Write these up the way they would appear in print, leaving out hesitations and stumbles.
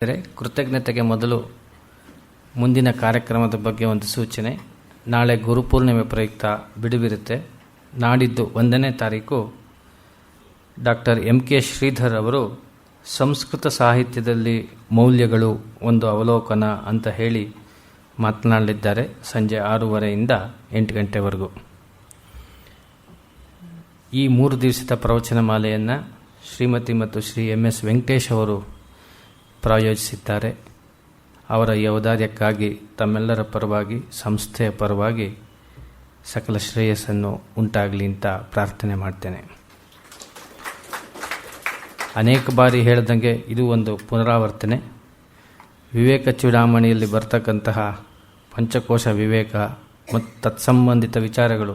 ಕೃತಜ್ಞತೆಗೆ ಮೊದಲು ಮುಂದಿನ ಕಾರ್ಯಕ್ರಮದ ಬಗ್ಗೆ ಒಂದು ಸೂಚನೆ. ನಾಳೆ ಗುರುಪೂರ್ಣಿಮೆ ಪ್ರಯುಕ್ತ ಬಿಡುವಿರುತ್ತೆ. ನಾಡಿದ್ದು 1ನೇ ತಾರೀಕು ಡಾಕ್ಟರ್ MK ಶ್ರೀಧರ್ ಅವರು ಸಂಸ್ಕೃತ ಸಾಹಿತ್ಯದಲ್ಲಿ ಮೌಲ್ಯಗಳು ಒಂದು ಅವಲೋಕನ ಅಂತ ಹೇಳಿ ಮಾತನಾಡಲಿದ್ದಾರೆ. ಸಂಜೆ 6:30ಯಿಂದ 8 ಗಂಟೆವರೆಗೂ. ಈ 3 ದಿವಸದ ಪ್ರವಚನ ಮಾಲೆಯನ್ನು ಶ್ರೀಮತಿ ಮತ್ತು ಶ್ರೀ MS ವೆಂಕಟೇಶ್ ಅವರು ಪ್ರಾಯೋಜಿಸಿದ್ದಾರೆ. ಅವರ ಈ ಔದಾರ್ಯಕ್ಕಾಗಿ ತಮ್ಮೆಲ್ಲರ ಪರವಾಗಿ, ಸಂಸ್ಥೆಯ ಪರವಾಗಿ ಸಕಲ ಶ್ರೇಯಸ್ಸನ್ನು ಉಂಟಾಗಲಿ ಅಂತ ಪ್ರಾರ್ಥನೆ ಮಾಡ್ತೇನೆ. ಅನೇಕ ಬಾರಿ ಹೇಳ್ದಂಗೆ ಇದು ಒಂದು ಪುನರಾವರ್ತನೆ. ವಿವೇಕ ಚೂಡಾಮಣಿಯಲ್ಲಿ ಬರ್ತಕ್ಕಂತಹ ಪಂಚಕೋಶ ವಿವೇಕ ಮತ್ತು ತತ್ಸಂಬಂಧಿತ ವಿಚಾರಗಳು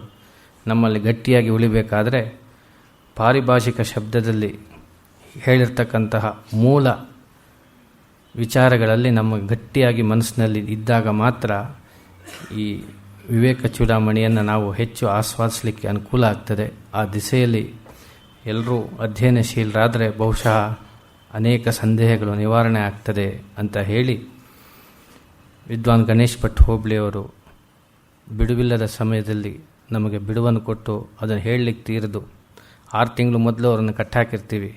ನಮ್ಮಲ್ಲಿ ಗಟ್ಟಿಯಾಗಿ ಉಳಿಬೇಕಾದರೆ ಪಾರಿಭಾಷಿಕ ಶಬ್ದದಲ್ಲಿ ಹೇಳಿರ್ತಕ್ಕಂತಹ ಮೂಲ ವಿಚಾರಗಳಲ್ಲಿ ನಮ್ಮ ಗಟ್ಟಿಯಾಗಿ ಮನಸ್ಸಿನಲ್ಲಿ ಇದ್ದಾಗ ಮಾತ್ರ ಈ ವಿವೇಕ ಚೂಡಾಮಣಿಯನ್ನು ನಾವು ಹೆಚ್ಚು ಆಸ್ವಾದಿಸಲಿಕ್ಕೆ ಅನುಕೂಲ ಆಗ್ತದೆ. ಆ ದಿಸೆಯಲ್ಲಿ ಎಲ್ಲರೂ ಅಧ್ಯಯನಶೀಲರಾದರೆ ಬಹುಶಃ ಅನೇಕ ಸಂದೇಹಗಳು ನಿವಾರಣೆ ಆಗ್ತದೆ ಅಂತ ಹೇಳಿ ವಿದ್ವಾನ್ ಗಣೇಶ್ ಭಟ್ ಹೋಬಳಿಯವರು ಬಿಡುವಿಲ್ಲದ ಸಮಯದಲ್ಲಿ ನಮಗೆ ಬಿಡುವನ್ನು ಕೊಟ್ಟು ಅದನ್ನು ಹೇಳಲಿಕ್ಕೆ ತೀರದು 6 ತಿಂಗಳು ಮೊದಲು ಅವರನ್ನು ಕಟ್ಟಾಕಿರ್ತೀವಿ.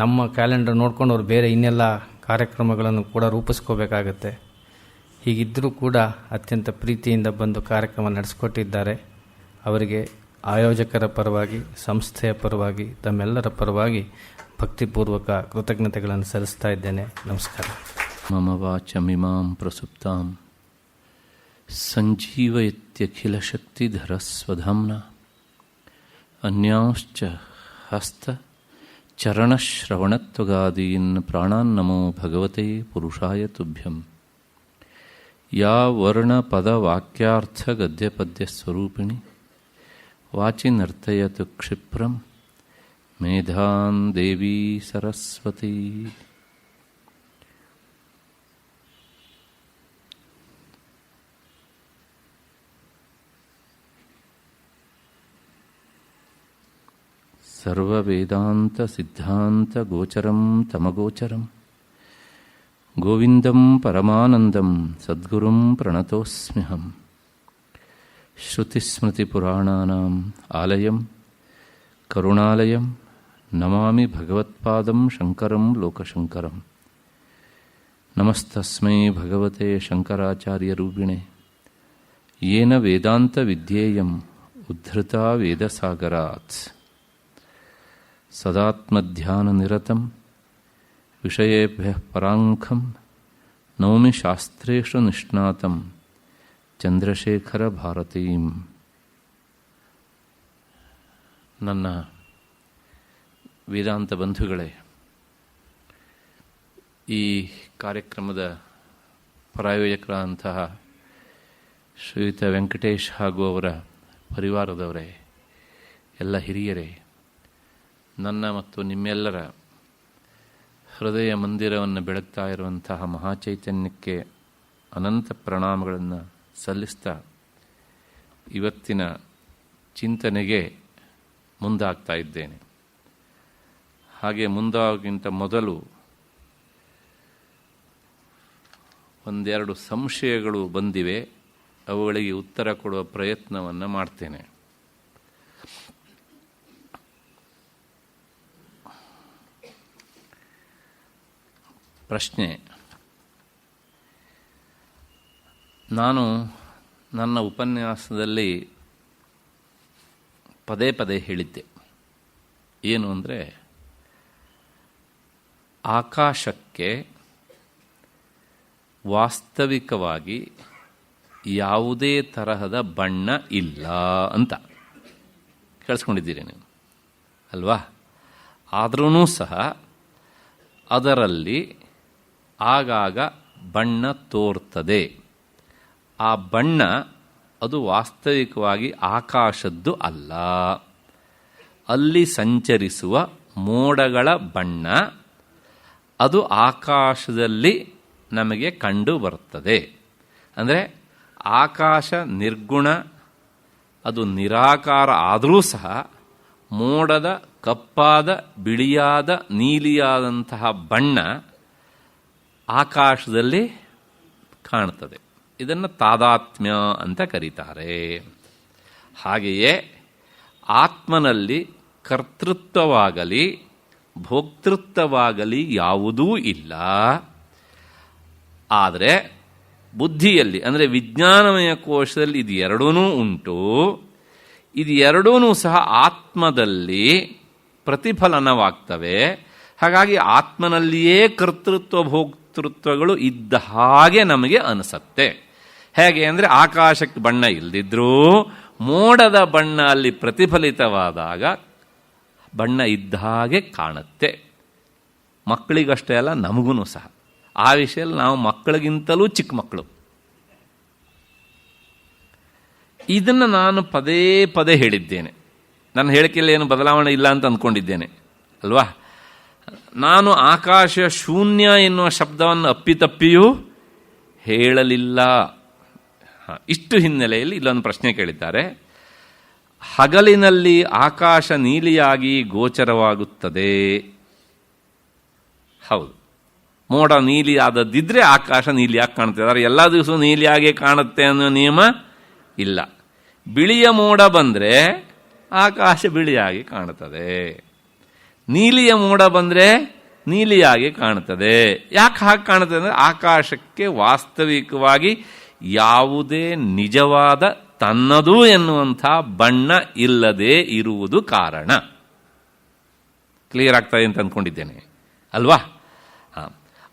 ನಮ್ಮ ಕ್ಯಾಲೆಂಡರ್ ನೋಡ್ಕೊಂಡು ಅವ್ರು ಬೇರೆ ಇನ್ನೆಲ್ಲ ಕಾರ್ಯಕ್ರಮಗಳನ್ನು ಕೂಡ ರೂಪಿಸ್ಕೋಬೇಕಾಗತ್ತೆ. ಹೀಗಿದ್ದರೂ ಕೂಡ ಅತ್ಯಂತ ಪ್ರೀತಿಯಿಂದ ಬಂದು ಕಾರ್ಯಕ್ರಮ ನಡೆಸಿಕೊಟ್ಟಿದ್ದಾರೆ. ಅವರಿಗೆ ಆಯೋಜಕರ ಪರವಾಗಿ, ಸಂಸ್ಥೆಯ ಪರವಾಗಿ, ತಮ್ಮೆಲ್ಲರ ಪರವಾಗಿ ಭಕ್ತಿಪೂರ್ವಕ ಕೃತಜ್ಞತೆಗಳನ್ನು ಸಲ್ಲಿಸ್ತಾ ಇದ್ದೇನೆ. ನಮಸ್ಕಾರ. ಮಮ ವಾಚಮಿಮಾಂ ಪ್ರಸುಪ್ತಾಂ ಸಂಜೀವಯತ್ಯಖಿಲಶಕ್ತಿಧರಸ್ವಧಾಮ್ನ ಅನ್ಯಾಂಶ್ಚ ಹಸ್ತ ಚರಣಶ್ರವಣತ್ವಗಾದೀನ್ ಪ್ರಾಣಾನ್ನಮೋ ಭಗವತೆ ಪುರುಷಾಯ ತುಭ್ಯಂ. ಯಾ ವರ್ಣಪದವಾಕ್ಯಾರ್ಥ ಗದ್ಯಪದ್ಯಸ್ವರೂಪಿಣಿ ವಾಚಿ ನರ್ತಯತು ಕ್ಷಿಪ್ರಂ ಮೇಧಾನ್ ದೇವಿ ಸರಸ್ವತಿ. ಸರ್ವವೇದಾಂತ ಸಿದ್ಧಾಂತ ಗೋಚರಂ ತಮಗೋಚರಂ ಗೋವಿಂದಂ ಪರಮಾನಂದಂ ಸದ್ಗುರುಂ ಪ್ರಣತೋಸ್ಮ್ಯಹಂ. ಶ್ರುತಿಸ್ಮೃತಿಪುರಾಣಾನಾಂ ಆಲಯಂ ಕರುಣಾಲಯಂ ನಮಾಮಿ ಭಗವತ್ಪಾದಂ ಶಂಕರಂ ಲೋಕಶಂಕರಂ. ನಮಸ್ತಸ್ಮೈ ಭಗವತೆ ಶಂಕರಾಚಾರ್ಯರೂಪಿಣೆ ಯೇನ ವೇದಾಂತ ವಿದ್ಯೇಯಂ ಉದ್ಧೃತಾ ವೇದಸಾಗರಾತ್. ಸದಾತ್ಮಧ್ಯಾನನಿರತಂ ವಿಷಯೇಭ್ಯಃ ಪರಾಂಖಂ ನೌಮಿ ಶಾಸ್ತ್ರೇಷು ನಿಷ್ಣಾತಂ ಚಂದ್ರಶೇಖರ ಭಾರತೀಂ. ನನ್ನ ವೇದಾಂತ ಬಂಧುಗಳೇ, ಈ ಕಾರ್ಯಕ್ರಮದ ಪ್ರಾಯೋಜಕರಾದಂತಹ ಶ್ರೀಯುತ ವೆಂಕಟೇಶ್ ಹಾಗೂ ಅವರ ಪರಿವಾರದವರೇ, ಎಲ್ಲ ಹಿರಿಯರೇ, ನನ್ನ ಮತ್ತು ನಿಮ್ಮೆಲ್ಲರ ಹೃದಯ ಮಂದಿರವನ್ನು ಬೆಳಗ್ತಾ ಇರುವಂತಹ ಮಹಾಚೈತನ್ಯಕ್ಕೆ ಅನಂತ ಪ್ರಣಾಮಗಳನ್ನು ಸಲ್ಲಿಸ್ತಾ ಇವತ್ತಿನ ಚಿಂತನೆಗೆ ಮುಂದಾಗ್ತಾ ಇದ್ದೇನೆ. ಹಾಗೆ ಮುಂದಾಗಿಂತ ಮೊದಲು ಒಂದೆರಡು ಸಂಶಯಗಳು ಬಂದಿವೆ. ಅವುಗಳಿಗೆ ಉತ್ತರ ಕೊಡುವ ಪ್ರಯತ್ನವನ್ನು ಮಾಡ್ತೇನೆ. ಪ್ರಶ್ನೆ: ನಾನು ನನ್ನ ಉಪನ್ಯಾಸದಲ್ಲಿ ಪದೇ ಪದೇ ಹೇಳಿದ್ದೆ. ಏನು ಅಂದರೆ, ಆಕಾಶಕ್ಕೆ ವಾಸ್ತವಿಕವಾಗಿ ಯಾವುದೇ ತರಹದ ಬಣ್ಣ ಇಲ್ಲ ಅಂತ ಕೇಳಿಸ್ಕೊಂಡಿದ್ದೀರಿ ನೀವು ಅಲ್ವಾ? ಆದ್ರೂ ಸಹ ಅದರಲ್ಲಿ ಆಗಾಗ ಬಣ್ಣ ತೋರ್ತದೆ. ಆ ಬಣ್ಣ ಅದು ವಾಸ್ತವಿಕವಾಗಿ ಆಕಾಶದ್ದು ಅಲ್ಲ. ಅಲ್ಲಿ ಸಂಚರಿಸುವ ಮೋಡಗಳ ಬಣ್ಣ ಅದು ಆಕಾಶದಲ್ಲಿ ನಮಗೆ ಕಂಡು ಬರ್ತದೆ. ಅಂದರೆ ಆಕಾಶ ನಿರ್ಗುಣ, ಅದು ನಿರಾಕಾರ ಆದರೂ ಸಹ ಮೋಡದ ಕಪ್ಪಾದ, ಬಿಳಿಯಾದ, ನೀಲಿಯಾದಂತಹ ಬಣ್ಣ ಆಕಾಶದಲ್ಲಿ ಕಾಣುತ್ತದೆ. ಇದನ್ನು ತಾದಾತ್ಮ್ಯ ಅಂತ ಕರೀತಾರೆ. ಹಾಗೆಯೇ ಆತ್ಮನಲ್ಲಿ ಕರ್ತೃತ್ವವಾಗಲಿ ಭೋಕ್ತೃತ್ವವಾಗಲಿ ಯಾವುದೂ ಇಲ್ಲ. ಆದರೆ ಬುದ್ಧಿಯಲ್ಲಿ ಅಂದರೆ ವಿಜ್ಞಾನಮಯ ಕೋಶದಲ್ಲಿ ಇದು ಎರಡೂ ಉಂಟು. ಇದು ಎರಡೂ ಸಹ ಆತ್ಮದಲ್ಲಿ ಪ್ರತಿಫಲನವಾಗ್ತವೆ. ಹಾಗಾಗಿ ಆತ್ಮನಲ್ಲಿಯೇ ಕರ್ತೃತ್ವ ಭೋಕ್ತೃತ್ವಗಳು ಇದ್ದ ಹಾಗೆ ನಮಗೆ ಅನಿಸುತ್ತೆ. ಹೇಗೆ ಅಂದರೆ ಆಕಾಶಕ್ಕೆ ಬಣ್ಣ ಇಲ್ಲದಿದ್ರೂ ಮೋಡದ ಬಣ್ಣ ಅಲ್ಲಿ ಪ್ರತಿಫಲಿತವಾದಾಗ ಬಣ್ಣ ಇದ್ದ ಹಾಗೆ ಕಾಣುತ್ತೆ. ಮಕ್ಕಳಿಗಷ್ಟೇ ಅಲ್ಲ, ನಮಗೂ ಸಹ. ಆ ವಿಷಯದಲ್ಲಿ ನಾವು ಮಕ್ಕಳಿಗಿಂತಲೂ ಚಿಕ್ಕ ಮಕ್ಕಳು. ಇದನ್ನು ನಾನು ಪದೇ ಪದೇ ಹೇಳಿದ್ದೇನೆ. ನನ್ನ ಹೇಳಿಕೆಯಲ್ಲಿ ಏನು ಬದಲಾವಣೆ ಇಲ್ಲ ಅಂತ ಅಂದ್ಕೊಂಡಿದ್ದೇನೆ ಅಲ್ವಾ. ನಾನು ಆಕಾಶ ಶೂನ್ಯ ಎನ್ನುವ ಶಬ್ದವನ್ನು ಅಪ್ಪಿತಪ್ಪಿಯೂ ಹೇಳಲಿಲ್ಲ. ಇಷ್ಟು ಹಿನ್ನೆಲೆಯಲ್ಲಿ ಇಲ್ಲೊಂದು ಪ್ರಶ್ನೆ ಕೇಳಿದ್ದಾರೆ. ಹಗಲಿನಲ್ಲಿ ಆಕಾಶ ನೀಲಿಯಾಗಿ ಗೋಚರವಾಗುತ್ತದೆ. ಹೌದು, ಮೋಡ ನೀಲಿ ಆದದ್ದಿದ್ರೆ ಆಕಾಶ ನೀಲಿಯಾಗಿ ಕಾಣುತ್ತದೆ. ಆದರೆ ಎಲ್ಲ ದಿವಸ ನೀಲಿಯಾಗಿ ಕಾಣುತ್ತೆ ಅನ್ನೋ ನಿಯಮ ಇಲ್ಲ. ಬಿಳಿಯ ಮೋಡ ಬಂದರೆ ಆಕಾಶ ಬಿಳಿಯಾಗಿ ಕಾಣುತ್ತದೆ, ನೀಲಿಯ ಮೋಡ ಬಂದರೆ ನೀಲಿಯಾಗಿ ಕಾಣುತ್ತದೆ. ಯಾಕೆ ಹಾಗೆ ಕಾಣುತ್ತದೆ ಅಂದರೆ ಆಕಾಶಕ್ಕೆ ವಾಸ್ತವಿಕವಾಗಿ ಯಾವುದೇ ನಿಜವಾದ ತನ್ನದು ಎನ್ನುವಂಥ ಬಣ್ಣ ಇಲ್ಲದೆ ಇರುವುದು ಕಾರಣ. ಕ್ಲಿಯರ್ ಆಗ್ತದೆ ಅಂತ ಅಂದ್ಕೊಂಡಿದ್ದೇನೆ ಅಲ್ವಾ.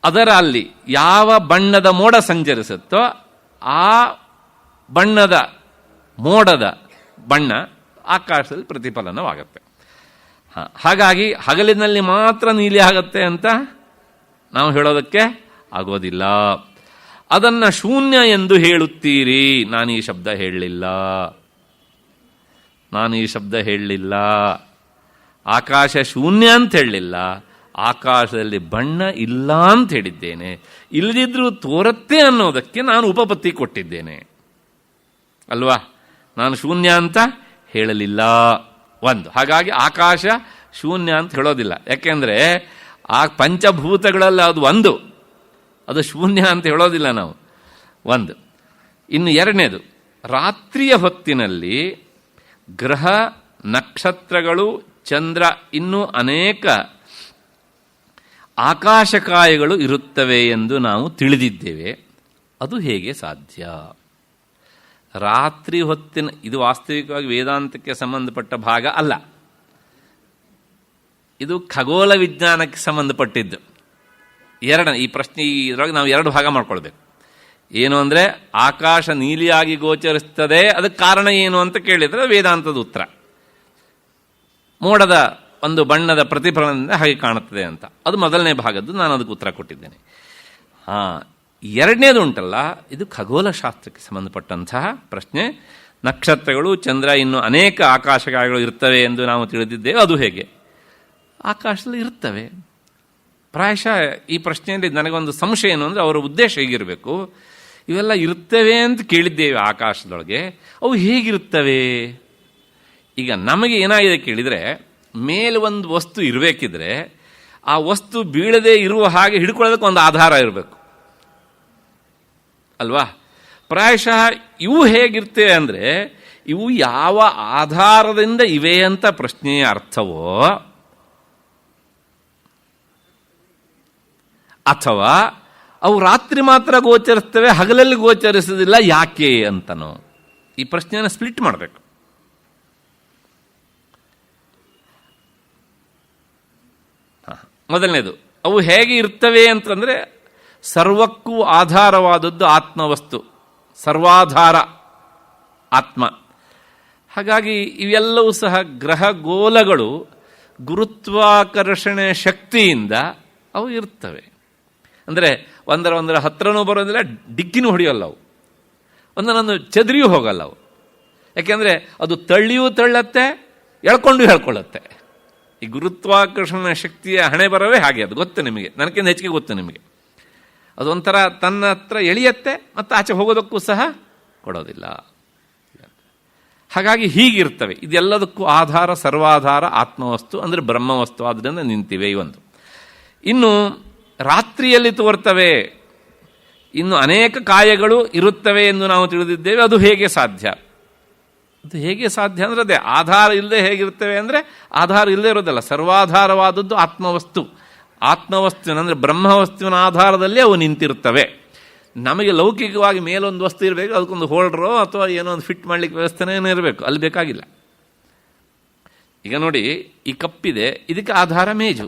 ಅದರ ಅಲ್ಲಿ ಯಾವ ಬಣ್ಣದ ಮೋಡ ಸಂಚರಿಸುತ್ತೋ ಆ ಬಣ್ಣದ ಮೋಡದ ಬಣ್ಣ ಆಕಾಶದಲ್ಲಿ ಪ್ರತಿಫಲನವಾಗುತ್ತೆ. ಹಾಗಾಗಿ ಹಗಲಿನಲ್ಲಿ ಮಾತ್ರ ನೀಲಿ ಆಗುತ್ತೆ ಅಂತ ನಾವು ಹೇಳೋದಕ್ಕೆ ಆಗೋದಿಲ್ಲ. ಅದನ್ನು ಶೂನ್ಯ ಎಂದು ಹೇಳುತ್ತೀರಿ. ನಾನು ಈ ಶಬ್ದ ಹೇಳಲಿಲ್ಲ. ಆಕಾಶ ಶೂನ್ಯ ಅಂತ ಹೇಳಲಿಲ್ಲ. ಆಕಾಶದಲ್ಲಿ ಬಣ್ಣ ಇಲ್ಲ ಅಂತ ಹೇಳಿದ್ದೇನೆ. ಇಲ್ಲದಿದ್ರೂ ತೋರತ್ತೆ ಅನ್ನೋದಕ್ಕೆ ನಾನು ಉಪಪತ್ತಿ ಕೊಟ್ಟಿದ್ದೇನೆ ಅಲ್ವಾ. ನಾನು ಶೂನ್ಯ ಅಂತ ಹೇಳಲಿಲ್ಲ ಒಂದು. ಹಾಗಾಗಿ ಆಕಾಶ ಶೂನ್ಯ ಅಂತ ಹೇಳೋದಿಲ್ಲ. ಯಾಕೆಂದರೆ ಆ ಪಂಚಭೂತಗಳಲ್ಲಿ ಅದು ಒಂದು, ಅದು ಶೂನ್ಯ ಅಂತ ಹೇಳೋದಿಲ್ಲ ನಾವು. ಒಂದು. ಇನ್ನು ಎರಡನೇದು, ರಾತ್ರಿಯ ಹೊತ್ತಿನಲ್ಲಿ ಗ್ರಹ ನಕ್ಷತ್ರಗಳು ಚಂದ್ರ ಇನ್ನೂ ಅನೇಕ ಆಕಾಶಕಾಯಗಳು ಇರುತ್ತವೆ ಎಂದು ನಾವು ತಿಳಿದಿದ್ದೇವೆ. ಅದು ಹೇಗೆ ಸಾಧ್ಯ? ರಾತ್ರಿ ಹೊತ್ತಿನ ಇದು ವಾಸ್ತವಿಕವಾಗಿ ವೇದಾಂತಕ್ಕೆ ಸಂಬಂಧಪಟ್ಟ ಭಾಗ ಅಲ್ಲ, ಇದು ಖಗೋಳ ವಿಜ್ಞಾನಕ್ಕೆ ಸಂಬಂಧಪಟ್ಟಿದ್ದು. ಈ ಪ್ರಶ್ನೆ ಇದರೊಳಗೆ ನಾವು ಎರಡು ಭಾಗ ಮಾಡ್ಕೊಳ್ಬೇಕು. ಏನು ಅಂದರೆ ಆಕಾಶ ನೀಲಿಯಾಗಿ ಗೋಚರಿಸ್ತದೆ, ಅದಕ್ಕೆ ಕಾರಣ ಏನು ಅಂತ ಕೇಳಿದರೆ ವೇದಾಂತದ ಉತ್ತರ ಮೋಡದ ಒಂದು ಬಣ್ಣದ ಪ್ರತಿಫಲನದಿಂದ ಹಾಗೆ ಕಾಣುತ್ತದೆ ಅಂತ. ಅದು ಮೊದಲನೇ ಭಾಗದ್ದು, ನಾನು ಅದಕ್ಕೆ ಉತ್ತರ ಕೊಟ್ಟಿದ್ದೇನೆ. ಎರಡನೇದು ಉಂಟಲ್ಲ, ಇದು ಖಗೋಳ ಶಾಸ್ತ್ರಕ್ಕೆ ಸಂಬಂಧಪಟ್ಟಂತಹ ಪ್ರಶ್ನೆ. ನಕ್ಷತ್ರಗಳು ಚಂದ್ರ ಇನ್ನು ಅನೇಕ ಆಕಾಶಕಾಯಗಳು ಇರ್ತವೆ ಎಂದು ನಾವು ತಿಳಿದಿದ್ದೇವೆ. ಅದು ಹೇಗೆ? ಆಕಾಶದಲ್ಲಿ ಇರ್ತವೆ. ಪ್ರಾಯಶಃ ಈ ಪ್ರಶ್ನೆಯಲ್ಲಿ ನನಗೊಂದು ಸಂಶಯ ಏನು ಅಂದರೆ ಅವರ ಉದ್ದೇಶ ಹೇಗಿರಬೇಕು. ಇವೆಲ್ಲ ಇರ್ತವೆ ಅಂತ ಕೇಳಿದ್ದೇವೆ ಆಕಾಶದೊಳಗೆ, ಅವು ಹೇಗಿರುತ್ತವೆ? ಈಗ ನಮಗೆ ಏನಾಗಿದೆ ಕೇಳಿದರೆ, ಮೇಲೆ ಒಂದು ವಸ್ತು ಇರಬೇಕಿದ್ರೆ ಆ ವಸ್ತು ಬೀಳದೆ ಇರುವ ಹಾಗೆ ಹಿಡ್ಕೊಳ್ಳೋದಕ್ಕೆ ಒಂದು ಆಧಾರ ಇರಬೇಕು ಅಲ್ವಾ. ಪ್ರಾಯಶಃ ಇವು ಹೇಗಿರ್ತವೆ ಅಂದರೆ ಇವು ಯಾವ ಆಧಾರದಿಂದ ಇವೆ ಅಂತ ಪ್ರಶ್ನೆಯ ಅರ್ಥವೋ, ಅಥವಾ ಅವು ರಾತ್ರಿ ಮಾತ್ರ ಗೋಚರಿಸ್ತವೆ, ಹಗಲಲ್ಲಿ ಗೋಚರಿಸೋದಿಲ್ಲ, ಯಾಕೆ ಅಂತನೋ ಈ ಪ್ರಶ್ನೆಯನ್ನು ಸ್ಪ್ಲಿಟ್ ಮಾಡಬೇಕು. ಮೊದಲನೇದು, ಅವು ಹೇಗೆ ಇರ್ತವೆ ಅಂತಂದರೆ ಸರ್ವಕ್ಕೂ ಆಧಾರವಾದದ್ದು ಆತ್ಮವಸ್ತು, ಸರ್ವಾಧಾರ ಆತ್ಮ. ಹಾಗಾಗಿ ಇವೆಲ್ಲವೂ ಸಹ ಗ್ರಹಗೋಲಗಳು ಗುರುತ್ವಾಕರ್ಷಣೆ ಶಕ್ತಿಯಿಂದ ಅವು ಇರ್ತವೆ. ಅಂದರೆ ಒಂದರ ಹತ್ರನೂ ಬರೋದಿಲ್ಲ, ಡಿಕ್ಕಿನೂ ಹೊಡೆಯೋಲ್ಲ, ಅವು ಒಂದನ್ನೊಂದು ಚದರಿಯೂ ಹೋಗಲ್ಲ ಅವು. ಯಾಕೆಂದರೆ ಅದು ತಳ್ಳಿಯೂ ತಳ್ಳತ್ತೆ, ಎಳ್ಕೊಂಡು ಹೇಳ್ಕೊಳ್ಳುತ್ತೆ. ಈ ಗುರುತ್ವಾಕರ್ಷಣ ಶಕ್ತಿಯ ಹಣೆ ಬರವೇ ಹಾಗೆ. ಅದು ಗೊತ್ತು ನಿಮಗೆ, ನನಗಿಂತ ಹೆಚ್ಚಿಗೆ ಗೊತ್ತು ನಿಮಗೆ. ಅದೊಂಥರ ತನ್ನ ಹತ್ರ ಎಳೆಯತ್ತೆ ಮತ್ತು ಆಚೆ ಹೋಗೋದಕ್ಕೂ ಸಹ ಕೊಡೋದಿಲ್ಲ. ಹಾಗಾಗಿ ಹೀಗಿರ್ತವೆ. ಇದೆಲ್ಲದಕ್ಕೂ ಆಧಾರ ಸರ್ವಾಧಾರ ಆತ್ಮವಸ್ತು ಅಂದರೆ ಬ್ರಹ್ಮವಸ್ತು, ಆದ್ದರಿಂದ ನಿಂತಿವೆ. ಒಂದು ಇನ್ನು ರಾತ್ರಿಯಲ್ಲಿ ತೋರ್ತವೆ, ಇನ್ನು ಅನೇಕ ಕಾಯಗಳು ಇರುತ್ತವೆ ಎಂದು ನಾವು ತಿಳಿದಿದ್ದೇವೆ. ಅದು ಹೇಗೆ ಸಾಧ್ಯ? ಅದು ಹೇಗೆ ಸಾಧ್ಯ ಅಂದರೆ ಅದೇ ಆಧಾರ ಇಲ್ಲದೆ ಹೇಗಿರ್ತವೆ ಅಂದರೆ ಆಧಾರ ಇಲ್ಲದೆ ಇರೋದಲ್ಲ, ಸರ್ವಾಧಾರವಾದದ್ದು ಆತ್ಮವಸ್ತು. ಆತ್ಮವಸ್ತುವಿನ ಅಂದರೆ ಬ್ರಹ್ಮವಸ್ತುವಿನ ಆಧಾರದಲ್ಲಿ ಅವು ನಿಂತಿರ್ತವೆ. ನಮಗೆ ಲೌಕಿಕವಾಗಿ ಮೇಲೊಂದು ವಸ್ತು ಇರಬೇಕು, ಅದಕ್ಕೊಂದು ಹೋಲ್ಡ್ರೋ ಅಥವಾ ಏನೋ ಒಂದು ಫಿಟ್ ಮಾಡಲಿಕ್ಕೆ ವ್ಯವಸ್ಥೆನೇ ಇರಬೇಕು, ಅಲ್ಲಿ ಬೇಕಾಗಿಲ್ಲ. ಈಗ ನೋಡಿ, ಈ ಕಪ್ಪಿದೆ, ಇದಕ್ಕೆ ಆಧಾರ ಮೇಜು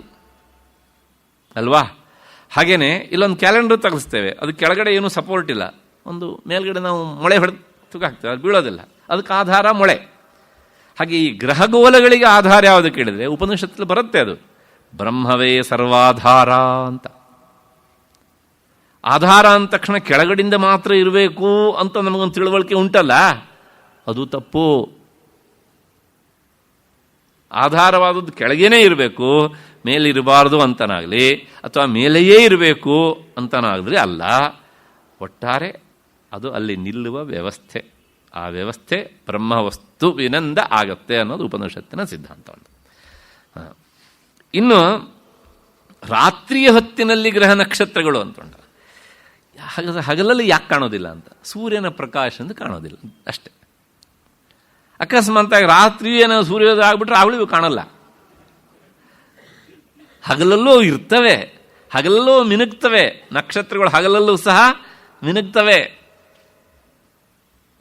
ಅಲ್ವಾ? ಹಾಗೇನೆ ಇಲ್ಲೊಂದು ಕ್ಯಾಲೆಂಡರ್ ತೆಗೆಸ್ತೇವೆ, ಅದು ಕೆಳಗಡೆ ಏನೂ ಸಪೋರ್ಟ್ ಇಲ್ಲ, ಒಂದು ಮೇಲ್ಗಡೆ ನಾವು ಮೊಳೆ ಹೊಡೆದು ತುಗಾಕ್ತೇವೆ, ಅದು ಬೀಳೋದಿಲ್ಲ, ಅದಕ್ಕೆ ಆಧಾರ ಮೊಳೆ. ಹಾಗೆ ಈ ಗ್ರಹಗೋಲಗಳಿಗೆ ಆಧಾರ ಯಾವುದು ಕೇಳಿದರೆ ಉಪನಿಷತ್ತಲ್ಲಿ ಬರುತ್ತೆ, ಅದು ಬ್ರಹ್ಮವೇ ಸರ್ವಾಧಾರ ಅಂತ. ಆಧಾರ ಅಂದ ತಕ್ಷಣ ಕೆಳಗಡೆಯಿಂದ ಮಾತ್ರ ಇರಬೇಕು ಅಂತ ನಮಗೊಂದು ತಿಳುವಳಿಕೆ ಉಂಟಲ್ಲ, ಅದು ತಪ್ಪು. ಆಧಾರವಾದದ್ದು ಕೆಳಗೇನೇ ಇರಬೇಕು, ಮೇಲಿರಬಾರ್ದು ಅಂತನಾಗಲಿ, ಅಥವಾ ಮೇಲೆಯೇ ಇರಬೇಕು ಅಂತನಾಗಲಿ ಅಲ್ಲ. ಒಟ್ಟಾರೆ ಅದು ಅಲ್ಲಿ ನಿಲ್ಲುವ ವ್ಯವಸ್ಥೆ, ಆ ವ್ಯವಸ್ಥೆ ಬ್ರಹ್ಮವಸ್ತುವಿನಿಂದ ಆಗತ್ತೆ ಅನ್ನೋದು ಉಪನಿಷತ್ತಿನ ಸಿದ್ಧಾಂತ. ಇನ್ನು ರಾತ್ರಿಯ ಹೊತ್ತಿನಲ್ಲಿ ಗ್ರಹ ನಕ್ಷತ್ರಗಳು ಅಂತುಂಟ. ಹಗಲಲ್ಲಿ ಯಾಕೆ ಕಾಣೋದಿಲ್ಲ ಅಂತ, ಸೂರ್ಯನ ಪ್ರಕಾಶದಿಂದ ಕಾಣೋದಿಲ್ಲ ಅಷ್ಟೆ. ಅಕಸ್ಮಾತ್ತಾಗಿ ರಾತ್ರಿ ಏನೋ ಸೂರ್ಯೋದಯ ಆಗ್ಬಿಟ್ರೆ ಅವಳಿಗೂ ಕಾಣಲ್ಲ. ಹಗಲಲ್ಲೂ ಇರ್ತವೆ, ಹಗಲಲ್ಲೂ ಮಿನುಗ್ತವೆ ನಕ್ಷತ್ರಗಳು, ಹಗಲಲ್ಲೂ ಸಹ ಮಿನುಗ್ತವೆ.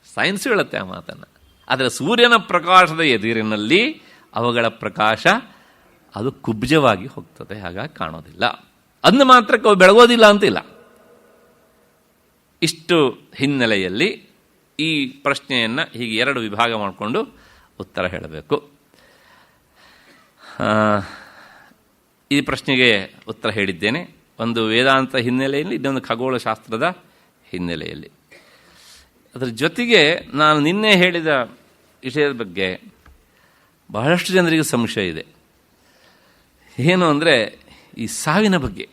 ಸೈನ್ಸ್ ಹೇಳುತ್ತೆ ಆ ಮಾತನ್ನು. ಆದರೆ ಸೂರ್ಯನ ಪ್ರಕಾಶದ ಎದುರಿನಲ್ಲಿ ಅವುಗಳ ಪ್ರಕಾಶ ಅದು ಕುಬ್ಜವಾಗಿ ಹೋಗ್ತದೆ, ಹಾಗಾಗಿ ಕಾಣೋದಿಲ್ಲ. ಅದನ್ನ ಮಾತ್ರಕ್ಕೆ ಅವು ಬೆಳಗೋದಿಲ್ಲ ಅಂತಿಲ್ಲ. ಇಷ್ಟು ಹಿನ್ನೆಲೆಯಲ್ಲಿ ಈ ಪ್ರಶ್ನೆಯನ್ನು ಹೀಗೆ ಎರಡು ವಿಭಾಗ ಮಾಡಿಕೊಂಡು ಉತ್ತರ ಹೇಳಬೇಕು. ಈ ಪ್ರಶ್ನೆಗೆ ಉತ್ತರ ಹೇಳಿದ್ದೇನೆ, ಒಂದು ವೇದಾಂತ ಹಿನ್ನೆಲೆಯಲ್ಲಿ, ಇನ್ನೊಂದು ಖಗೋಳಶಾಸ್ತ್ರದ ಹಿನ್ನೆಲೆಯಲ್ಲಿ. ಅದರ ಜೊತೆಗೆ ನಾನು ನಿನ್ನೆ ಹೇಳಿದ ವಿಷಯದ ಬಗ್ಗೆ ಬಹಳಷ್ಟು ಜನರಿಗೆ ಸಂಶಯ ಇದೆ. ಏನು ಅಂದರೆ ಈ ಸಾವಿನ ಬಗ್ಗೆ.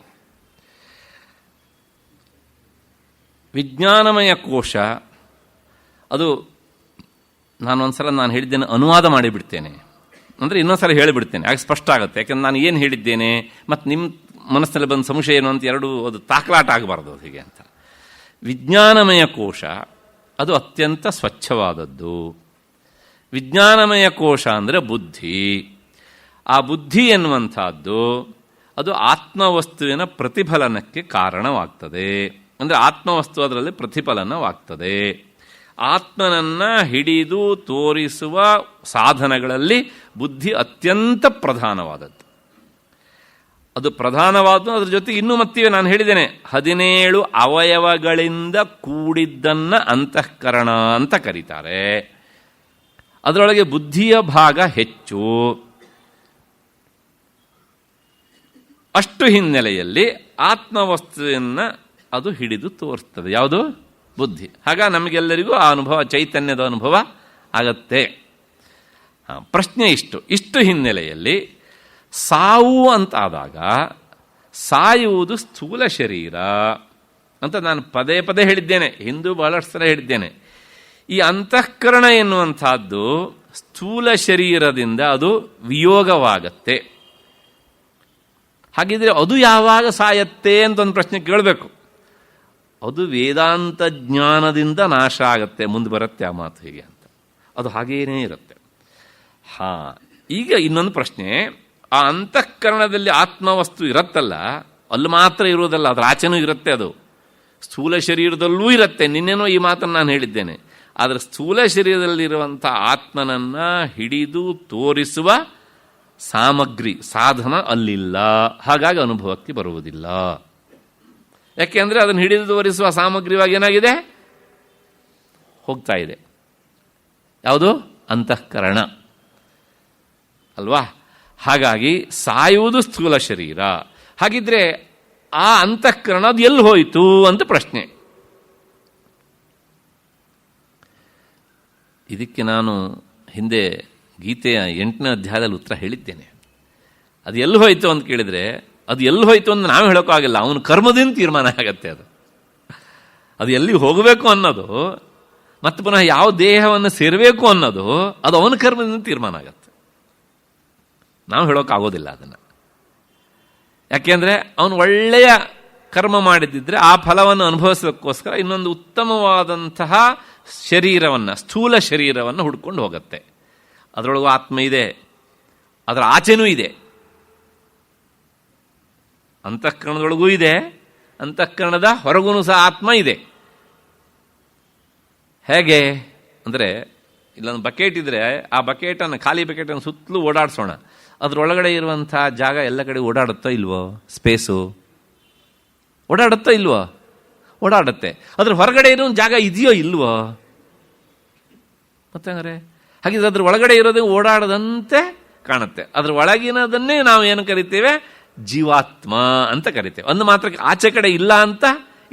ವಿಜ್ಞಾನಮಯ ಕೋಶ ಅದು ನಾನು ಹೇಳಿದ್ದೇನೆ, ಅನುವಾದ ಮಾಡಿಬಿಡ್ತೇನೆ ಅಂದರೆ ಇನ್ನೊಂದ್ಸಲ ಹೇಳಿಬಿಡ್ತೇನೆ, ಆಗ ಸ್ಪಷ್ಟ ಆಗುತ್ತೆ. ಯಾಕಂದ್ರೆ ನಾನು ಏನು ಹೇಳಿದ್ದೇನೆ ಮತ್ತು ನಿಮ್ಮ ಮನಸ್ಸಿನಲ್ಲಿ ಬಂದ ಸಂಶಯ ಏನು ಅಂತ ಎರಡು ಅದು ತಾಕಲಾಟ ಆಗಬಾರ್ದು ಅದು ಹೀಗೆ ಅಂತ. ವಿಜ್ಞಾನಮಯ ಕೋಶ ಅದು ಅತ್ಯಂತ ಸ್ವಚ್ಛವಾದದ್ದು. ವಿಜ್ಞಾನಮಯ ಕೋಶ ಅಂದರೆ ಬುದ್ಧಿ. ಆ ಬುದ್ಧಿ ಎನ್ನುವಂಥದ್ದು ಅದು ಆತ್ಮವಸ್ತುವಿನ ಪ್ರತಿಫಲನಕ್ಕೆ ಕಾರಣವಾಗ್ತದೆ. ಅಂದರೆ ಆತ್ಮವಸ್ತು ಅದರಲ್ಲಿ ಪ್ರತಿಫಲನವಾಗ್ತದೆ. ಆತ್ಮನನ್ನು ಹಿಡಿದು ತೋರಿಸುವ ಸಾಧನಗಳಲ್ಲಿ ಬುದ್ಧಿ ಅತ್ಯಂತ ಪ್ರಧಾನವಾದದ್ದು. ಅದು ಪ್ರಧಾನವಾದ, ಅದರ ಜೊತೆಗೆ ಇನ್ನೂ ಮತ್ತಿವೆ, ನಾನು ಹೇಳಿದ್ದೇನೆ 17 ಅವಯವಗಳಿಂದ ಕೂಡಿದ್ದನ್ನು ಅಂತಃಕರಣ ಅಂತ ಕರೀತಾರೆ. ಅದರೊಳಗೆ ಬುದ್ಧಿಯ ಭಾಗ ಹೆಚ್ಚು. ಅಷ್ಟು ಹಿನ್ನೆಲೆಯಲ್ಲಿ ಆತ್ಮವಸ್ತುವನ್ನು ಅದು ಹಿಡಿದು ತೋರಿಸ್ತದೆ. ಯಾವುದು? ಬುದ್ಧಿ. ಆಗ ನಮಗೆಲ್ಲರಿಗೂ ಆ ಅನುಭವ, ಚೈತನ್ಯದ ಅನುಭವ ಆಗತ್ತೆ. ಪ್ರಶ್ನೆ ಇಷ್ಟು ಹಿನ್ನೆಲೆಯಲ್ಲಿ ಸಾವು ಅಂತಾದಾಗ ಸಾಯುವುದು ಸ್ಥೂಲ ಶರೀರ ಅಂತ ನಾನು ಪದೇ ಪದೇ ಹೇಳಿದ್ದೇನೆ, ಹಿಂದೂ ಬಹಳಷ್ಟು ಸಲ ಹೇಳಿದ್ದೇನೆ. ಈ ಅಂತಃಕರಣ ಎನ್ನುವಂಥದ್ದು ಸ್ಥೂಲ ಶರೀರದಿಂದ ಅದು ವಿಯೋಗವಾಗತ್ತೆ. ಹಾಗಿದ್ರೆ ಅದು ಯಾವಾಗ ಸಾಯತ್ತೆ ಅಂತ ಒಂದು ಪ್ರಶ್ನೆ ಕೇಳಬೇಕು. ಅದು ವೇದಾಂತ ಜ್ಞಾನದಿಂದ ನಾಶ ಆಗತ್ತೆ, ಮುಂದೆ ಬರುತ್ತೆ ಆ ಮಾತು ಹೀಗೆ ಅಂತ. ಅದು ಹಾಗೇನೇ ಇರುತ್ತೆ. ಈಗ ಇನ್ನೊಂದು ಪ್ರಶ್ನೆ, ಆ ಅಂತಃಕರಣದಲ್ಲಿ ಆತ್ಮವಸ್ತು ಇರತ್ತಲ್ಲ, ಅಲ್ಲಿ ಮಾತ್ರ ಇರೋದಲ್ಲ, ಅದರ ಆಚೆನೂ ಇರುತ್ತೆ. ಅದು ಸ್ಥೂಲ ಶರೀರದಲ್ಲೂ ಇರುತ್ತೆ. ನಿನ್ನೆನೋ ಈ ಮಾತನ್ನು ನಾನು ಹೇಳಿದ್ದೇನೆ. ಆದರೆ ಸ್ಥೂಲ ಶರೀರದಲ್ಲಿರುವಂಥ ಆತ್ಮನನ್ನು ಹಿಡಿದು ತೋರಿಸುವ ಸಾಮಗ್ರಿ, ಸಾಧನ ಅಲ್ಲಿಲ್ಲ. ಹಾಗಾಗಿ ಅನುಭವಕ್ಕೆ ಬರುವುದಿಲ್ಲ. ಯಾಕೆಂದರೆ ಅದನ್ನು ಹಿಡಿದು ತೋರಿಸುವ ಸಾಮಗ್ರಿವಾಗಿ ಏನಾಗಿದೆ? ಹೋಗ್ತಾ ಇದೆ. ಯಾವುದು? ಅಂತಃಕರಣ ಅಲ್ವಾ? ಹಾಗಾಗಿ ಸಾಯುವುದು ಸ್ಥೂಲ ಶರೀರ. ಹಾಗಿದ್ರೆ ಆ ಅಂತಃಕರಣ ಅದು ಎಲ್ಲಿ ಹೋಯಿತು ಅಂತ ಪ್ರಶ್ನೆ. ಇದಕ್ಕೆ ನಾನು ಹಿಂದೆ ಗೀತೆಯ 8ನೇ ಅಧ್ಯಾಯದಲ್ಲಿ ಉತ್ತರ ಹೇಳಿದ್ದೇನೆ. ಅದು ಎಲ್ಲಿ ಹೋಯಿತು ಅಂತ ಕೇಳಿದರೆ, ಅದು ಎಲ್ಲಿ ಹೋಯಿತು ಅಂತ ನಾವು ಹೇಳೋಕ್ಕಾಗಿಲ್ಲ, ಅವನ ಕರ್ಮದಿಂದ ತೀರ್ಮಾನ ಆಗತ್ತೆ. ಅದು ಎಲ್ಲಿ ಹೋಗಬೇಕು ಅನ್ನೋದು ಮತ್ತು ಪುನಃ ಯಾವ ದೇಹವನ್ನು ಸೇರಬೇಕು ಅನ್ನೋದು ಅದು ಅವನ ಕರ್ಮದಿಂದ ತೀರ್ಮಾನ ಆಗತ್ತೆ. ನಾವು ಹೇಳೋಕ್ಕಾಗೋದಿಲ್ಲ ಅದನ್ನು. ಯಾಕೆಂದರೆ ಅವನು ಒಳ್ಳೆಯ ಕರ್ಮ ಮಾಡಿದ್ದಿದ್ರೆ ಆ ಫಲವನ್ನು ಅನುಭವಿಸೋದಕ್ಕೋಸ್ಕರ ಇನ್ನೊಂದು ಉತ್ತಮವಾದಂತಹ ಶರೀರವನ್ನು, ಸ್ಥೂಲ ಶರೀರವನ್ನು ಹುಡ್ಕೊಂಡು ಹೋಗುತ್ತೆ. ಅದರೊಳಗೂ ಆತ್ಮ ಇದೆ, ಅದರ ಆಚೆನೂ ಇದೆ, ಅಂತಃಕರಣದೊಳಗೂ ಇದೆ, ಅಂತಃಕರಣದ ಹೊರಗೂ ಸಹ ಆತ್ಮ ಇದೆ. ಹೇಗೆ ಅಂದರೆ, ಇಲ್ಲೊಂದು ಬಕೆಟ್ ಇದ್ದರೆ ಆ ಬಕೆಟನ್ನು, ಖಾಲಿ ಬಕೆಟನ್ನು ಸುತ್ತಲೂ ಓಡಾಡಿಸೋಣ, ಅದರೊಳಗಡೆ ಇರುವಂಥ ಜಾಗ ಎಲ್ಲ ಕಡೆ ಓಡಾಡುತ್ತೋ ಇಲ್ವೋ? ಸ್ಪೇಸು ಓಡಾಡುತ್ತೋ ಇಲ್ವೋ? ಓಡಾಡುತ್ತೆ. ಅದ್ರ ಹೊರಗಡೆ ಇರೋ ಜಾಗ ಇದೆಯೋ ಇಲ್ವೋ? ಮತ್ತೆ ಹಂಗಾರೆ ಹಾಗಿದ್ರೆ ಅದ್ರ ಒಳಗಡೆ ಇರೋದು ಓಡಾಡದಂತೆ ಕಾಣುತ್ತೆ. ಅದ್ರ ಒಳಗಿನದನ್ನೇ ನಾವು ಏನು ಕರಿತೇವೆ? ಜೀವಾತ್ಮ ಅಂತ ಕರಿತೇವೆ. ಒಂದು ಮಾತ್ರಕ್ಕೆ ಆಚೆ ಕಡೆ ಇಲ್ಲ ಅಂತ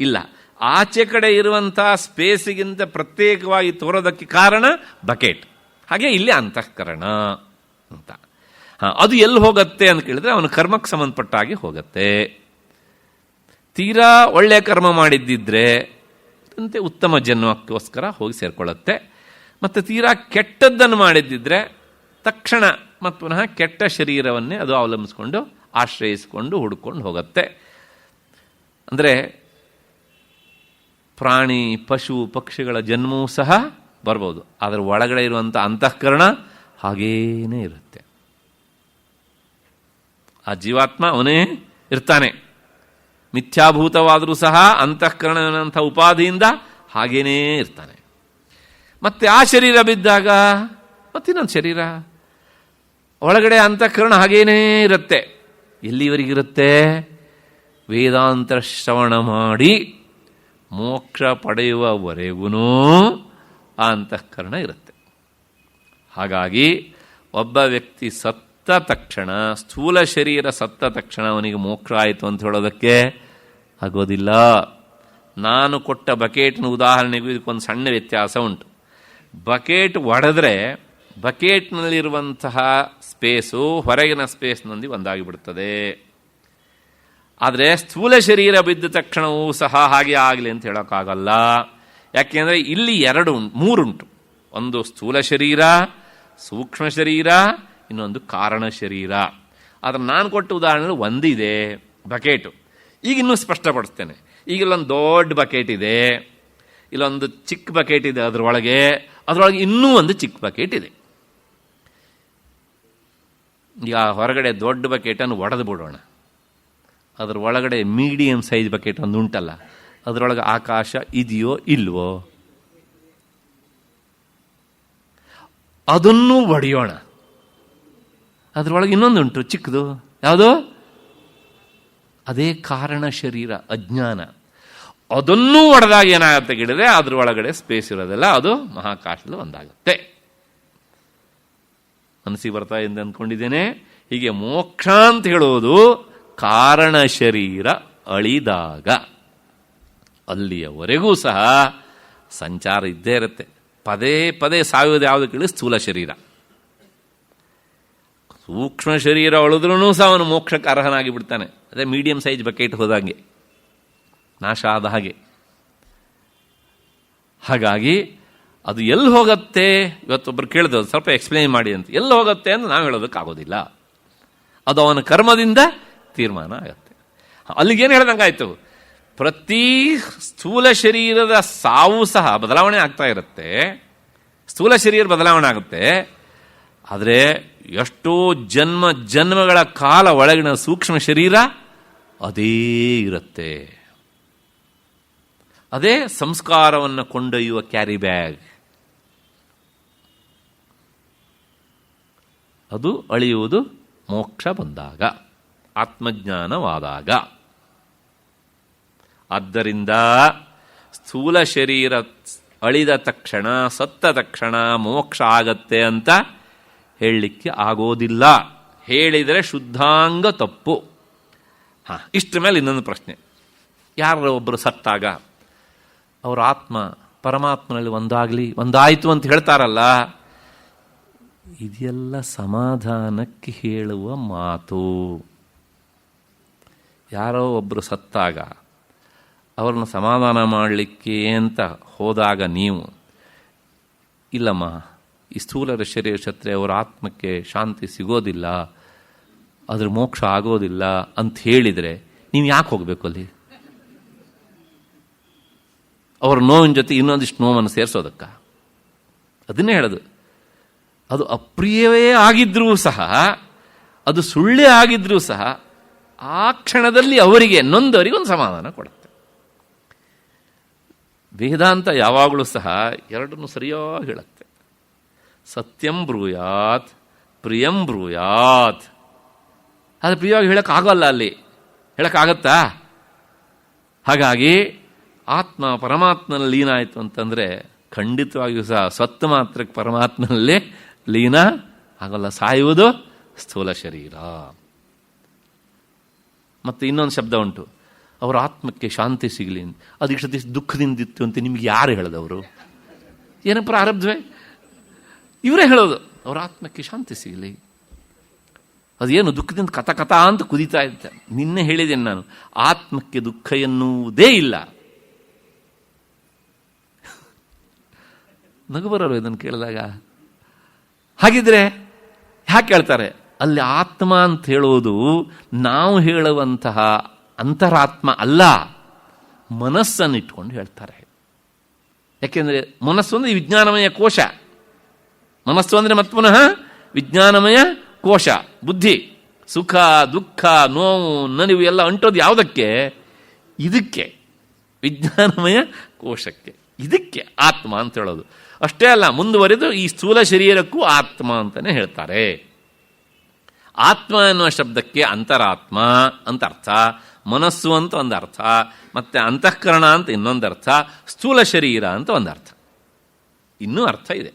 ಇಲ್ಲ. ಆಚೆ ಕಡೆ ಇರುವಂಥ ಸ್ಪೇಸಿಗಿಂತ ಪ್ರತ್ಯೇಕವಾಗಿ ತೋರೋದಕ್ಕೆ ಕಾರಣ ಬಕೆಟ್. ಹಾಗೆ ಇಲ್ಲಿ ಅಂತಃಕರಣ ಅಂತ. ಅದು ಎಲ್ಲಿ ಹೋಗುತ್ತೆ ಅಂತ ಕೇಳಿದ್ರೆ ಅವನ ಕರ್ಮಕ್ಕೆ ಸಂಬಂಧಪಟ್ಟ ಹಾಗೆ ಹೋಗುತ್ತೆ. ತೀರಾ ಒಳ್ಳೆಯ ಕರ್ಮ ಮಾಡಿದ್ದಿದ್ರೆ ಅಂತೆ ಉತ್ತಮ ಜನ್ಮಕ್ಕೋಸ್ಕರ ಹೋಗಿ ಸೇರಿಕೊಳ್ಳುತ್ತೆ. ಮತ್ತು ತೀರಾ ಕೆಟ್ಟದ್ದನ್ನು ಮಾಡಿದ್ದಿದ್ರೆ ತಕ್ಷಣ ಮತ್ತು ಪುನಃ ಕೆಟ್ಟ ಶರೀರವನ್ನೇ ಅದು ಅವಲಂಬಿಸ್ಕೊಂಡು ಆಶ್ರಯಿಸಿಕೊಂಡು ಹುಡ್ಕೊಂಡು ಹೋಗುತ್ತೆ. ಅಂದರೆ ಪ್ರಾಣಿ, ಪಶು, ಪಕ್ಷಿಗಳ ಜನ್ಮವೂ ಸಹ ಬರ್ಬೋದು, ಅದರ ಒಳಗಡೆ ಇರುವಂಥ ಅಂತಃಕರಣ ಹಾಗೇನೇ ಇರುತ್ತೆ. ಆ ಜೀವಾತ್ಮ ಅವನೇ ಇರ್ತಾನೆ. ಮಿಥ್ಯಾಭೂತವಾದರೂ ಸಹ ಅಂತಃಕರಣವಂಥ ಉಪಾಧಿಯಿಂದ ಹಾಗೇನೇ ಇರ್ತಾನೆ. ಮತ್ತೆ ಆ ಶರೀರ ಬಿದ್ದಾಗ ಮತ್ತಿನ್ನೊಂದು ಶರೀರ, ಒಳಗಡೆ ಅಂತಃಕರಣ ಹಾಗೇನೇ ಇರುತ್ತೆ. ಎಲ್ಲಿವರೆಗಿರುತ್ತೆ? ವೇದಾಂತ ಶ್ರವಣ ಮಾಡಿ ಮೋಕ್ಷ ಪಡೆಯುವವರೆಗೂ ಆ ಅಂತಃಕರಣ ಇರುತ್ತೆ. ಹಾಗಾಗಿ ಒಬ್ಬ ವ್ಯಕ್ತಿ ಸತ್ತ ತಕ್ಷಣ, ಸ್ಥೂಲ ಶರೀರ ಸತ್ತ ತಕ್ಷಣ ಅವನಿಗೆ ಮೋಕ್ಷ ಆಯಿತು ಅಂತ ಹೇಳೋದಕ್ಕೆ ಆಗೋದಿಲ್ಲ. ನಾನು ಕೊಟ್ಟ ಬಕೆಟ್ನ ಉದಾಹರಣೆಗೂ ಇದಕ್ಕೊಂದು ಸಣ್ಣ ವ್ಯತ್ಯಾಸ ಉಂಟು. ಬಕೆಟ್ ಒಡೆದ್ರೆ ಬಕೆಟ್ನಲ್ಲಿರುವಂತಹ ಸ್ಪೇಸು ಹೊರಗಿನ ಸ್ಪೇಸ್ನೊಂದಿಗೆ ಒಂದಾಗಿಬಿಡ್ತದೆ. ಆದರೆ ಸ್ಥೂಲ ಶರೀರ ಬಿದ್ದ ತಕ್ಷಣವೂ ಸಹ ಹಾಗೆ ಆಗಲಿ ಅಂತ ಹೇಳೋಕ್ಕಾಗಲ್ಲ. ಯಾಕೆಂದರೆ ಇಲ್ಲಿ ಮೂರುಂಟು. ಒಂದು ಸ್ಥೂಲ ಶರೀರ, ಸೂಕ್ಷ್ಮ ಶರೀರ, ಇನ್ನೊಂದು ಕಾರಣ ಶರೀರ. ಆದರೆ ನಾನು ಕೊಟ್ಟ ಉದಾಹರಣೆ ಒಂದಿದೆ, ಬಕೆಟು. ಈಗ ಇನ್ನೂ ಸ್ಪಷ್ಟಪಡಿಸ್ತೇನೆ. ಈಗ ಇಲ್ಲೊಂದು ದೊಡ್ಡ ಬಕೆಟ್ ಇದೆ, ಇಲ್ಲೊಂದು ಚಿಕ್ಕ ಬಕೆಟ್ ಇದೆ, ಅದರೊಳಗೆ ಇನ್ನೂ ಒಂದು ಚಿಕ್ಕ ಬಕೆಟ್ ಇದೆ. ಈಗ ಹೊರಗಡೆ ದೊಡ್ಡ ಬಕೆಟನ್ನು ಒಡೆದು ಬಿಡೋಣ, ಅದರ ಒಳಗಡೆ ಮೀಡಿಯಂ ಸೈಜ್ ಬಕೆಟ್ ಒಂದು ಉಂಟಲ್ಲ, ಅದರೊಳಗೆ ಆಕಾಶ ಇದೆಯೋ ಇಲ್ವೋ? ಅದನ್ನು ಒಡೆಯೋಣ, ಅದರೊಳಗೆ ಇನ್ನೊಂದುಂಟು ಚಿಕ್ಕದು, ಯಾವುದು? ಅದೇ ಕಾರಣ ಶರೀರ, ಅಜ್ಞಾನ. ಅದನ್ನೂ ಒಡೆದಾಗ ಏನಾಗುತ್ತೆ ಕೇಳಿದ್ರೆ ಅದ್ರ ಒಳಗಡೆ ಸ್ಪೇಸ್ ಇರೋದಿಲ್ಲ, ಅದು ಮಹಾಕಾಶದಲ್ಲಿ ಒಂದಾಗುತ್ತೆ. ಮನಸ್ಸಿಗೆ ಬರ್ತಾ ಇದೆ ಅಂದ್ಕೊಂಡಿದ್ದೇನೆ. ಹೀಗೆ ಮೋಕ್ಷ ಅಂತ ಹೇಳೋದು ಕಾರಣ ಶರೀರ ಅಳಿದಾಗ, ಅಲ್ಲಿಯವರೆಗೂ ಸಹ ಸಂಚಾರ ಇದ್ದೇ ಇರುತ್ತೆ. ಪದೇ ಪದೇ ಸಾಯೋದು ಯಾವುದು ಕೇಳಿ? ಸ್ಥೂಲ ಶರೀರ. ಸೂಕ್ಷ್ಮ ಶರೀರ ಉಳಿದ್ರೂ ಸಹ ಅವನು ಮೋಕ್ಷಕ್ಕೆ ಅರ್ಹನಾಗಿ ಬಿಡ್ತಾನೆ. ಅದೇ ಮೀಡಿಯಂ ಸೈಜ್ ಬಕೆಟ್ ಹೋದಂಗೆ, ನಾಶ ಆದ ಹಾಗೆ. ಹಾಗಾಗಿ ಅದು ಎಲ್ಲಿ ಹೋಗುತ್ತೆ? ಇವತ್ತೊಬ್ಬರು ಕೇಳಿದ್ರು ಸ್ವಲ್ಪ ಎಕ್ಸ್ಪ್ಲೇನ್ ಮಾಡಿ ಅಂತ. ಎಲ್ಲಿ ಹೋಗುತ್ತೆ ಅಂತ ನಾವು ಹೇಳೋದಕ್ಕಾಗೋದಿಲ್ಲ, ಅದು ಅವನ ಕರ್ಮದಿಂದ ತೀರ್ಮಾನ ಆಗುತ್ತೆ. ಅಲ್ಲಿಗೇನು ಹೇಳ್ದಂಗಾಯ್ತು, ಪ್ರತಿ ಸ್ಥೂಲ ಶರೀರದ ಸಾವು ಸಹ ಬದಲಾವಣೆ ಆಗ್ತಾ ಇರುತ್ತೆ, ಸ್ಥೂಲ ಶರೀರ ಬದಲಾವಣೆ ಆಗುತ್ತೆ. ಆದರೆ ಎಷ್ಟೋ ಜನ್ಮಗಳ ಕಾಲ ಒಳಗಿನ ಸೂಕ್ಷ್ಮ ಶರೀರ ಅದೇ ಇರುತ್ತೆ. ಅದೇ ಸಂಸ್ಕಾರವನ್ನು ಕೊಂಡೊಯ್ಯುವ ಕ್ಯಾರಿ ಬ್ಯಾಗ್. ಅದು ಅಳಿಯುವುದು ಮೋಕ್ಷ ಬಂದಾಗ, ಆತ್ಮಜ್ಞಾನವಾದಾಗ. ಆದ್ದರಿಂದ ಸ್ಥೂಲ ಶರೀರ ಅಳಿದ ತಕ್ಷಣ, ಸತ್ತ ತಕ್ಷಣ ಮೋಕ್ಷ ಆಗತ್ತೆ ಅಂತ ಹೇಳಲಿಕ್ಕೆ ಆಗೋದಿಲ್ಲ. ಹೇಳಿದರೆ ಶುದ್ಧಾಂಗ ತಪ್ಪು. ಇಷ್ಟರ ಮೇಲೆ ಇನ್ನೊಂದು ಪ್ರಶ್ನೆ. ಯಾರು ಒಬ್ಬರು ಸತ್ತಾಗ ಅವರ ಆತ್ಮ ಪರಮಾತ್ಮನಲ್ಲಿ ಒಂದಾಯಿತು ಅಂತ ಹೇಳ್ತಾರಲ್ಲ, ಇದೆಲ್ಲ ಸಮಾಧಾನಕ್ಕೆ ಹೇಳುವ ಮಾತು. ಯಾರೋ ಒಬ್ಬರು ಸತ್ತಾಗ ಅವ್ರನ್ನ ಸಮಾಧಾನ ಮಾಡಲಿಕ್ಕೆ ಅಂತ ಹೋದಾಗ ನೀವು, ಇಲ್ಲಮ್ಮ, ಈ ಸ್ಥೂಲ ಶರೀರ ಸತ್ತರೆ ಅವರ ಆತ್ಮಕ್ಕೆ ಶಾಂತಿ ಸಿಗೋದಿಲ್ಲ, ಅದ್ರ ಮೋಕ್ಷ ಆಗೋದಿಲ್ಲ ಅಂತ ಹೇಳಿದರೆ ನೀವು ಯಾಕೆ ಹೋಗಬೇಕು ಅಲ್ಲಿ? ಅವರ ನೋವಿನ ಜೊತೆ ಇನ್ನೊಂದಿಷ್ಟು ನೋವನ್ನು ಸೇರಿಸೋದಕ್ಕ? ಅದನ್ನೇ ಹೇಳೋದು. ಅದು ಅಪ್ರಿಯವೇ ಆಗಿದ್ರೂ ಸಹ, ಅದು ಸುಳ್ಳೇ ಆಗಿದ್ರೂ ಸಹ ಆ ಕ್ಷಣದಲ್ಲಿ ಅವರಿಗೆ ನೊಂದವರಿಗೆ ಒಂದು ಸಮಾಧಾನ ಕೊಡುತ್ತೆ. ವೇದಾಂತ ಯಾವಾಗಲೂ ಸಹ ಎರಡನ್ನು ಸರಿಯಾಗಿ ಹೇಳುತ್ತೆ. ಸತ್ಯಂ ಬ್ರೂಯಾತ್, ಪ್ರಿಯಂ ಬ್ರೂಯಾತ್. ಆದರೆ ಪ್ರಿಯವಾಗಿ ಹೇಳೋಕ್ಕಾಗಲ್ಲ, ಅಲ್ಲಿ ಹೇಳೋಕ್ಕಾಗತ್ತಾ? ಹಾಗಾಗಿ ಆತ್ಮ ಪರಮಾತ್ಮನಲ್ಲಿ ಲೀನ ಆಯಿತು ಅಂತಂದರೆ ಖಂಡಿತವಾಗಿಯೂ ಸಹ ಸತ್ತು ಮಾತ್ರಕ್ಕೆ ಪರಮಾತ್ಮನಲ್ಲೇ ಲೀನ ಆಗೋಲ್ಲ, ಸಾಯುವುದು ಸ್ಥೂಲ ಶರೀರ. ಮತ್ತು ಇನ್ನೊಂದು ಶಬ್ದ ಉಂಟು, ಅವರ ಆತ್ಮಕ್ಕೆ ಶಾಂತಿ ಸಿಗಲಿ. ಅದು ಇಷ್ಟು ದಿವಸ ದುಃಖದಿಂದಿತ್ತು ಅಂತ ನಿಮ್ಗೆ ಯಾರು ಹೇಳೋದವರು? ಏನೋ ಪ್ರಾರಬ್ಧವೇ? ಇವರೇ ಹೇಳೋದು ಅವರ ಆತ್ಮಕ್ಕೆ ಶಾಂತಿ ಸಿಗಲಿ. ಅದೇನು ದುಃಖದಿಂದ ಕಥ ಅಂತ ಕುದೀತಾ ಇರುತ್ತೆ. ನಿನ್ನೆ ಹೇಳಿದ್ದೇನೆ ನಾನು, ಆತ್ಮಕ್ಕೆ ದುಃಖ ಎನ್ನುವುದೇ ಇಲ್ಲ. ನಗು ಬರೋರು ಇದನ್ನು ಕೇಳಿದಾಗ. ಹಾಗಿದ್ರೆ ಯಾಕೆ ಹೇಳ್ತಾರೆ? ಅಲ್ಲಿ ಆತ್ಮ ಅಂತ ಹೇಳೋದು ನಾವು ಹೇಳುವಂತಹ ಅಂತರಾತ್ಮ ಅಲ್ಲ, ಮನಸ್ಸನ್ನು ಇಟ್ಕೊಂಡು ಹೇಳ್ತಾರೆ. ಯಾಕೆಂದರೆ ಮನಸ್ಸು ಅಂದರೆ ವಿಜ್ಞಾನಮಯ ಕೋಶ. ಮನಸ್ಸು ಅಂದರೆ ಮತ್ತೆ ಪುನಃ ವಿಜ್ಞಾನಮಯ ಕೋಶ. ಬುದ್ಧಿ, ಸುಖ, ದುಃಖ, ನೋವು, ನಲಿವು ಎಲ್ಲ ಅಂಟೋದು ಯಾವುದಕ್ಕೆ? ಇದಕ್ಕೆ, ವಿಜ್ಞಾನಮಯ ಕೋಶಕ್ಕೆ. ಇದಕ್ಕೆ ಆತ್ಮ ಅಂತ ಹೇಳೋದು. ಅಷ್ಟೇ ಅಲ್ಲ, ಮುಂದುವರೆದು ಈ ಸ್ಥೂಲ ಶರೀರಕ್ಕೂ ಆತ್ಮ ಅಂತಲೇ ಹೇಳ್ತಾರೆ. ಆತ್ಮ ಎನ್ನುವ ಶಬ್ದಕ್ಕೆ ಅಂತರಾತ್ಮ ಅಂತ ಅರ್ಥ, ಮನಸ್ಸು ಅಂತ ಒಂದು ಅರ್ಥ, ಮತ್ತೆ ಅಂತಃಕರಣ ಅಂತ ಇನ್ನೊಂದು ಅರ್ಥ, ಸ್ಥೂಲ ಶರೀರ ಅಂತ ಒಂದು ಅರ್ಥ. ಇನ್ನೂ ಅರ್ಥ ಇದೆ,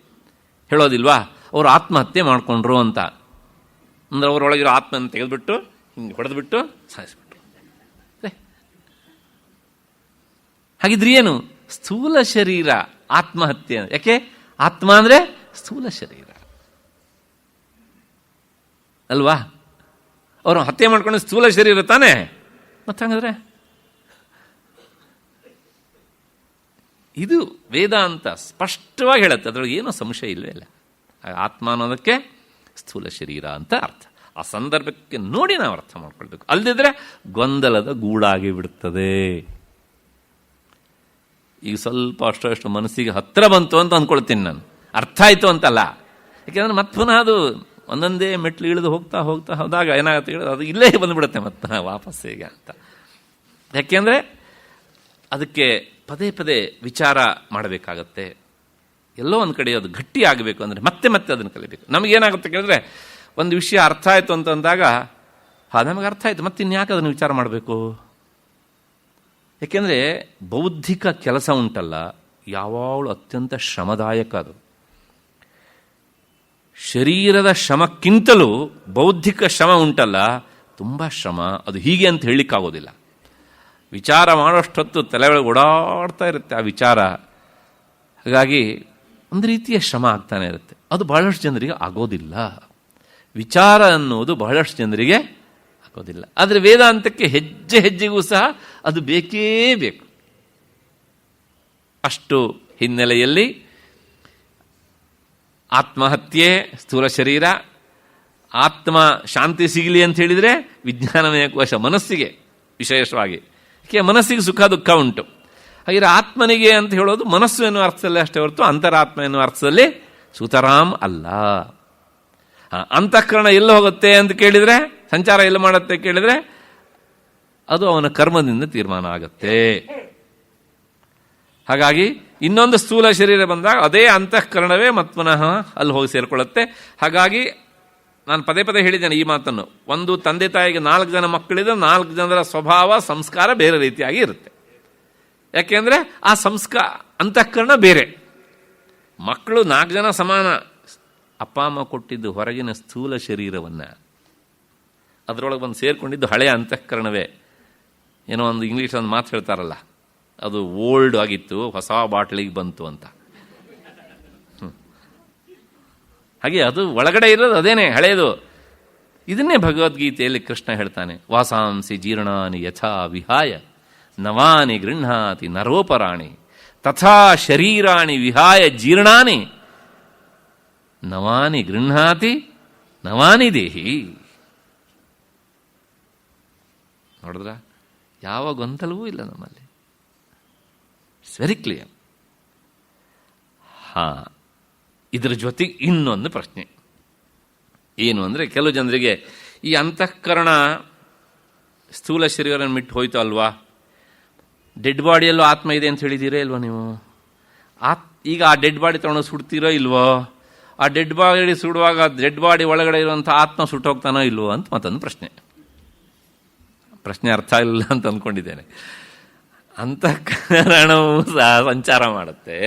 ಹೇಳೋದಿಲ್ವಾ? ಅವರು ಆತ್ಮಹತ್ಯೆ ಮಾಡಿಕೊಂಡ್ರು ಅಂತ ಅಂದ್ರೆ ಅವರೊಳಗಿರೋ ಆತ್ಮನ ತೆಗೆದುಬಿಟ್ಟು ಹಿಂಗೆ ಹೊಡೆದ್ಬಿಟ್ಟು ಸಾಯಿಸ್ಬಿಟ್ರು. ಹಾಗಿದ್ರೆ ಏನು? ಸ್ಥೂಲ ಶರೀರ ಆತ್ಮಹತ್ಯೆ. ಯಾಕೆ? ಆತ್ಮ ಅಂದರೆ ಸ್ಥೂಲ ಶರೀರ ಅಲ್ವಾ? ಅವರು ಹತ್ಯೆ ಮಾಡ್ಕೊಂಡು ಸ್ಥೂಲ ಶರೀರ ತಾನೇ. ಮತ್ತೆ ಹಂಗಾದ್ರೆ ಇದು ವೇದಾಂತ ಸ್ಪಷ್ಟವಾಗಿ ಹೇಳುತ್ತೆ, ಅದರೊಳಗೆ ಏನೋ ಸಂಶಯ ಇಲ್ಲವೇ ಇಲ್ಲ. ಆತ್ಮ ಅನ್ನೋದಕ್ಕೆ ಸ್ಥೂಲ ಶರೀರ ಅಂತ ಅರ್ಥ. ಆ ಸಂದರ್ಭಕ್ಕೆ ನೋಡಿ ನಾವು ಅರ್ಥ ಮಾಡ್ಕೊಳ್ಬೇಕು, ಅಲ್ಲದಿದ್ರೆ ಗೊಂದಲದ ಗೂಡಾಗಿ ಬಿಡುತ್ತದೆ. ಈಗ ಸ್ವಲ್ಪ ಅಷ್ಟು ಮನಸ್ಸಿಗೆ ಹತ್ತಿರ ಬಂತು ಅಂತ ಅಂದ್ಕೊಳ್ತೀನಿ ನಾನು, ಅರ್ಥ ಆಯಿತು ಅಂತಲ್ಲ. ಯಾಕೆಂದರೆ ಮತ್ತೆ ಪುನಃ ಅದು ಒಂದೊಂದೇ ಮೆಟ್ಲು ಇಳಿದು ಹೋಗ್ತಾ ಹೋದಾಗ ಏನಾಗುತ್ತೆ ಹೇಳಿದ್ರೆ ಅದು ಇಲ್ಲೇ ಬಂದುಬಿಡುತ್ತೆ ಮತ್ತೆ ವಾಪಸ್ ಹೇಗೆ ಅಂತ. ಯಾಕೆಂದರೆ ಅದಕ್ಕೆ ಪದೇ ಪದೇ ವಿಚಾರ ಮಾಡಬೇಕಾಗತ್ತೆ. ಎಲ್ಲೋ ಒಂದು ಕಡೆ ಅದು ಗಟ್ಟಿ ಆಗಬೇಕು ಅಂದರೆ ಮತ್ತೆ ಮತ್ತೆ ಅದನ್ನು ಕಲಿಬೇಕು. ನಮಗೇನಾಗುತ್ತೆ ಕೇಳಿದ್ರೆ, ಒಂದು ವಿಷಯ ಅರ್ಥ ಆಯಿತು ಅಂತಂದಾಗ ನಮಗೆ ಅರ್ಥ ಆಯಿತು, ಮತ್ತೆ ಇನ್ಯಾಕೆ ಅದನ್ನು ವಿಚಾರ ಮಾಡಬೇಕು? ಯಾಕೆಂದರೆ ಬೌದ್ಧಿಕ ಕೆಲಸ ಉಂಟಲ್ಲ, ಯಾವಾಗಲೂ ಅತ್ಯಂತ ಶ್ರಮದಾಯಕ. ಅದು ಶರೀರದ ಶ್ರಮಕ್ಕಿಂತಲೂ ಬೌದ್ಧಿಕ ಶ್ರಮ ಉಂಟಲ್ಲ, ತುಂಬ ಶ್ರಮ. ಅದು ಹೀಗೆ ಅಂತ ಹೇಳಲಿಕ್ಕಾಗೋದಿಲ್ಲ. ವಿಚಾರ ಮಾಡೋಷ್ಟೊತ್ತು ತಲೆ ಒಳಗೆ ಓಡಾಡ್ತಾ ಇರುತ್ತೆ ಆ ವಿಚಾರ. ಹಾಗಾಗಿ ಒಂದು ರೀತಿಯ ಶ್ರಮ ಆಗ್ತಾನೆ ಇರುತ್ತೆ. ಅದು ಬಹಳಷ್ಟು ಜನರಿಗೆ ಆಗೋದಿಲ್ಲ. ವಿಚಾರ ಅನ್ನೋದು ಬಹಳಷ್ಟು ಜನರಿಗೆ ಆಗೋದಿಲ್ಲ. ಆದರೆ ವೇದಾಂತಕ್ಕೆ ಹೆಜ್ಜೆ ಹೆಜ್ಜೆಗೂ ಸಹ ಅದು ಬೇಕೇ ಬೇಕು. ಅಷ್ಟು ಹಿನ್ನೆಲೆಯಲ್ಲಿ ಆತ್ಮಹತ್ಯೆ, ಸ್ಥೂಲ ಶರೀರ, ಆತ್ಮ ಶಾಂತಿ ಸಿಗಲಿ ಅಂತ ಹೇಳಿದರೆ ವಿಜ್ಞಾನಮಯ ಕೋಶ ಮನಸ್ಸಿಗೆ ವಿಶೇಷವಾಗಿ. ಯಾಕೆ? ಮನಸ್ಸಿಗೆ ಸುಖ ದುಃಖ ಉಂಟು. ಹಾಗೆ ಆತ್ಮನಿಗೆ ಅಂತ ಹೇಳೋದು ಮನಸ್ಸು ಎನ್ನುವ ಅರ್ಥದಲ್ಲಿ ಅಷ್ಟೇ ಹೊರತು ಅಂತರಾತ್ಮ ಎನ್ನುವ ಅರ್ಥದಲ್ಲಿ ಸುತರಾಮ್ ಅಲ್ಲ. ಅಂತಃಕರಣ ಎಲ್ಲಿ ಹೋಗುತ್ತೆ ಅಂತ ಕೇಳಿದರೆ, ಸಂಚಾರ ಎಲ್ಲಿ ಮಾಡುತ್ತೆ ಕೇಳಿದರೆ, ಅದು ಅವನ ಕರ್ಮದಿಂದ ತೀರ್ಮಾನ ಆಗುತ್ತೆ. ಹಾಗಾಗಿ ಇನ್ನೊಂದು ಸ್ಥೂಲ ಶರೀರ ಬಂದಾಗ ಅದೇ ಅಂತಃಕರಣವೇ ಮತ್ತೆ ಪುನಃ ಅಲ್ಲಿ ಹೋಗಿ ಸೇರಿಕೊಳ್ಳುತ್ತೆ. ಹಾಗಾಗಿ ನಾನು ಪದೇ ಪದೇ ಹೇಳಿದ್ದೇನೆ ಈ ಮಾತನ್ನು. ಒಂದು ತಂದೆ ತಾಯಿಗೆ 4 ಜನ ಮಕ್ಕಳಿದ್ರೆ 4 ಜನರ ಸ್ವಭಾವ ಸಂಸ್ಕಾರ ಬೇರೆ ರೀತಿಯಾಗಿ ಇರುತ್ತೆ. ಯಾಕೆಂದರೆ ಆ ಅಂತಃಕರಣ ಬೇರೆ. ಮಕ್ಕಳು 4 ಜನ ಸಮಾನ. ಅಪ್ಪ ಅಮ್ಮ ಕೊಟ್ಟಿದ್ದು ಹೊರಗಿನ ಸ್ಥೂಲ ಶರೀರವನ್ನು, ಅದರೊಳಗೆ ಬಂದು ಸೇರಿಕೊಂಡಿದ್ದು ಹಳೆಯ ಅಂತಃಕರಣವೇ. ಏನೋ ಒಂದು ಇಂಗ್ಲೀಷ್ ಒಂದು ಮಾತು ಹೇಳ್ತಾರಲ್ಲ, ಅದು ಓಲ್ಡ್ ಆಗಿತ್ತು, ಹೊಸ ಬಾಟ್ಲಿಗೆ ಬಂತು ಅಂತ. ಹಾಗೆ ಅದು ಒಳಗಡೆ ಇರೋದು ಅದೇನೆ ಹಳೆಯದು. ಇದನ್ನೇ ಭಗವದ್ಗೀತೆಯಲ್ಲಿ ಕೃಷ್ಣ ಹೇಳ್ತಾನೆ, ವಾಸಾಂಸಿ ಜೀರ್ಣಾನಿ ಯಥಾ ವಿಹಾಯ ನವಾನಿ ಗೃಹ್ಣಾತಿ ನರೋಪರಾಣಿ ತಥಾ ಶರೀರಾಣಿ ವಿಹಾಯ ಜೀರ್ಣಾನಿ ನವಾನಿ ಗೃಹ್ಣಾತಿ ನವಾನಿ ದೇಹಿ. ನೋಡಿದ್ರ, ಯಾವ ಗೊಂದಲವೂ ಇಲ್ಲ ನಮ್ಮಲ್ಲಿ. It's very clear. ಇದರ ಜೊತೆಗೆ ಇನ್ನೊಂದು ಪ್ರಶ್ನೆ ಏನು ಅಂದರೆ, ಕೆಲವು ಜನರಿಗೆ ಈ ಅಂತಃಕರಣ ಸ್ಥೂಲ ಶರೀರವನ್ನು ಬಿಟ್ಟು ಹೋಯ್ತು ಅಲ್ವಾ, ಡೆಡ್ ಬಾಡಿಯಲ್ಲೂ ಆತ್ಮ ಇದೆ ಅಂತ ಹೇಳಿದ್ದೀರಾ ಇಲ್ವೋ ನೀವು? ಈಗ ಆ ಡೆಡ್ ಬಾಡಿ ತಗೊಂಡು ಸುಡ್ತೀರೋ ಇಲ್ವೋ? ಆ ಡೆಡ್ ಬಾಡಿ ಸುಡುವಾಗ ಡೆಡ್ ಬಾಡಿ ಒಳಗಡೆ ಇರುವಂಥ ಆತ್ಮ ಸುಟ್ಟೋಗ್ತಾನೋ ಇಲ್ವೋ ಅಂತ ಮತ್ತೊಂದು ಪ್ರಶ್ನೆ ಅರ್ಥ ಇಲ್ಲ ಅಂತ ಅಂದ್ಕೊಂಡಿದ್ದೇನೆ. ಅಂತಃಕರಣವು ಸಹ ಸಂಚಾರ ಮಾಡುತ್ತೆ,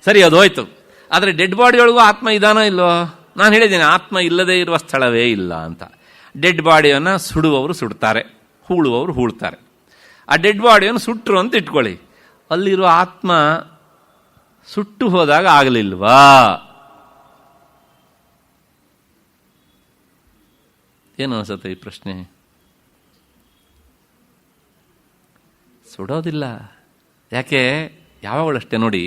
ಸರಿ ಅದು ಹೋಯ್ತು. ಆದರೆ ಡೆಡ್ ಬಾಡಿಯೊಳಗೂ ಆತ್ಮ ಇದಾನೋ ಇಲ್ವೋ? ನಾನು ಹೇಳಿದ್ದೇನೆ, ಆತ್ಮ ಇಲ್ಲದೇ ಇರುವ ಸ್ಥಳವೇ ಇಲ್ಲ ಅಂತ. ಡೆಡ್ ಬಾಡಿಯನ್ನು ಸುಡುವವರು ಸುಡ್ತಾರೆ, ಹೂಳುವವರು ಹೂಳ್ತಾರೆ. ಆ ಡೆಡ್ ಬಾಡಿಯನ್ನು ಸುಟ್ಟರು ಅಂತ ಇಟ್ಕೊಳ್ಳಿ, ಅಲ್ಲಿರುವ ಆತ್ಮ ಸುಟ್ಟು ಹೋದಾಗ ಆಗಲಿಲ್ವಾ? ಏನು ಅನ್ಸುತ್ತೆ ಈ ಪ್ರಶ್ನೆ? ಸುಡೋದಿಲ್ಲ. ಯಾಕೆ? ಯಾವಾಗಲಷ್ಟೇ ನೋಡಿ,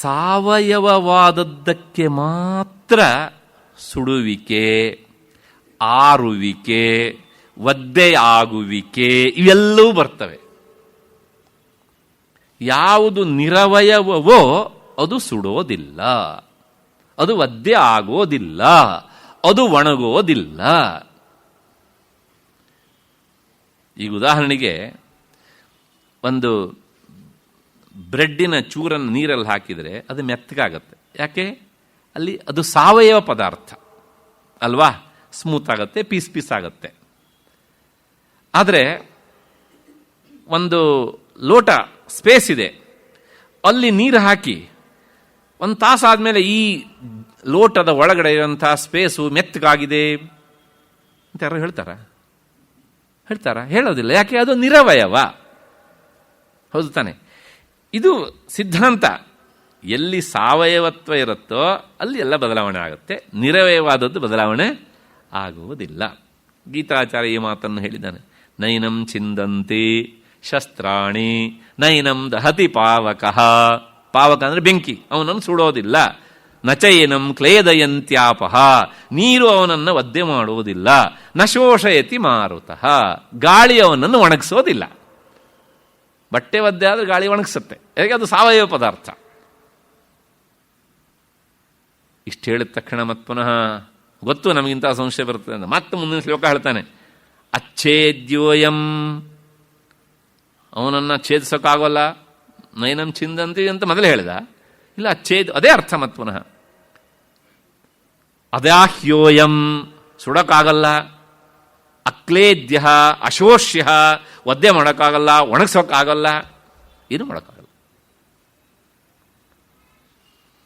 ಸಾವಯವವಾದದ್ದಕ್ಕೆ ಮಾತ್ರ ಸುಡುವಿಕೆ, ಆರುವಿಕೆ, ಒದ್ದೆಯಾಗುವಿಕೆ ಇವೆಲ್ಲವೂ ಬರ್ತವೆ. ಯಾವುದು ನಿರವಯವವೋ ಅದು ಸುಡೋದಿಲ್ಲ, ಅದು ಒದ್ದೆ ಆಗೋದಿಲ್ಲ, ಅದು ಒಣಗೋದಿಲ್ಲ. ಈಗ ಉದಾಹರಣೆಗೆ ಒಂದು ಬ್ರೆಡ್ಡಿನ ಚೂರನ್ನು ನೀರಲ್ಲಿ ಹಾಕಿದರೆ ಅದು ಮೆತ್ತಗಾಗತ್ತೆ. ಯಾಕೆ? ಅಲ್ಲಿ ಅದು ಸಾವಯವ ಪದಾರ್ಥ ಅಲ್ವಾ, ಸ್ಮೂತ್ ಆಗುತ್ತೆ, ಪೀಸ್ ಪೀಸ್ ಆಗುತ್ತೆ. ಆದರೆ ಒಂದು ಲೋಟ ಸ್ಪೇಸ್ ಇದೆ, ಅಲ್ಲಿ ನೀರು ಹಾಕಿ ಒಂದು ತಾಸಾದ್ಮೇಲೆ ಈ ಲೋಟದ ಒಳಗಡೆ ಇರುವಂಥ ಸ್ಪೇಸು ಮೆತ್ತಗಾಗಿದೆ ಅಂತ ಯಾರು ಹೇಳ್ತಾರ? ಹೇಳೋದಿಲ್ಲ. ಯಾಕೆ? ಅದು ನಿರವಯವ. ಹೌದು ತಾನೆ? ಇದು ಸಿದ್ಧಾಂತ. ಎಲ್ಲಿ ಸಾವಯವತ್ವ ಇರುತ್ತೋ ಅಲ್ಲಿ ಎಲ್ಲ ಬದಲಾವಣೆ ಆಗುತ್ತೆ, ನಿರವಯವಾದದ್ದು ಬದಲಾವಣೆ ಆಗುವುದಿಲ್ಲ. ಗೀತಾಚಾರ್ಯ ಈ ಮಾತನ್ನು ಹೇಳಿದ್ದಾನೆ, ನೈನಂ ಛಿಂದಂತಿ ಶಸ್ತ್ರಾಣಿ ನೈನಂ ದಹತಿ ಪಾವಕಃ. ಪಾವಕ ಅಂದರೆ ಬೆಂಕಿ, ಅವನನ್ನು ಸುಡೋದಿಲ್ಲ. ನಚೈನಂ ಕ್ಲೇದಯಂತ್ಯಾಪಹ, ನೀರು ಅವನನ್ನು ಒದ್ದೆ ಮಾಡುವುದಿಲ್ಲ. ನಶೋಷಯತಿ ಮಾರುತಃ, ಗಾಳಿ ಅವನನ್ನು ಒಣಗಿಸೋದಿಲ್ಲ. ಬಟ್ಟೆ ಒದ್ದೆ ಆದರೆ ಗಾಳಿ ಒಣಗಿಸುತ್ತೆ, ಯಾಕೆ? ಅದು ಸಾವಯವ ಪದಾರ್ಥ. ಇಷ್ಟು ಹೇಳಿದ ತಕ್ಷಣ ಮತ್ತೆ ಪುನಃ ಗೊತ್ತು ನಮಗಿಂತ ಸಂಶಯ ಬರ್ತದೆ ಅಂತ ಮತ್ತೆ ಮುಂದಿನ ಶ್ಲೋಕ ಹೇಳ್ತಾನೆ, ಅಚ್ಛೇದ್ಯೋಯಂ, ಅವನನ್ನು ಛೇದಿಸೋಕ್ಕಾಗೋಲ್ಲ. ನೈನಂ ಛಿಂದಂತಿ ಅಂತ ಮೊದಲೇ ಹೇಳಿದ, ಇಲ್ಲ ಅಚ್ಛೇದ್ ಅದೇ ಅರ್ಥ. ಮತ್ತೆ ಪುನಃ ಅದಾಹ್ಯೋಯಂ, ಸುಡಕ್ಕಾಗಲ್ಲ. ಅಕ್ಲೇದ್ಯ ಅಶೋಷ್ಯ, ಒದ್ದೆ ಮಾಡೋಕ್ಕಾಗಲ್ಲ, ಒಣಗಿಸೋಕ್ಕಾಗಲ್ಲ, ಏನು ಮಾಡೋಕ್ಕಾಗಲ್ಲ.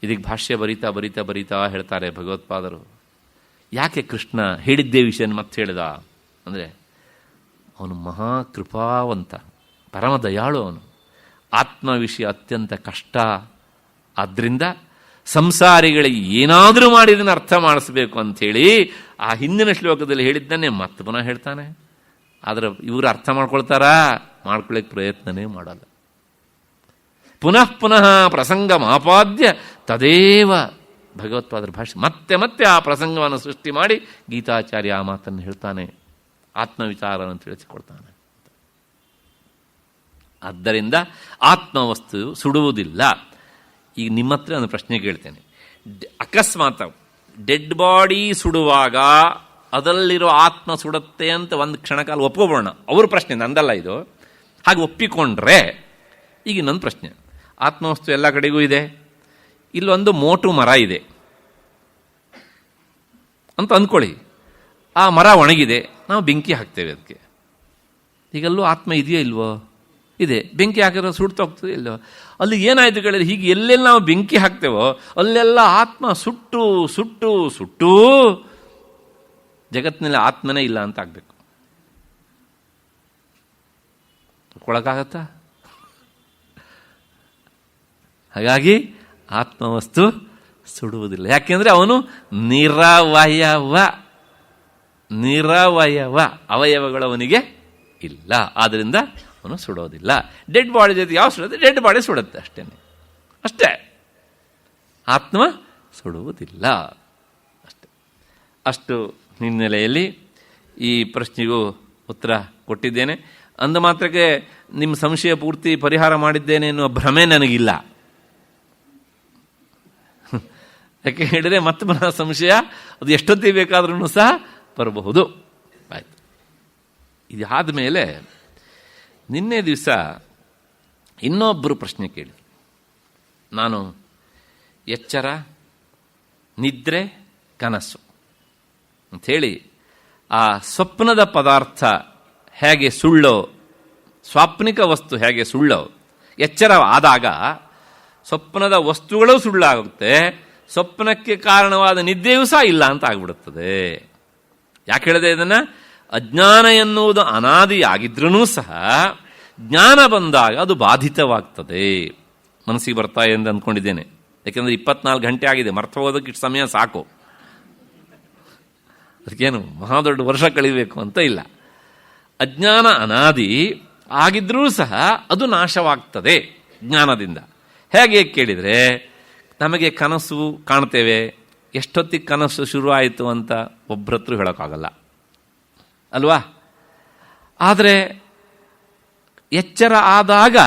ಇದಕ್ಕೆ ಭಾಷ್ಯ ಬರೀತಾ ಬರೀತಾ ಬರೀತಾ ಹೇಳ್ತಾರೆ ಭಗವತ್ಪಾದರು, ಯಾಕೆ ಕೃಷ್ಣ ಹೇಳಿದ್ದೇ ವಿಷಯ ಮತ್ತೆ ಹೇಳಿದ ಅಂದರೆ, ಅವನು ಮಹಾಕೃಪಾವಂತ, ಪರಮ ದಯಾಳು. ಅವನು ಆತ್ಮ ವಿಷಯ ಅತ್ಯಂತ ಕಷ್ಟ. ಆದ್ದರಿಂದ ಸಂಸಾರಿಗಳಿಗೆ ಏನಾದರೂ ಮಾಡಿ ಇದನ್ನು ಅರ್ಥ ಮಾಡಿಸ್ಬೇಕು ಅಂಥೇಳಿ ಆ ಹಿಂದಿನ ಶ್ಲೋಕದಲ್ಲಿ ಹೇಳಿದ್ದನ್ನೇ ಮತ್ತೆ ಪುನಃ ಹೇಳ್ತಾನೆ. ಆದರೆ ಇವರು ಅರ್ಥ ಮಾಡ್ಕೊಳ್ತಾರಾ? ಮಾಡ್ಕೊಳ್ಳಿಕ್ಕೆ ಪ್ರಯತ್ನನೇ ಮಾಡಲ್ಲ. ಪುನಃ ಪುನಃ ಪ್ರಸಂಗ ಮಾಪಾದ್ಯ ತದೇವ ಭಗವತ್ಪಾದರ ಭಾಷೆ. ಮತ್ತೆ ಮತ್ತೆ ಆ ಪ್ರಸಂಗವನ್ನು ಸೃಷ್ಟಿ ಮಾಡಿ ಗೀತಾಚಾರ್ಯ ಆ ಮಾತನ್ನು ಹೇಳ್ತಾನೆ, ಆತ್ಮವಿಚಾರವನ್ನು ತಿಳಿಸಿಕೊಡ್ತಾನೆ. ಆದ್ದರಿಂದ ಆತ್ಮವಸ್ತು ಸುಡುವುದಿಲ್ಲ. ಈಗ ನಿಮ್ಮ ಹತ್ರ ಒಂದು ಪ್ರಶ್ನೆ ಕೇಳ್ತೇನೆ. ಅಕಸ್ಮಾತ್ ಡೆಡ್ ಬಾಡಿ ಸುಡುವಾಗ ಅದರಲ್ಲಿರೋ ಆತ್ಮ ಸುಡುತ್ತೆ ಅಂತ ಒಂದು ಕ್ಷಣಕಾಲ ಒಪ್ಕೋಬೋಣ, ಅವ್ರ ಪ್ರಶ್ನೆ, ನಂದಲ್ಲ ಇದು. ಹಾಗೆ ಒಪ್ಪಿಕೊಂಡ್ರೆ ಈಗ ಇನ್ನೊಂದು ಪ್ರಶ್ನೆ, ಆತ್ಮವಸ್ತು ಎಲ್ಲ ಕಡೆಗೂ ಇದೆ, ಇಲ್ಲೊಂದು ಮೋಟು ಮರ ಇದೆ ಅಂತ ಅಂದ್ಕೊಳ್ಳಿ. ಆ ಮರ ಒಣಗಿದೆ, ನಾವು ಬೆಂಕಿ ಹಾಕ್ತೇವೆ ಅದಕ್ಕೆ. ಈಗಲ್ಲೂ ಆತ್ಮ ಇದೆಯೋ ಇಲ್ವೋ? ಇದೆ. ಬೆಂಕಿ ಹಾಕಿದ್ರೆ ಸುಡ್ತೋಗ್ತದೆ ಇಲ್ವೋ? ಅಲ್ಲಿ ಏನಾಯ್ತು ಕೇಳಿದ್ರೆ, ಹೀಗೆ ಎಲ್ಲೆಲ್ಲಿ ನಾವು ಬೆಂಕಿ ಹಾಕ್ತೇವೋ ಅಲ್ಲೆಲ್ಲ ಆತ್ಮ ಸುಟ್ಟು ಸುಟ್ಟು ಸುಟ್ಟು ಜಗತ್ತಿನಲ್ಲಿ ಆತ್ಮನೇ ಇಲ್ಲ ಅಂತ ಆಗ್ಬೇಕು. ಕೊಳಕಾಗತ್ತಾ? ಹಾಗಾಗಿ ಆತ್ಮವಸ್ತು ಸುಡುವುದಿಲ್ಲ. ಯಾಕೆಂದ್ರೆ ಅವನು ನಿರವಯವ. ಅವಯವಗಳು ಅವನಿಗೆ ಇಲ್ಲ, ಆದ್ರಿಂದ ಅವನು ಸುಡೋದಿಲ್ಲ. ಡೆಡ್ ಬಾಡಿ ಜೊತೆ ಯಾವ ಸುಡುತ್ತೆ? ಡೆಡ್ ಬಾಡಿ ಸುಡುತ್ತೆ, ಅಷ್ಟೇ. ಆತ್ಮ ಸುಡುವುದಿಲ್ಲ ಅಷ್ಟೇ. ಅಷ್ಟು ಹಿನ್ನೆಲೆಯಲ್ಲಿ ಈ ಪ್ರಶ್ನೆಗೂ ಉತ್ತರ ಕೊಟ್ಟಿದ್ದೇನೆ. ಅಂದ ಮಾತ್ರಕ್ಕೆ ನಿಮ್ಮ ಸಂಶಯ ಪೂರ್ತಿ ಪರಿಹಾರ ಮಾಡಿದ್ದೇನೆ ಎನ್ನುವ ಭ್ರಮೆ ನನಗಿಲ್ಲ. ಯಾಕೆ ಹೇಳಿದರೆ ಮತ್ತೆ ಪುನಃ ಸಂಶಯ ಅದು ಎಷ್ಟೊತ್ತಿಗೆ ಬೇಕಾದ್ರೂ ಸಹ ಬರಬಹುದು. ಆಯಿತು. ಇದಾದ ಮೇಲೆ ನಿನ್ನೆ ದಿವಸ ಇನ್ನೊಬ್ಬರು ಪ್ರಶ್ನೆ ಕೇಳಿದರು. ನಾನು ಎಚ್ಚರ, ನಿದ್ರೆ, ಕನಸು ಅಂಥೇಳಿ ಆ ಸ್ವಪ್ನದ ಪದಾರ್ಥ ಹೇಗೆ ಸುಳ್ಳೋ, ಸ್ವಾಪ್ನಿಕ ವಸ್ತು ಹೇಗೆ ಸುಳ್ಳೋ, ಎಚ್ಚರ ಆದಾಗ ಸ್ವಪ್ನದ ವಸ್ತುಗಳು ಸುಳ್ಳಾಗುತ್ತೆ, ಸ್ವಪ್ನಕ್ಕೆ ಕಾರಣವಾದ ನಿದ್ದೆಯೂ ಸಹ ಇಲ್ಲ ಅಂತ ಆಗ್ಬಿಡುತ್ತದೆ. ಯಾಕೆ ಹೇಳಿದೆ ಇದನ್ನು? ಅಜ್ಞಾನ ಎನ್ನುವುದು ಅನಾದಿಯಾಗಿದ್ರೂ ಸಹ ಜ್ಞಾನ ಬಂದಾಗ ಅದು ಬಾಧಿತವಾಗ್ತದೆ. ಮನಸ್ಸಿಗೆ ಬರ್ತಾ ಎಂದು ಅಂದ್ಕೊಂಡಿದ್ದೇನೆ. ಯಾಕೆಂದರೆ 24 ಗಂಟೆ ಆಗಿದೆ, ಮರ್ತು ಹೋಗೋದಕ್ಕೆ ಇಷ್ಟು ಸಮಯ ಸಾಕು, ಅದಕ್ಕೇನು ಮಹಾದೊಡ್ಡ ವರ್ಷ ಕಳಿಬೇಕು ಅಂತ ಇಲ್ಲ. ಅಜ್ಞಾನ ಅನಾದಿ ಆಗಿದ್ರೂ ಸಹ ಅದು ನಾಶವಾಗ್ತದೆ ಜ್ಞಾನದಿಂದ. ಹೇಗೆ ಕೇಳಿದರೆ, ನಮಗೆ ಕನಸು ಕಾಣ್ತೇವೆ, ಎಷ್ಟೊತ್ತಿಗೆ ಕನಸು ಶುರುವಾಯಿತು ಅಂತ ಒಬ್ಬರತ್ರ ಹೇಳೋಕ್ಕಾಗಲ್ಲ ಅಲ್ವಾ? ಆದರೆ ಎಚ್ಚರ ಆದಾಗ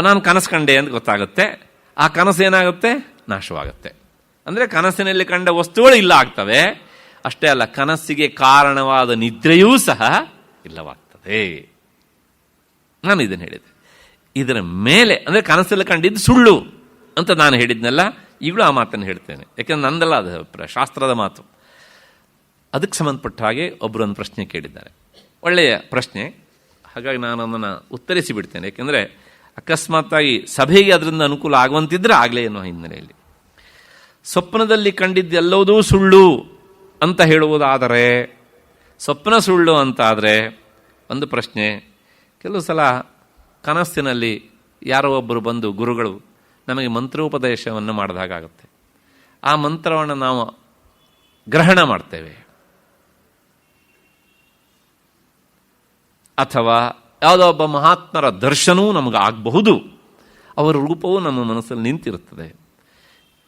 ನಾನು ಕನಸು ಕಂಡೆ ಅಂತ ಗೊತ್ತಾಗುತ್ತೆ. ಆ ಕನಸು ಏನಾಗುತ್ತೆ? ನಾಶವಾಗುತ್ತೆ. ಅಂದರೆ ಕನಸಿನಲ್ಲಿ ಕಂಡ ವಸ್ತುಗಳು ಇಲ್ಲ ಆಗ್ತವೆ. ಅಷ್ಟೇ ಅಲ್ಲ, ಕನಸಿಗೆ ಕಾರಣವಾದ ನಿದ್ರೆಯೂ ಸಹ ಇಲ್ಲವಾಗ್ತದೆ. ನಾನು ಇದನ್ನು ಹೇಳಿದೆ. ಇದರ ಮೇಲೆ ಅಂದರೆ ಕನಸಲ್ಲಿ ಕಂಡಿದ್ದು ಸುಳ್ಳು ಅಂತ ನಾನು ಹೇಳಿದ್ನಲ್ಲ, ಈಗಲೂ ಆ ಮಾತನ್ನು ಹೇಳ್ತೇನೆ. ಯಾಕೆಂದ್ರೆ ನಂದಲ್ಲ, ಅದು ಶಾಸ್ತ್ರದ ಮಾತು. ಅದಕ್ಕೆ ಸಂಬಂಧಪಟ್ಟ ಹಾಗೆ ಒಬ್ಬರು ಒಂದು ಪ್ರಶ್ನೆ ಕೇಳಿದ್ದಾರೆ. ಒಳ್ಳೆಯ ಪ್ರಶ್ನೆ, ಹಾಗಾಗಿ ನಾನು ಅದನ್ನು ಉತ್ತರಿಸಿ ಬಿಡ್ತೇನೆ. ಯಾಕೆಂದರೆ ಅಕಸ್ಮಾತ್ತಾಗಿ ಸಭೆಗೆ ಅದರಿಂದ ಅನುಕೂಲ ಆಗುವಂತಿದ್ರೆ ಆಗಲೇ ಅನ್ನೋ ಹಿನ್ನೆಲೆಯಲ್ಲಿ. ಸ್ವಪ್ನದಲ್ಲಿ ಕಂಡಿದ್ದೆಲ್ಲವುದೂ ಸುಳ್ಳು ಅಂತ ಹೇಳುವುದಾದರೆ, ಸ್ವಪ್ನ ಸುಳ್ಳು ಅಂತಾದರೆ ಒಂದು ಪ್ರಶ್ನೆ, ಕೆಲವು ಸಲ ಕನಸಿನಲ್ಲಿ ಯಾರೋ ಒಬ್ಬರು ಬಂದು ಗುರುಗಳು ನಮಗೆ ಮಂತ್ರೋಪದೇಶವನ್ನು ಮಾಡಿದಾಗುತ್ತೆ. ಆ ಮಂತ್ರವನ್ನು ನಾವು ಗ್ರಹಣ ಮಾಡ್ತೇವೆ. ಅಥವಾ ಯಾವುದೋ ಒಬ್ಬ ಮಹಾತ್ಮರ ದರ್ಶನವೂ ನಮಗೆ ಆಗಬಹುದು, ಅವರ ರೂಪವೂ ನಮ್ಮ ಮನಸ್ಸಲ್ಲಿ ನಿಂತಿರುತ್ತದೆ.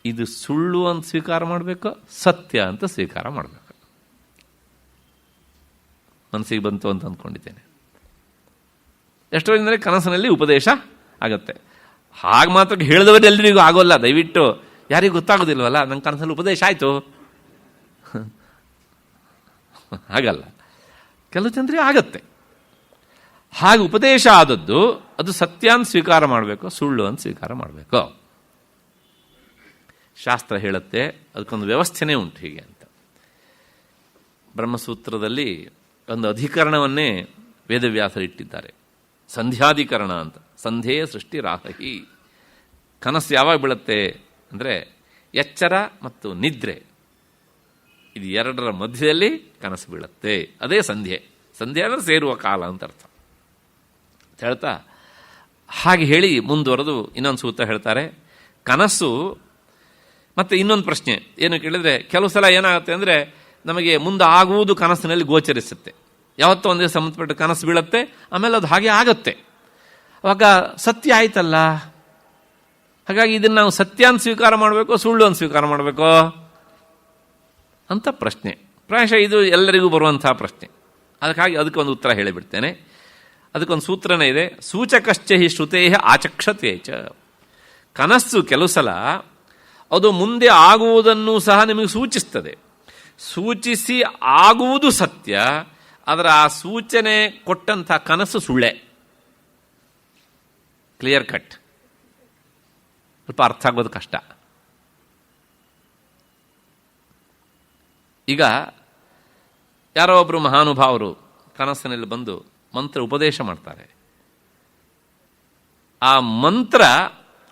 ಇದು ಸುಳ್ಳು ಅಂತ ಸ್ವೀಕಾರ ಮಾಡಬೇಕು, ಸತ್ಯ ಅಂತ ಸ್ವೀಕಾರ ಮಾಡಬೇಕು? ಮನಸ್ಸಿಗೆ ಬಂತು ಅಂತ ಅಂದ್ಕೊಂಡಿದ್ದೇನೆ. ಎಷ್ಟೋ ಜನರಿಗೆ ಕನಸಿನಲ್ಲಿ ಉಪದೇಶ ಆಗತ್ತೆ. ಹಾಗೆ ಮಾತ್ರ ಹೇಳಿದವರು ಎಲ್ರಿಗೂ ಆಗೋಲ್ಲ. ದಯವಿಟ್ಟು ಯಾರಿಗೂ ಗೊತ್ತಾಗೋದಿಲ್ವಲ್ಲ, ನಂಗೆ ಕನಸಲ್ಲಿ ಉಪದೇಶ ಆಯಿತು ಹಾಗಲ್ಲ, ಕೆಲವು ಜನರಿಗೆ ಆಗತ್ತೆ. ಹಾಗೆ ಉಪದೇಶ ಆದದ್ದು ಅದು ಸತ್ಯ ಅಂತ ಸ್ವೀಕಾರ ಮಾಡಬೇಕು, ಸುಳ್ಳು ಅಂತ ಸ್ವೀಕಾರ ಮಾಡಬೇಕು? ಶಾಸ್ತ್ರ ಹೇಳುತ್ತೆ, ಅದಕ್ಕೊಂದು ವ್ಯವಸ್ಥೆನೇ ಉಂಟು ಹೀಗೆ ಅಂತ. ಬ್ರಹ್ಮಸೂತ್ರದಲ್ಲಿ ಒಂದು ಅಧಿಕರಣವನ್ನೇ ವೇದವ್ಯಾಸರು ಇಟ್ಟಿದ್ದಾರೆ, ಸಂಧ್ಯಾಧಿಕರಣ ಅಂತ. ಸಂಧ್ಯೆ ಸೃಷ್ಟಿ ರಾಹಿ. ಕನಸು ಯಾವಾಗ ಬೀಳುತ್ತೆ ಅಂದರೆ ಎಚ್ಚರ ಮತ್ತು ನಿದ್ರೆ, ಇದು ಎರಡರ ಮಧ್ಯದಲ್ಲಿ ಕನಸು ಬೀಳುತ್ತೆ. ಅದೇ ಸಂಧ್ಯೆ. ಸಂಧ್ಯೆ ಅಂದರೆ ಸೇರುವ ಕಾಲ ಅಂತ ಅರ್ಥ ಹೇಳ್ತಾ, ಹಾಗೆ ಹೇಳಿ ಮುಂದುವರೆದು ಇನ್ನೊಂದು ಸೂತ್ರ ಹೇಳ್ತಾರೆ. ಕನಸು ಮತ್ತು ಇನ್ನೊಂದು ಪ್ರಶ್ನೆ ಏನು ಕೇಳಿದರೆ, ಕೆಲವು ಸಲ ಏನಾಗುತ್ತೆ ಅಂದರೆ ನಮಗೆ ಮುಂದೆ ಆಗುವುದು ಕನಸಿನಲ್ಲಿ ಗೋಚರಿಸುತ್ತೆ. ಯಾವತ್ತೋ ಒಂದೇ ಸಂಬಂಧಪಟ್ಟ ಕನಸು ಬೀಳುತ್ತೆ, ಆಮೇಲೆ ಅದು ಹಾಗೆ ಆಗತ್ತೆ. ಅವಾಗ ಸತ್ಯ ಆಯ್ತಲ್ಲ. ಹಾಗಾಗಿ ಇದನ್ನು ನಾವು ಸತ್ಯ ಅಂತ ಸ್ವೀಕಾರ ಮಾಡಬೇಕು, ಸುಳ್ಳು ಅಂತ ಸ್ವೀಕಾರ ಮಾಡಬೇಕು ಅಂತ ಪ್ರಶ್ನೆ. ಪ್ರಾಯಶಃ ಇದು ಎಲ್ಲರಿಗೂ ಬರುವಂತಹ ಪ್ರಶ್ನೆ. ಅದಕ್ಕೊಂದು ಉತ್ತರ ಹೇಳಿಬಿಡ್ತೇನೆ. ಅದಕ್ಕೊಂದು ಸೂತ್ರನೇ ಇದೆ. ಸೂಚಕಶ್ಚ ಹಿ ಶ್ರುತೇ ಆಚಕ್ಷತೆ ಚ. ಕನಸ್ಸು ಕೆಲವು ಸಲ ಅದು ಮುಂದೆ ಆಗುವುದನ್ನು ಸಹ ನಿಮಗೆ ಸೂಚಿಸ್ತದೆ. ಸೂಚಿಸಿ ಆಗುವುದು ಸತ್ಯ, ಆದರೆ ಆ ಸೂಚನೆ ಕೊಟ್ಟಂಥ ಕನಸು ಸುಳ್ಳೆ. Clear cut. ಸ್ವಲ್ಪ ಅರ್ಥ ಆಗೋದು ಕಷ್ಟ. ಈಗ ಯಾರೋ ಒಬ್ಬರು ಮಹಾನುಭಾವರು ಕನಸಿನಲ್ಲಿ ಬಂದು ಮಂತ್ರ ಉಪದೇಶ ಮಾಡ್ತಾರೆ. ಆ ಮಂತ್ರ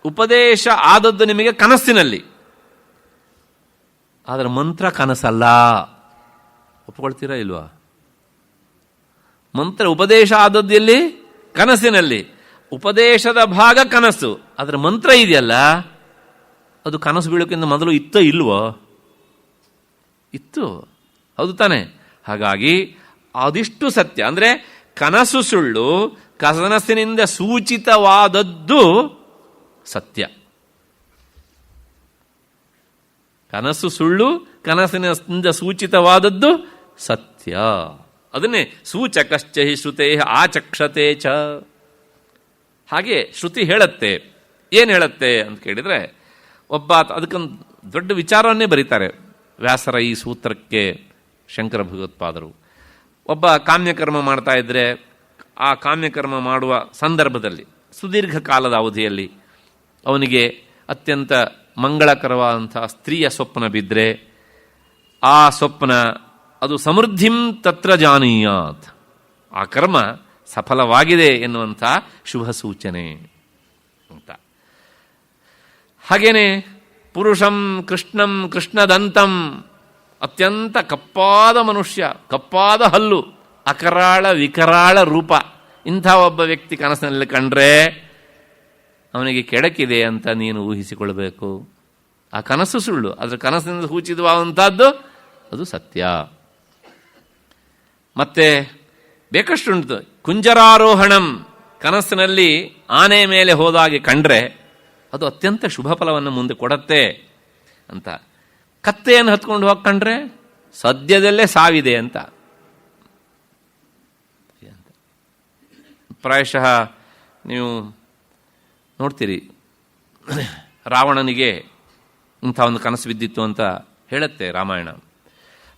ಉಪದೇಶ ಆದದ್ದು ನಿಮಗೆ ಕನಸಿನಲ್ಲಿ, ಆದರೆ ಮಂತ್ರ ಕನಸಲ್ಲ. ಒಪ್ಕೊಳ್ತೀರಾ ಇಲ್ವಾ? ಮಂತ್ರ ಉಪದೇಶ ಆದದ್ದು ಎಲ್ಲಿ? ಕನಸಿನಲ್ಲಿ. ಉಪದೇಶದ ಭಾಗ ಕನಸು, ಆದರೆ ಮಂತ್ರ ಇದೆಯಲ್ಲ ಅದು ಕನಸು ಬೀಳೋಕ್ಕಿಂತ ಮೊದಲು ಇತ್ತೋ ಇಲ್ವೋ? ಇತ್ತು, ಹೌದು ತಾನೆ? ಹಾಗಾಗಿ ಅದಿಷ್ಟು ಸತ್ಯ. ಅಂದರೆ ಕನಸು ಸುಳ್ಳು, ಕನಸಿನಿಂದ ಸೂಚಿತವಾದದ್ದು ಸತ್ಯ. ಕನಸು ಸುಳ್ಳು, ಕನಸಿನಿಂದ ಸೂಚಿತವಾದದ್ದು ಸತ್ಯ. ಅದನ್ನೇ ಸೂಚಕಶ್ಚ ಹಿ ಶ್ರುತೇ ಆಚಕ್ಷತೆ ಚ. ಹಾಗೆ ಶ್ರುತಿ ಹೇಳುತ್ತೆ. ಏನು ಹೇಳುತ್ತೆ ಅಂತ ಕೇಳಿದರೆ, ಒಬ್ಬ ಅದಕ್ಕೊಂದು ದೊಡ್ಡ ವಿಚಾರವನ್ನೇ ಬರೀತಾರೆ ವ್ಯಾಸರ ಈ ಸೂತ್ರಕ್ಕೆ ಶಂಕರ ಭಗವತ್ಪಾದರು. ಒಬ್ಬ ಕಾಮ್ಯಕರ್ಮ ಮಾಡ್ತಾ ಇದ್ದರೆ ಆ ಕಾಮ್ಯಕರ್ಮ ಮಾಡುವ ಸಂದರ್ಭದಲ್ಲಿ ಸುದೀರ್ಘ ಕಾಲದ ಅವಧಿಯಲ್ಲಿ ಅವನಿಗೆ ಅತ್ಯಂತ ಮಂಗಳಕರವಾದಂಥ ಸ್ತ್ರೀಯ ಸ್ವಪ್ನ ಬಿದ್ದರೆ ಆ ಸ್ವಪ್ನ ಅದು ಸಮೃದ್ಧಿಂ ತತ್ರ ಜಾನೀಯಾತ್, ಆ ಕರ್ಮ ಸಫಲವಾಗಿದೆ ಎನ್ನುವಂಥ ಶುಭ ಸೂಚನೆ ಅಂತ. ಹಾಗೇನೆ ಪುರುಷಂ ಕೃಷ್ಣಂ ಕೃಷ್ಣದಂತಂ, ಅತ್ಯಂತ ಕಪ್ಪಾದ ಮನುಷ್ಯ, ಕಪ್ಪಾದ ಹಲ್ಲು, ಅಕರಾಳ ವಿಕರಾಳ ರೂಪ, ಇಂಥ ಒಬ್ಬ ವ್ಯಕ್ತಿ ಕನಸಿನಲ್ಲಿ ಕಂಡ್ರೆ ಅವನಿಗೆ ಕೆಡಕಿದೆ ಅಂತ ನೀನು ಊಹಿಸಿಕೊಳ್ಬೇಕು. ಆ ಕನಸು ಸುಳ್ಳು, ಅದರ ಕನಸಿನಿಂದ ಸೂಚಿತವಾದಂಥದ್ದು ಅದು ಸತ್ಯ. ಮತ್ತೆ ಬೇಕಷ್ಟುಂಟು. ಕುಂಜರಾರೋಹಣಂ, ಕನಸಿನಲ್ಲಿ ಆನೆ ಮೇಲೆ ಹೋದಾಗೆ ಕಂಡ್ರೆ ಅದು ಅತ್ಯಂತ ಶುಭ ಫಲವನ್ನು ಮುಂದೆ ಕೊಡತ್ತೆ ಅಂತ. ಕತ್ತೆಯನ್ನು ಹತ್ಕೊಂಡು ಹೋಗಿ ಕಂಡ್ರೆ ಸದ್ಯದಲ್ಲೇ ಸಾವಿದೆ ಅಂತ. ಪ್ರಾಯಶಃ ನೀವು ನೋಡ್ತೀರಿ, ರಾವಣನಿಗೆ ಇಂಥ ಒಂದು ಕನಸು ಬಿದ್ದಿತ್ತು ಅಂತ ಹೇಳುತ್ತೆ ರಾಮಾಯಣ.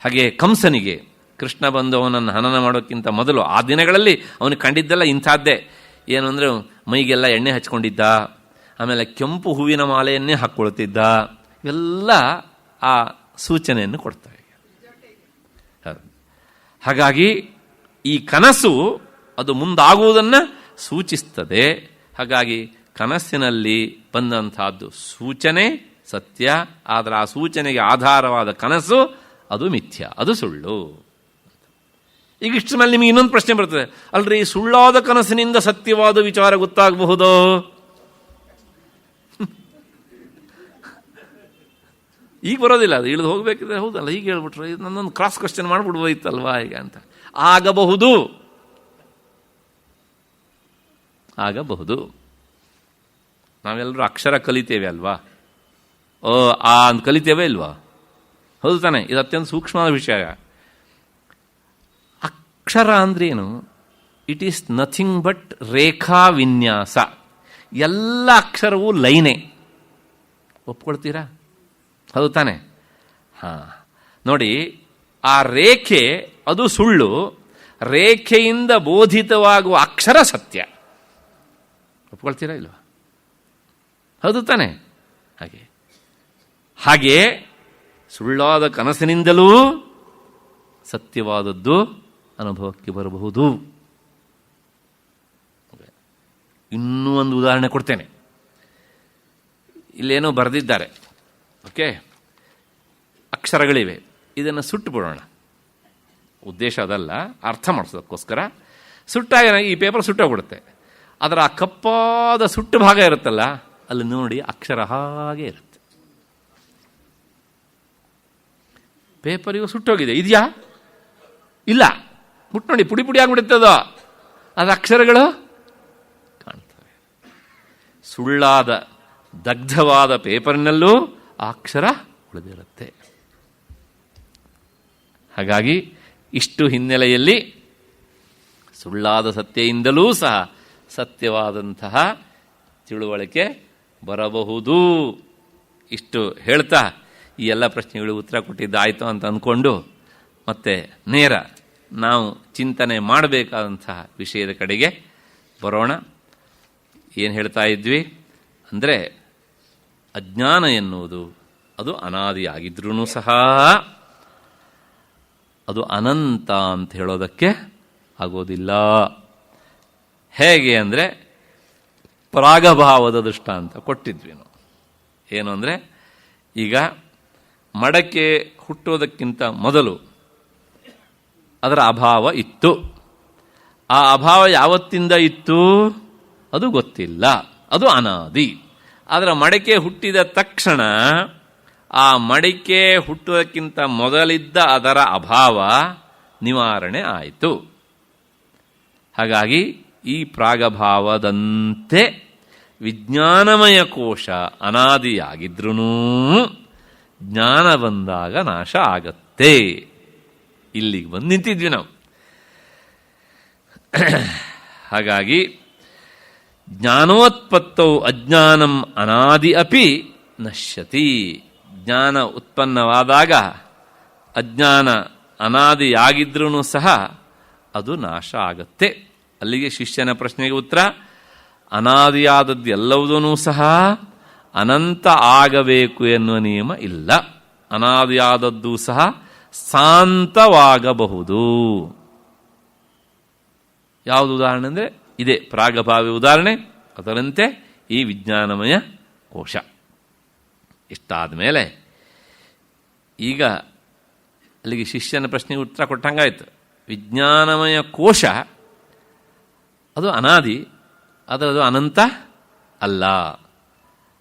ಹಾಗೆ ಕಂಸನಿಗೆ ಕೃಷ್ಣ ಬಂದು ಅವನನ್ನು ಹನನ ಮಾಡೋಕ್ಕಿಂತ ಮೊದಲು ಆ ದಿನಗಳಲ್ಲಿ ಅವನು ಕಂಡಿದ್ದೆಲ್ಲ ಇಂಥದ್ದೇ. ಏನು ಅಂದರೆ ಮೈಗೆಲ್ಲ ಎಣ್ಣೆ ಹಚ್ಕೊಂಡಿದ್ದ, ಆಮೇಲೆ ಕೆಂಪು ಹೂವಿನ ಮಾಲೆಯನ್ನೇ ಹಾಕ್ಕೊಳ್ತಿದ್ದ. ಇವೆಲ್ಲ ಆ ಸೂಚನೆಯನ್ನು ಕೊಡ್ತವೆ. ಹಾಗಾಗಿ ಈ ಕನಸು ಅದು ಮುಂದಾಗುವುದನ್ನು ಸೂಚಿಸ್ತದೆ. ಹಾಗಾಗಿ ಕನಸಿನಲ್ಲಿ ಬಂದಂತಹದ್ದು ಸೂಚನೆ ಸತ್ಯ, ಆದರೆ ಆ ಸೂಚನೆಗೆ ಆಧಾರವಾದ ಕನಸು ಅದು ಮಿಥ್ಯ, ಅದು ಸುಳ್ಳು. ಈಗ ಇಷ್ಟು ಮೇಲೆ ನಿಮಗೆ ಇನ್ನೊಂದು ಪ್ರಶ್ನೆ ಬರ್ತದೆ, ಅಲ್ರಿ ಸುಳ್ಳಾದ ಕನಸಿನಿಂದ ಸತ್ಯವಾದ ವಿಚಾರ ಗೊತ್ತಾಗಬಹುದು? ಈಗ ಬರೋದಿಲ್ಲ, ಅದು ಇಳಿದು ಹೋಗ್ಬೇಕಿದ್ರೆ ಹೌದಲ್ಲ, ಈಗ ಹೇಳ್ಬಿಟ್ರೆ ನನ್ನೊಂದು ಕ್ರಾಸ್ ಕ್ವಶನ್ ಮಾಡಿಬಿಡ್ಬೋದಿತ್ತಲ್ವಾ ಈಗ ಅಂತ. ಆಗಬಹುದು, ಆಗಬಹುದು. ನಾವೆಲ್ಲರೂ ಅಕ್ಷರ ಕಲಿತೇವೆ ಅಲ್ವಾ? ಆ ಅಂತ ಕಲಿತೇವೆ ಇಲ್ವಾ? ಹೌದು ತಾನೆ? ಇದು ಅತ್ಯಂತ ಸೂಕ್ಷ್ಮವಾದ ವಿಷಯ. ಅಕ್ಷರ ಅಂದ್ರೇನು? ಇಟ್ ಈಸ್ ನಥಿಂಗ್ ಬಟ್ ರೇಖಾ ವಿನ್ಯಾಸ. ಎಲ್ಲ ಅಕ್ಷರವೂ ಲೈನೇ. ಒಪ್ಕೊಳ್ತೀರಾ? ಹೌದು ತಾನೆ? ಹಾಂ, ನೋಡಿ, ಆ ರೇಖೆ ಅದು ಸುಳ್ಳು, ರೇಖೆಯಿಂದ ಬೋಧಿತವಾಗುವ ಅಕ್ಷರ ಸತ್ಯ. ಒಪ್ಕೊಳ್ತೀರಾ ಇಲ್ವಾ? ಹೌದು ತಾನೆ? ಹಾಗೆ ಸುಳ್ಳಾದ ಕನಸಿನಿಂದಲೂ ಸತ್ಯವಾದದ್ದು ಅನುಭವಕ್ಕೆ ಬರಬಹುದು. ಇನ್ನೂ ಒಂದು ಉದಾಹರಣೆ ಕೊಡ್ತೇನೆ. ಇಲ್ಲೇನೋ ಬರೆದಿದ್ದಾರೆ, ಓಕೆ, ಅಕ್ಷರಗಳಿವೆ, ಇದನ್ನು ಸುಟ್ಟು ಬಿಡೋಣ. ಉದ್ದೇಶ ಅದಲ್ಲ, ಅರ್ಥ ಮಾಡಿಸೋದಕ್ಕೋಸ್ಕರ. ಸುಟ್ಟಾಗ ಈ ಪೇಪರ್ ಸುಟ್ಟೋಗ್ಬಿಡುತ್ತೆ. ಅದರ ಆ ಕಪ್ಪಾದ ಸುಟ್ಟು ಭಾಗ ಇರುತ್ತಲ್ಲ, ಅಲ್ಲಿ ನೋಡಿ ಅಕ್ಷರ ಹಾಗೆ ಇರುತ್ತೆ. ಪೇಪರ್ ಇವಾಗ ಸುಟ್ಟೋಗಿದೆ, ಇದೆಯಾ? ಇಲ್ಲ. ಮುಟ್ಟು ನೋಡಿ, ಪುಡಿ ಪುಡಿ ಆಗಿಬಿಡುತ್ತದೋ, ಅದು ಅಕ್ಷರಗಳು ಕಾಣ್ತವೆ. ಸುಳ್ಳಾದ ದಗ್ಧವಾದ ಪೇಪರ್ನಲ್ಲೂ ಆ ಅಕ್ಷರ ಉಳಿದಿರುತ್ತೆ. ಹಾಗಾಗಿ ಇಷ್ಟು ಹಿನ್ನೆಲೆಯಲ್ಲಿ ಸುಳ್ಳಾದ ಸತ್ಯೆಯಿಂದಲೂ ಸಹ ಸತ್ಯವಾದಂತಹ ತಿಳುವಳಿಕೆ ಬರಬಹುದು. ಇಷ್ಟು ಹೇಳ್ತಾ ಈ ಎಲ್ಲ ಪ್ರಶ್ನೆಗಳು ಉತ್ತರ ಕೊಟ್ಟಿದ್ದಾಯಿತು ಅಂತ ಅಂದ್ಕೊಂಡು ಮತ್ತೆ ನೇರ ನಾವು ಚಿಂತನೆ ಮಾಡಬೇಕಾದಂತಹ ವಿಷಯದ ಕಡೆಗೆ ಬರೋಣ. ಏನು ಹೇಳ್ತಾ ಇದ್ವಿ ಅಂದರೆ, ಅಜ್ಞಾನ ಎನ್ನುವುದು ಅದು ಅನಾದಿಯಾಗಿದ್ರೂ ಸಹ ಅದು ಅನಂತ ಅಂತ ಹೇಳೋದಕ್ಕೆ ಆಗೋದಿಲ್ಲ. ಹೇಗೆ ಅಂದರೆ, ಪ್ರಾಗಭಾವದ ದೃಷ್ಟಾಂತ ಕೊಟ್ಟಿದ್ವಿ ನಾವು. ಏನು ಅಂದರೆ, ಈಗ ಮಡಕೆ ಹುಟ್ಟೋದಕ್ಕಿಂತ ಮೊದಲು ಅದರ ಅಭಾವ ಇತ್ತು. ಆ ಅಭಾವ ಯಾವತ್ತಿಂದ ಇತ್ತು ಅದು ಗೊತ್ತಿಲ್ಲ, ಅದು ಅನಾದಿ. ಆದರೆ ಮಡಕೆ ಹುಟ್ಟಿದ ತಕ್ಷಣ ಆ ಮಡಿಕೆ ಹುಟ್ಟುವುದಕ್ಕಿಂತ ಮೊದಲಿದ್ದ ಅದರ ಅಭಾವ ನಿವಾರಣೆ ಆಯಿತು. ಹಾಗಾಗಿ ಈ ಪ್ರಾಗಭಾವದಂತೆ ವಿಜ್ಞಾನಮಯ ಕೋಶ ಅನಾದಿಯಾಗಿದ್ರೂ ಜ್ಞಾನ ಬಂದಾಗ ನಾಶ ಆಗತ್ತೆ. ಇಲ್ಲಿಗೆ ಬಂದು ನಿಂತಿದ್ವಿ ನಾವು. ಹಾಗಾಗಿ ಜ್ಞಾನೋತ್ಪತ್ತೌ ಅಜ್ಞಾನಂ ಅನಾದಿ ಅಪಿ ನಶ್ಯತಿ. ಜ್ಞಾನ ಉತ್ಪನ್ನವಾದಾಗ ಅಜ್ಞಾನ ಅನಾದಿಯಾಗಿದ್ರೂ ಸಹ ಅದು ನಾಶ ಆಗತ್ತೆ. ಅಲ್ಲಿಗೆ ಶಿಷ್ಯನ ಪ್ರಶ್ನೆಗೆ ಉತ್ತರ, ಅನಾದಿಯಾದದ್ದು ಎಲ್ಲವುದೂ ಸಹ ಅನಂತ ಆಗಬೇಕು ಎನ್ನುವ ನಿಯಮ ಇಲ್ಲ. ಅನಾದಿಯಾದದ್ದು ಸಹ ಶಾಂತವಾಗಬಹುದು. ಯಾವುದು ಉದಾಹರಣೆ ಅಂದರೆ ಇದೇ ಪ್ರಾಗಭಾವಿ ಉದಾಹರಣೆ. ಅದರಂತೆ ಈ ವಿಜ್ಞಾನಮಯ ಕೋಶ. ಇಷ್ಟಾದ ಮೇಲೆ ಈಗ ಅಲ್ಲಿಗೆ ಶಿಷ್ಯನ ಪ್ರಶ್ನೆಗೆ ಉತ್ತರ ಕೊಟ್ಟಂಗಾಯ್ತು. ವಿಜ್ಞಾನಮಯ ಕೋಶ ಅದು ಅನಾದಿ, ಅದರದು ಅನಂತ ಅಲ್ಲ.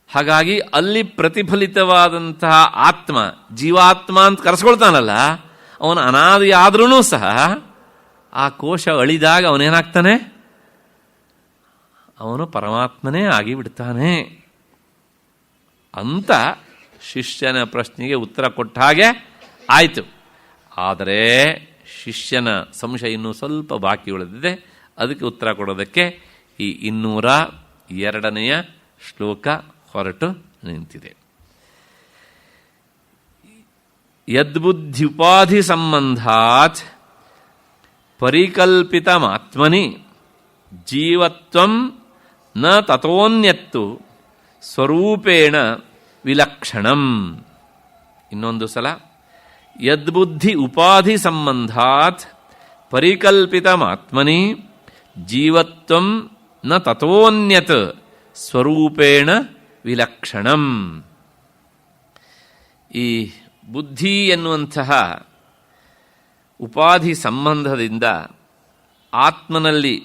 ಹಾಗಾಗಿ ಅಲ್ಲಿ ಪ್ರತಿಫಲಿತವಾದಂತಹ ಆತ್ಮ, ಜೀವಾತ್ಮ ಅಂತ ಕರೆಸ್ಕೊಳ್ತಾನಲ್ಲ, ಅವನು ಅನಾದಿ ಆದ್ರೂ ಸಹ ಆ ಕೋಶ ಅಳಿದಾಗ ಅವನೇನಾಗ್ತಾನೆ? ಅವನು ಪರಮಾತ್ಮನೇ ಆಗಿಬಿಡ್ತಾನೆ ಅಂತ ಶಿಷ್ಯನ ಪ್ರಶ್ನೆಗೆ ಉತ್ತರ ಕೊಟ್ಟ ಹಾಗೆ ಆಯಿತು. ಆದರೆ ಶಿಷ್ಯನ ಸಂಶಯ ಇನ್ನೂ ಸ್ವಲ್ಪ ಬಾಕಿ ಉಳಿದಿದೆ. ಅದಕ್ಕೆ ಉತ್ತರ ಕೊಡೋದಕ್ಕೆ ಈ 202ನೇ ಶ್ಲೋಕ ಹೊರಟು ನಿಂತಿದೆ. ಯದ್ಬುದ್ಧ್ಯುಪಾಧಿ ಸಂಬಂಧಾತ್ ಪರಿಕಲ್ಪಿತಮಾತ್ಮನಿ ಜೀವತ್ವಂ ನ ತಥೋನ್ಯತ್ತು ಸ್ವರೂಪೇಣ ವಿಲಕ್ಷಣಂ. ಇನ್ನೊಂದು ಸಲ, ಯದ್ಬುದ್ಧಿ ಉಪಾಧಿ ಸಂಬಂಧಾತ್ ಪರಿಕಲ್ಪಿತಮಾತ್ಮನಿ ಜೀವತ್ವಂ ನ ತಥೋನ್ಯತ್ ಸ್ವರೂಪೇಣ ವಿಲಕ್ಷಣಂ. ಈ ಬುದ್ಧಿ ಎನ್ನುವಂತಹ ಉಪಾಧಿ ಸಂಬಂಧದಿಂದ ಆತ್ಮನಲ್ಲಿ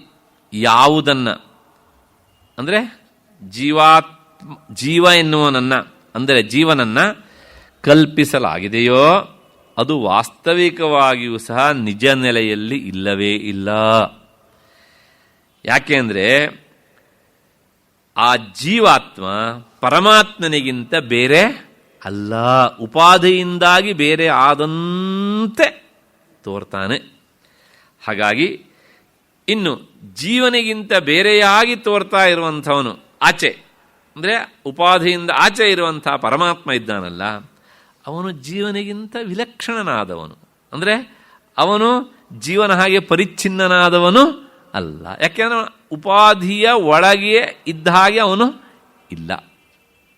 ಯಾವುದನ್ನು, ಅಂದರೆ ಜೀವ ಎನ್ನುವನನ್ನು, ಅಂದರೆ ಜೀವನನ್ನು ಕಲ್ಪಿಸಲಾಗಿದೆಯೋ ಅದು ವಾಸ್ತವಿಕವಾಗಿಯೂ ಸಹ ನಿಜ ನೆಲೆಯಲ್ಲಿ ಇಲ್ಲವೇ ಇಲ್ಲ. ಯಾಕೆಂದರೆ ಆ ಜೀವಾತ್ಮ ಪರಮಾತ್ಮನಿಗಿಂತ ಬೇರೆ ಅಲ್ಲ, ಉಪಾಧಿಯಿಂದಾಗಿ ಬೇರೆ ಆದಂತೆ ತೋರ್ತಾನೆ. ಹಾಗಾಗಿ ಇನ್ನು ಜೀವನಿಗಿಂತ ಬೇರೆಯಾಗಿ ತೋರ್ತಾ ಇರುವಂಥವನು ಆಚೆ, ಅಂದರೆ ಉಪಾಧಿಯಿಂದ ಆಚೆ ಇರುವಂಥ ಪರಮಾತ್ಮ ಇದ್ದಾನಲ್ಲ, ಅವನು ಜೀವನಿಗಿಂತ ವಿಲಕ್ಷಣನಾದವನು. ಅಂದರೆ ಅವನು ಜೀವನ ಹಾಗೆ ಪರಿಚ್ಛಿನ್ನನಾದವನು ಅಲ್ಲ. ಯಾಕೆಂದರೆ ಉಪಾಧಿಯ ಒಳಗೆ ಇದ್ದ ಹಾಗೆ ಅವನು ಇಲ್ಲ.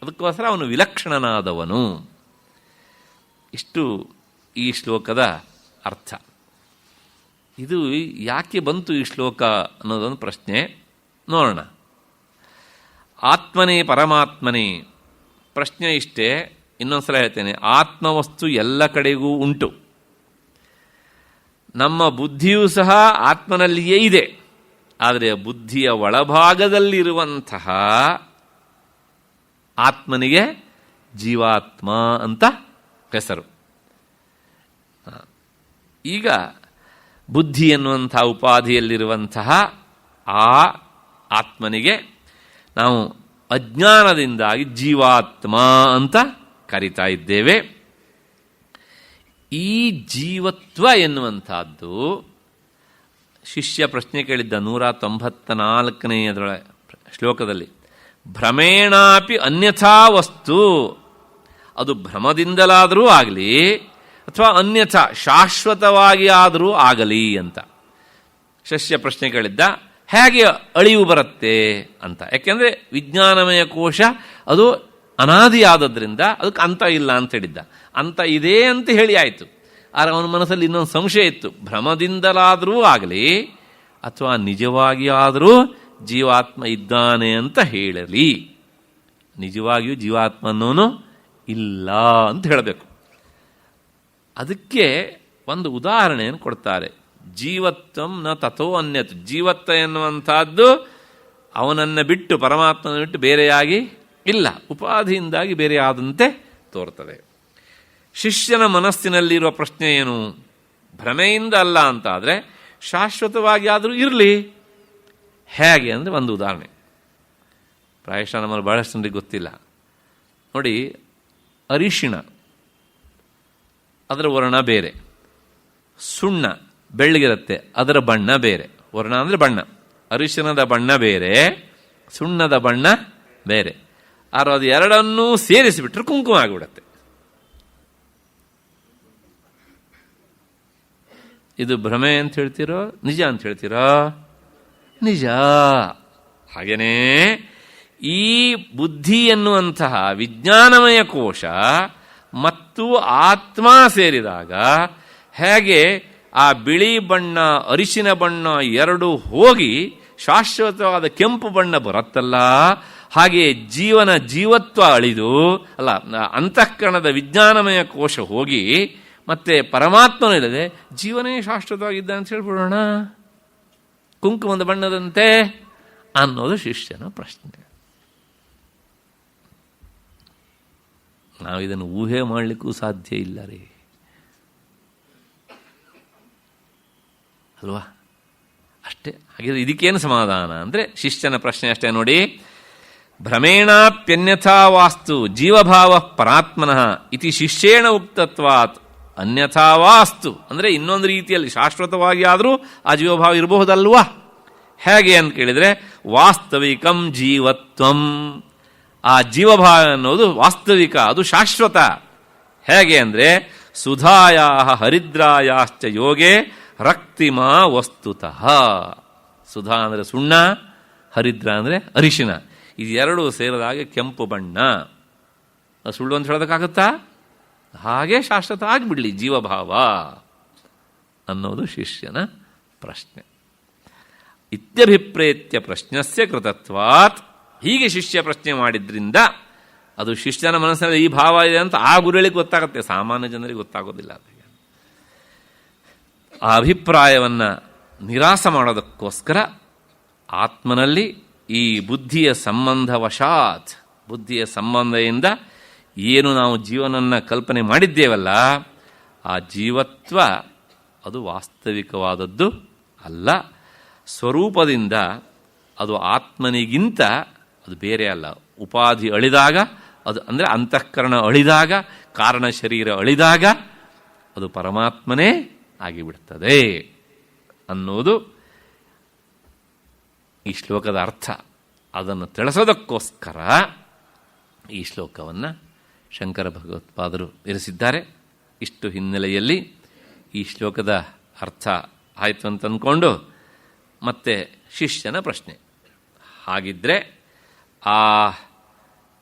ಅದಕ್ಕೋಸ್ಕರ ಅವನು ವಿಲಕ್ಷಣನಾದವನು. ಇಷ್ಟು ಈ ಶ್ಲೋಕದ ಅರ್ಥ. ಇದು ಯಾಕೆ ಬಂತು ಈ ಶ್ಲೋಕ ಅನ್ನೋದೊಂದು ಪ್ರಶ್ನೆ. ನೋಡೋಣ. ಆತ್ಮನೇ ಪರಮಾತ್ಮನೇ ಪ್ರಶ್ನೆ ಇಷ್ಟೇ. ಇನ್ನೊಂದ್ಸಲ ಹೇಳ್ತೇನೆ, ಆತ್ಮವಸ್ತು ಎಲ್ಲ ಕಡೆಗೂ ಉಂಟು. ನಮ್ಮ ಬುದ್ಧಿಯೂ ಸಹ ಆತ್ಮನಲ್ಲಿಯೇ ಇದೆ. ಆದರೆ ಬುದ್ಧಿಯ ಒಳಭಾಗದಲ್ಲಿರುವಂತಹ ಆತ್ಮನಿಗೆ ಜೀವಾತ್ಮ ಅಂತ ಹೆಸರು. ಈಗ ಬುದ್ಧಿ ಎನ್ನುವಂಥ ಉಪಾಧಿಯಲ್ಲಿರುವಂತಹ ಆ ಆತ್ಮನಿಗೆ ನಾವು ಅಜ್ಞಾನದಿಂದಾಗಿ ಜೀವಾತ್ಮ ಅಂತ ಕರಿತಾ ಇದ್ದೇವೆ. ಈ ಜೀವತ್ವ ಎನ್ನುವಂಥದ್ದು ಶಿಷ್ಯ ಪ್ರಶ್ನೆ ಕೇಳಿದ್ದ 194ನೇ ಶ್ಲೋಕದಲ್ಲಿ, ಭ್ರಮೇಣಾಪಿ ಅನ್ಯಥಾ ವಸ್ತು, ಅದು ಭ್ರಮದಿಂದಲಾದರೂ ಆಗಲಿ ಅಥವಾ ಅನ್ಯಥಾ ಶಾಶ್ವತವಾಗಿ ಆದರೂ ಆಗಲಿ ಅಂತ ಶಿಷ್ಯ ಪ್ರಶ್ನೆ ಕೇಳಿದ್ದ. ಹೇಗೆ ಅಳಿವು ಬರುತ್ತೆ ಅಂತ. ಯಾಕೆಂದರೆ ವಿಜ್ಞಾನಮಯ ಕೋಶ ಅದು ಅನಾದಿಯಾದದ್ರಿಂದ ಅದಕ್ಕೆ ಅಂತ ಇಲ್ಲ ಅಂತ ಹೇಳಿದ್ದ. ಅಂತ ಇದೆ ಅಂತ ಹೇಳಿ ಆಯಿತು. ಆದರೆ ಅವನ ಮನಸ್ಸಲ್ಲಿ ಇನ್ನೊಂದು ಸಂಶಯ ಇತ್ತು. ಭ್ರಮದಿಂದಲಾದರೂ ಆಗಲಿ ಅಥವಾ ನಿಜವಾಗಿ ಆದರೂ ಜೀವಾತ್ಮ ಇದ್ದಾನೆ ಅಂತ ಹೇಳಲಿ. ನಿಜವಾಗಿಯೂ ಜೀವಾತ್ಮ ಅನ್ನೋನು ಇಲ್ಲ ಅಂತ ಹೇಳಬೇಕು. ಅದಕ್ಕೆ ಒಂದು ಉದಾಹರಣೆಯನ್ನು ಕೊಡ್ತಾರೆ. ಜೀವತ್ವಂ ನ ತಥೋ ಅನ್ಯತ್. ಜೀವತ್ವ ಎನ್ನುವಂಥದ್ದು ಅವನನ್ನು ಬಿಟ್ಟು, ಪರಮಾತ್ಮನ ಬಿಟ್ಟು ಬೇರೆಯಾಗಿ ಇಲ್ಲ, ಉಪಾಧಿಯಿಂದಾಗಿ ಬೇರೆಯಾದಂತೆ ತೋರ್ತದೆ. ಶಿಷ್ಯನ ಮನಸ್ಸಿನಲ್ಲಿರುವ ಪ್ರಶ್ನೆ ಏನು? ಭ್ರಮೆಯಿಂದ ಅಲ್ಲ ಅಂತಾದರೆ ಶಾಶ್ವತವಾಗಿ ಆದರೂ ಇರಲಿ. ಹೇಗೆ ಅಂದರೆ ಒಂದು ಉದಾಹರಣೆ. ಪ್ರಾಯಶಃ ನಮ್ಮಲ್ಲಿ ಬಹಳಷ್ಟು ಜನರಿಗೆ ಗೊತ್ತಿಲ್ಲ. ನೋಡಿ, ಅರಿಶಿಣ ಅದರ ವರ್ಣ ಬೇರೆ, ಸುಣ್ಣ ಬೆಳ್ಳಗಿರುತ್ತೆ ಅದರ ಬಣ್ಣ ಬೇರೆ. ವರ್ಣ ಅಂದರೆ ಬಣ್ಣ. ಅರಿಶಿಣದ ಬಣ್ಣ ಬೇರೆ, ಸುಣ್ಣದ ಬಣ್ಣ ಬೇರೆ. ಆದ್ರೆ ಅದು ಎರಡನ್ನೂ ಸೇರಿಸಿಬಿಟ್ರೆ ಕುಂಕುಮ ಆಗಿಬಿಡತ್ತೆ. ಇದು ಭ್ರಮೆ ಅಂತ ಹೇಳ್ತೀರೋ ನಿಜ ಅಂತ ಹೇಳ್ತೀರೋ? ನಿಜ. ಹಾಗೇನೇ ಈ ಬುದ್ಧಿ ಎನ್ನುವಂತಹ ವಿಜ್ಞಾನಮಯ ಕೋಶ ಮತ್ತು ಆತ್ಮ ಸೇರಿದಾಗ ಹೇಗೆ ಆ ಬಿಳಿ ಬಣ್ಣ ಅರಿಶಿನ ಬಣ್ಣ ಎರಡು ಹೋಗಿ ಶಾಶ್ವತವಾದ ಕೆಂಪು ಬಣ್ಣ ಬರುತ್ತಲ್ಲ, ಹಾಗೆ ಜೀವತ್ವ ಅಳಿದು ಅಲ್ಲ, ಅಂತಃಕರಣದ ವಿಜ್ಞಾನಮಯ ಕೋಶ ಹೋಗಿ ಮತ್ತೆ ಪರಮಾತ್ಮನೂ ಇಲ್ಲದೆ ಜೀವನೇ ಶಾಶ್ವತವಾಗಿದ್ದ ಅಂತ ಹೇಳ್ಬಿಡೋಣ, ಕುಂಕುಮದ ಬಣ್ಣದಂತೆ ಅನ್ನೋದು ಶಿಷ್ಯನ ಪ್ರಶ್ನೆ. ನಾವು ಇದನ್ನು ಊಹೆ ಮಾಡಲಿಕ್ಕೂ ಸಾಧ್ಯ ಇಲ್ಲ ರೀ, ಅಲ್ವಾ? ಅಷ್ಟೇ. ಹಾಗಿದ್ರೆ ಇದಕ್ಕೇನು ಸಮಾಧಾನ ಅಂದರೆ ಶಿಷ್ಯನ ಪ್ರಶ್ನೆ ಅಷ್ಟೇ ನೋಡಿ. ಭ್ರಮೇಣಾಪ್ಯನ್ಯಥಾ ವಾಸ್ತು ಜೀವಭಾವ ಪರಾತ್ಮನಃ ಇತಿ ಶಿಷ್ಯೇಣ ಉಕ್ತತ್ವಾತ್ ಅನ್ಯಥಾ ವಾಸ್ತು. ಅಂದರೆ ಇನ್ನೊಂದು ರೀತಿಯಲ್ಲಿ ಶಾಶ್ವತವಾಗಿ ಆದರೂ ಆ ಜೀವಭಾವ ಇರಬಹುದಲ್ವಾ? ಹೇಗೆ ಅಂತ ಕೇಳಿದರೆ ವಾಸ್ತವಿಕಂ ಜೀವತ್ವಂ. ಆ ಜೀವಭಾವ ಅನ್ನೋದು ವಾಸ್ತವಿಕ, ಅದು ಶಾಶ್ವತ. ಹೇಗೆ ಅಂದರೆ ಸುಧಾಯಾ ಹರಿದ್ರಾಯಾಶ್ಚ ಯೋಗೆ ರಕ್ತಿಮಾ ವಸ್ತುತಃ. ಸುಧಾ ಅಂದರೆ ಸುಣ್ಣ, ಹರಿದ್ರ ಅಂದರೆ ಅರಿಶಿನ, ಇದೆರಡು ಸೇರಿದಾಗ ಕೆಂಪು ಬಣ್ಣ. ಸುಳ್ಳು ಅಂತ ಹೇಳೋದಕ್ಕಾಗುತ್ತಾ? ಹಾಗೆ ಶಾಶ್ವತ ಆಗಿಬಿಡಲಿ ಜೀವಭಾವ ಅನ್ನೋದು ಶಿಷ್ಯನ ಪ್ರಶ್ನೆ. ಇತ್ಯಭಿಪ್ರೇತ್ಯ ಪ್ರಶ್ನಸ್ಯ ಕೃತತ್ವಾತ್. ಹೀಗೆ ಶಿಷ್ಯ ಪ್ರಶ್ನೆ ಮಾಡಿದ್ರಿಂದ ಅದು ಶಿಷ್ಯನ ಮನಸ್ಸಿನಲ್ಲಿ ಈ ಭಾವ ಇದೆ ಅಂತ ಆ ಗುರುಗಳಿಗೆ ಗೊತ್ತಾಗುತ್ತೆ, ಸಾಮಾನ್ಯ ಜನರಿಗೆ ಗೊತ್ತಾಗೋದಿಲ್ಲ. ಆ ಅಭಿಪ್ರಾಯವನ್ನು ನಿರಾಸ ಮಾಡೋದಕ್ಕೋಸ್ಕರ ಆತ್ಮನಲ್ಲಿ ಈ ಬುದ್ಧಿಯ ಸಂಬಂಧವಶಾತ್, ಬುದ್ಧಿಯ ಸಂಬಂಧದಿಂದ ಏನು ನಾವು ಜೀವನನ್ನು ಕಲ್ಪನೆ ಮಾಡಿದ್ದೇವಲ್ಲ, ಆ ಜೀವತ್ವ ಅದು ವಾಸ್ತವಿಕವಾದದ್ದು ಅಲ್ಲ. ಸ್ವರೂಪದಿಂದ ಅದು ಆತ್ಮನಿಗಿಂತ ಅದು ಬೇರೆ ಅಲ್ಲ. ಉಪಾಧಿ ಅಳಿದಾಗ ಅದು ಅಂದರೆ ಅಂತಃಕರಣ ಅಳಿದಾಗ, ಕಾರಣ ಶರೀರ ಅಳಿದಾಗ ಅದು ಪರಮಾತ್ಮನೇ ಆಗಿಬಿಡ್ತದೆ ಅನ್ನೋದು ಈ ಶ್ಲೋಕದ ಅರ್ಥ. ಅದನ್ನು ತಿಳಿಸೋದಕ್ಕೋಸ್ಕರ ಈ ಶ್ಲೋಕವನ್ನು ಶಂಕರ ಭಗವತ್ಪಾದರು ಇರಿಸಿದ್ದಾರೆ. ಇಷ್ಟು ಹಿನ್ನೆಲೆಯಲ್ಲಿ ಈ ಶ್ಲೋಕದ ಅರ್ಥ ಆಯಿತು ಅಂತ ಅಂದ್ಕೊಂಡು ಮತ್ತೆ ಶಿಷ್ಯನ ಪ್ರಶ್ನೆ. ಹಾಗಿದ್ರೆ ಆ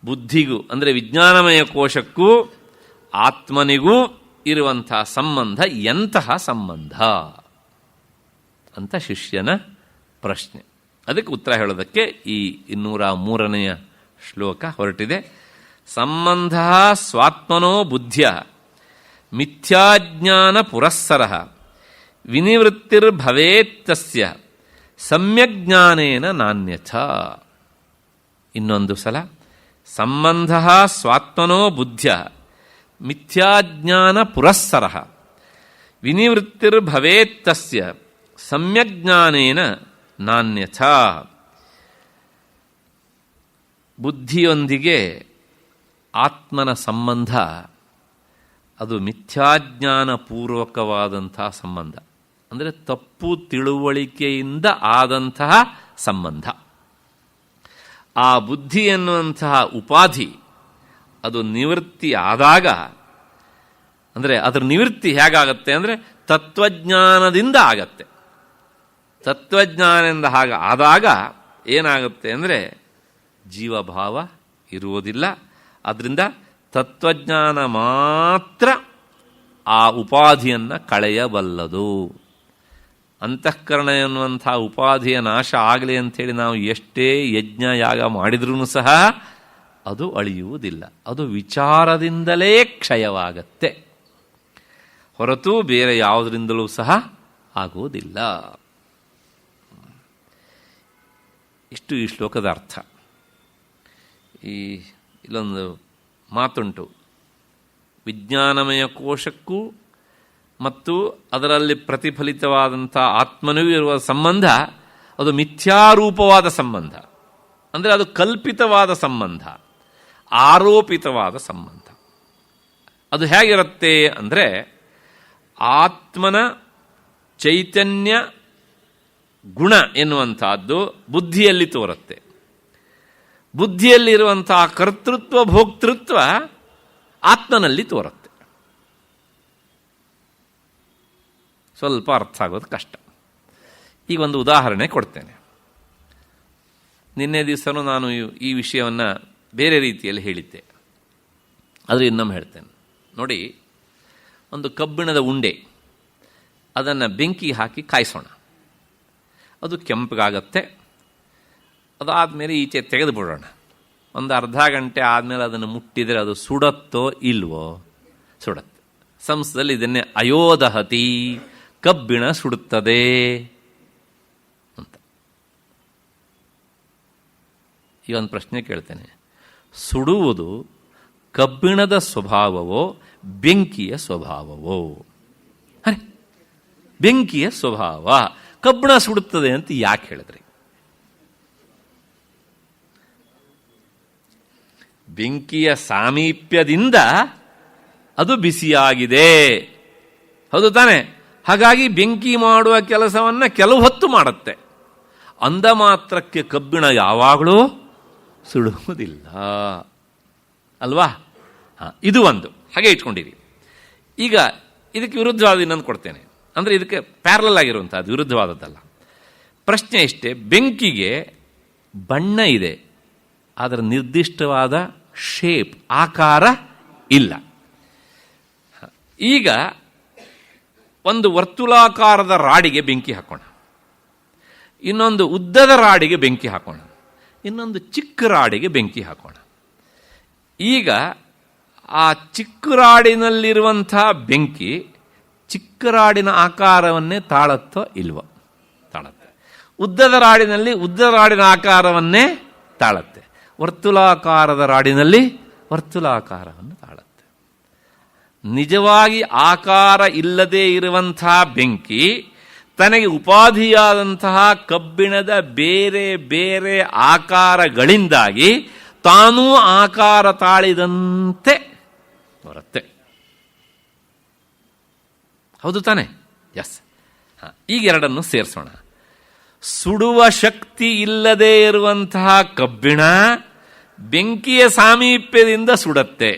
ಬುದ್ಧಿಗೂ ಅಂದರೆ ವಿಜ್ಞಾನಮಯ ಕೋಶಕ್ಕೂ ಆತ್ಮನಿಗೂ ಇರುವಂಥ ಸಂಬಂಧ ಎಂತಹ ಸಂಬಂಧ ಅಂತ ಶಿಷ್ಯನ ಪ್ರಶ್ನೆ. ಅದಕ್ಕೆ ಉತ್ತರ ಹೇಳೋದಕ್ಕೆ ಈ 203ನೆಯ ಶ್ಲೋಕ ಹೊರಟಿದೆ. ಸಂಬಂಧ ಸ್ವಾತ್ಮನೋ ಬುದ್ಧ್ಯ ಮಿಥ್ಯಾಜ್ಞಾನ ಪುರಸ್ಸರಃ ವಿನಿವೃತ್ತಿರ್ಭವೇತ್ತಸ್ಯ ಸಮ್ಯಜ್ಞಾನೇನ ನಾನ್ಯಥಾ. ಇನ್ನೊಂದು ಸಲ. ಸಂಬಂಧ ಸ್ವಾತ್ಮನೋ ಬುದ್ಧ್ಯ ಮಿಥ್ಯಾಜ್ಞಾನ ಪುರಸ್ಸರಃ ವಿನಿವೃತ್ತಿರ್ಭವೇತ್ತಸ್ಯ ಸಮ್ಯಜ್ಞಾನೇನ ನಾನ್ಯಥಾ. ಬುದ್ಧಿಯೊಂದಿಗೆ ಆತ್ಮನ ಸಂಬಂಧ ಅದು ಮಿಥ್ಯಾಜ್ಞಾನಪೂರ್ವಕವಾದಂಥ ಸಂಬಂಧ, ಅಂದರೆ ತಪ್ಪು ತಿಳುವಳಿಕೆಯಿಂದ ಆದಂತಹ ಸಂಬಂಧ. ಆ ಬುದ್ಧಿ ಎನ್ನುವಂತಹ ಉಪಾಧಿ ಅದು ನಿವೃತ್ತಿ ಆದಾಗ, ಅಂದರೆ ಅದರ ನಿವೃತ್ತಿ ಹೇಗಾಗತ್ತೆ ಅಂದರೆ ತತ್ವಜ್ಞಾನದಿಂದ ಆಗತ್ತೆ. ತತ್ವಜ್ಞಾನದಿಂದ ಹಾಗೆ ಆದಾಗ ಏನಾಗುತ್ತೆ ಅಂದರೆ ಜೀವಭಾವ ಇರುವುದಿಲ್ಲ. ಅದರಿಂದ ತತ್ವಜ್ಞಾನ ಮಾತ್ರ ಆ ಉಪಾಧಿಯನ್ನು ಕಳೆಯಬಲ್ಲದು. ಅಂತಃಕರಣ ಎನ್ನುವಂಥ ಉಪಾಧಿಯ ನಾಶ ಆಗಲಿ ಅಂಥೇಳಿ ನಾವು ಎಷ್ಟೇ ಯಜ್ಞ ಯಾಗ ಮಾಡಿದ್ರೂ ಸಹ ಅದು ಅಳಿಯುವುದಿಲ್ಲ. ಅದು ವಿಚಾರದಿಂದಲೇ ಕ್ಷಯವಾಗತ್ತೆ, ಹೊರತು ಬೇರೆ ಯಾವುದರಿಂದಲೂ ಸಹ ಆಗುವುದಿಲ್ಲ. ಇಷ್ಟು ಈ ಶ್ಲೋಕದ ಅರ್ಥ. ಇಲ್ಲೊಂದು ಮಾತುಂಟು, ವಿಜ್ಞಾನಮಯ ಕೋಶಕ್ಕೂ ಮತ್ತು ಅದರಲ್ಲಿ ಪ್ರತಿಫಲಿತವಾದಂಥ ಆತ್ಮನಿಗೂ ಇರುವ ಸಂಬಂಧ ಅದು ಮಿಥ್ಯಾರೂಪವಾದ ಸಂಬಂಧ, ಅಂದರೆ ಅದು ಕಲ್ಪಿತವಾದ ಸಂಬಂಧ, ಆರೋಪಿತವಾದ ಸಂಬಂಧ. ಅದು ಹೇಗಿರುತ್ತೆ ಅಂದರೆ ಆತ್ಮನ ಚೈತನ್ಯ ಗುಣ ಎನ್ನುವಂತಹದ್ದು ಬುದ್ಧಿಯಲ್ಲಿ ತೋರುತ್ತೆ. ಬುದ್ಧಿಯಲ್ಲಿರುವಂತಹ ಕರ್ತೃತ್ವ ಭೋಕ್ತೃತ್ವ ಆತ್ಮನಲ್ಲಿ ತೋರುತ್ತೆ. ಸ್ವಲ್ಪ ಅರ್ಥ ಆಗೋದು ಕಷ್ಟ. ಈಗ ಒಂದು ಉದಾಹರಣೆ ಕೊಡ್ತೇನೆ. ನಿನ್ನೆ ದಿವಸನೂ ನಾನು ಈ ವಿಷಯವನ್ನು ಬೇರೆ ರೀತಿಯಲ್ಲಿ ಹೇಳಿದ್ದೆ, ಆದರೆ ಇನ್ನೊಮ್ಮೆ ಹೇಳ್ತೇನೆ. ನೋಡಿ, ಒಂದು ಕಬ್ಬಿಣದ ಉಂಡೆ, ಅದನ್ನು ಬೆಂಕಿ ಹಾಕಿ ಕಾಯಿಸೋಣ. ಅದು ಕೆಂಪಗಾಗತ್ತೆ. ಅದಾದಮೇಲೆ ಈಚೆ ತೆಗೆದು ಬಿಡೋಣ. ಒಂದು ಅರ್ಧ ಗಂಟೆ ಆದಮೇಲೆ ಅದನ್ನು ಮುಟ್ಟಿದರೆ ಅದು ಸುಡತ್ತೋ ಇಲ್ವೋ? ಸುಡತ್ತೆ. ಸಂಸ್ಕೃತದಲ್ಲಿ ಇದನ್ನೇ ಅಯೋದಹತಿ, ಕಬ್ಬಿಣ ಸುಡುತ್ತದೆ ಅಂತ. ಈ ಒಂದು ಪ್ರಶ್ನೆ ಕೇಳ್ತೇನೆ, ಸುಡುವುದು ಕಬ್ಬಿಣದ ಸ್ವಭಾವವೋ ಬೆಂಕಿಯ ಸ್ವಭಾವವೋ? ಅರೆ, ಬೆಂಕಿಯ ಸ್ವಭಾವ. ಕಬ್ಬಿಣ ಸುಡುತ್ತದೆ ಅಂತ ಯಾಕೆ ಹೇಳಿದ್ರಿ? ಬೆಂಕಿಯ ಸಾಮೀಪ್ಯದಿಂದ ಅದು ಬಿಸಿಯಾಗಿದೆ, ಹೌದು ತಾನೆ? ಹಾಗಾಗಿ ಬೆಂಕಿ ಮಾಡುವ ಕೆಲಸವನ್ನು ಕೆಲವು ಹೊತ್ತು ಮಾಡುತ್ತೆ. ಅಂದ ಮಾತ್ರಕ್ಕೆ ಕಬ್ಬಿಣ ಯಾವಾಗಲೂ ಸುಡುವುದಿಲ್ಲ ಅಲ್ವಾ? ಇದು ಒಂದು, ಹಾಗೆ ಇಟ್ಕೊಂಡಿರಿ. ಈಗ ಇದಕ್ಕೆ ವಿರುದ್ಧವಾದ ಇನ್ನೊಂದು ಕೊಡ್ತೇನೆ. ಅಂದರೆ ಇದಕ್ಕೆ ಪ್ಯಾರಲಲ್ ಆಗಿರುವಂಥದ್ದು, ವಿರುದ್ಧವಾದದ್ದಲ್ಲ. ಪ್ರಶ್ನೆ ಇಷ್ಟೇ, ಬೆಂಕಿಗೆ ಬಣ್ಣ ಇದೆ, ಅದರ ನಿರ್ದಿಷ್ಟವಾದ ಶೇಪ್, ಆಕಾರ ಇಲ್ಲ. ಈಗ ಒಂದು ವರ್ತುಲಾಕಾರದ ರಾಡಿಗೆ ಬೆಂಕಿ ಹಾಕೋಣ, ಇನ್ನೊಂದು ಉದ್ದದ ರಾಡಿಗೆ ಬೆಂಕಿ ಹಾಕೋಣ, ಇನ್ನೊಂದು ಚಿಕ್ಕ ರಾಡಿಗೆ ಬೆಂಕಿ ಹಾಕೋಣ. ಈಗ ಆ ಚಿಕ್ಕ ರಾಡಿನಲ್ಲಿರುವಂಥ ಬೆಂಕಿ ಚಿಕ್ಕ ರಾಡಿನ ಆಕಾರವನ್ನೇ ತಾಳತ್ತೋ ಇಲ್ವೋ? ತಾಳತ್ತೆ. ಉದ್ದದ ರಾಡಿನಲ್ಲಿ ಉದ್ದದ ರಾಡಿನ ಆಕಾರವನ್ನೇ ತಾಳತ್ತೆ. ವರ್ತುಲಾಕಾರದ ರಾಡಿನಲ್ಲಿ ವರ್ತುಲಾಕಾರವನ್ನು ತಾಳತ್ತೆ. ನಿಜವಾಗಿ ಆಕಾರ ಇಲ್ಲದೇ ಇರುವಂತಹ ಬೆಂಕಿ ತನಗೆ ಉಪಾಧಿಯಾದಂತಹ ಕಬ್ಬಿಣದ ಬೇರೆ ಬೇರೆ ಆಕಾರಗಳಿಂದಾಗಿ ತಾನೂ ಆಕಾರ ತಾಳಿದಂತೆ ಬರುತ್ತೆ, ಹೌದು ತಾನೆ? ಎಸ್. ಈಗ ಎರಡನ್ನು ಸೇರಿಸೋಣ. ಸುಡುವ ಶಕ್ತಿ ಇಲ್ಲದೆ ಇರುವಂತಹ ಕಬ್ಬಿಣ ಬೆಂಕಿಯ ಸಾಮೀಪ್ಯದಿಂದ ಸುಡತ್ತೆ.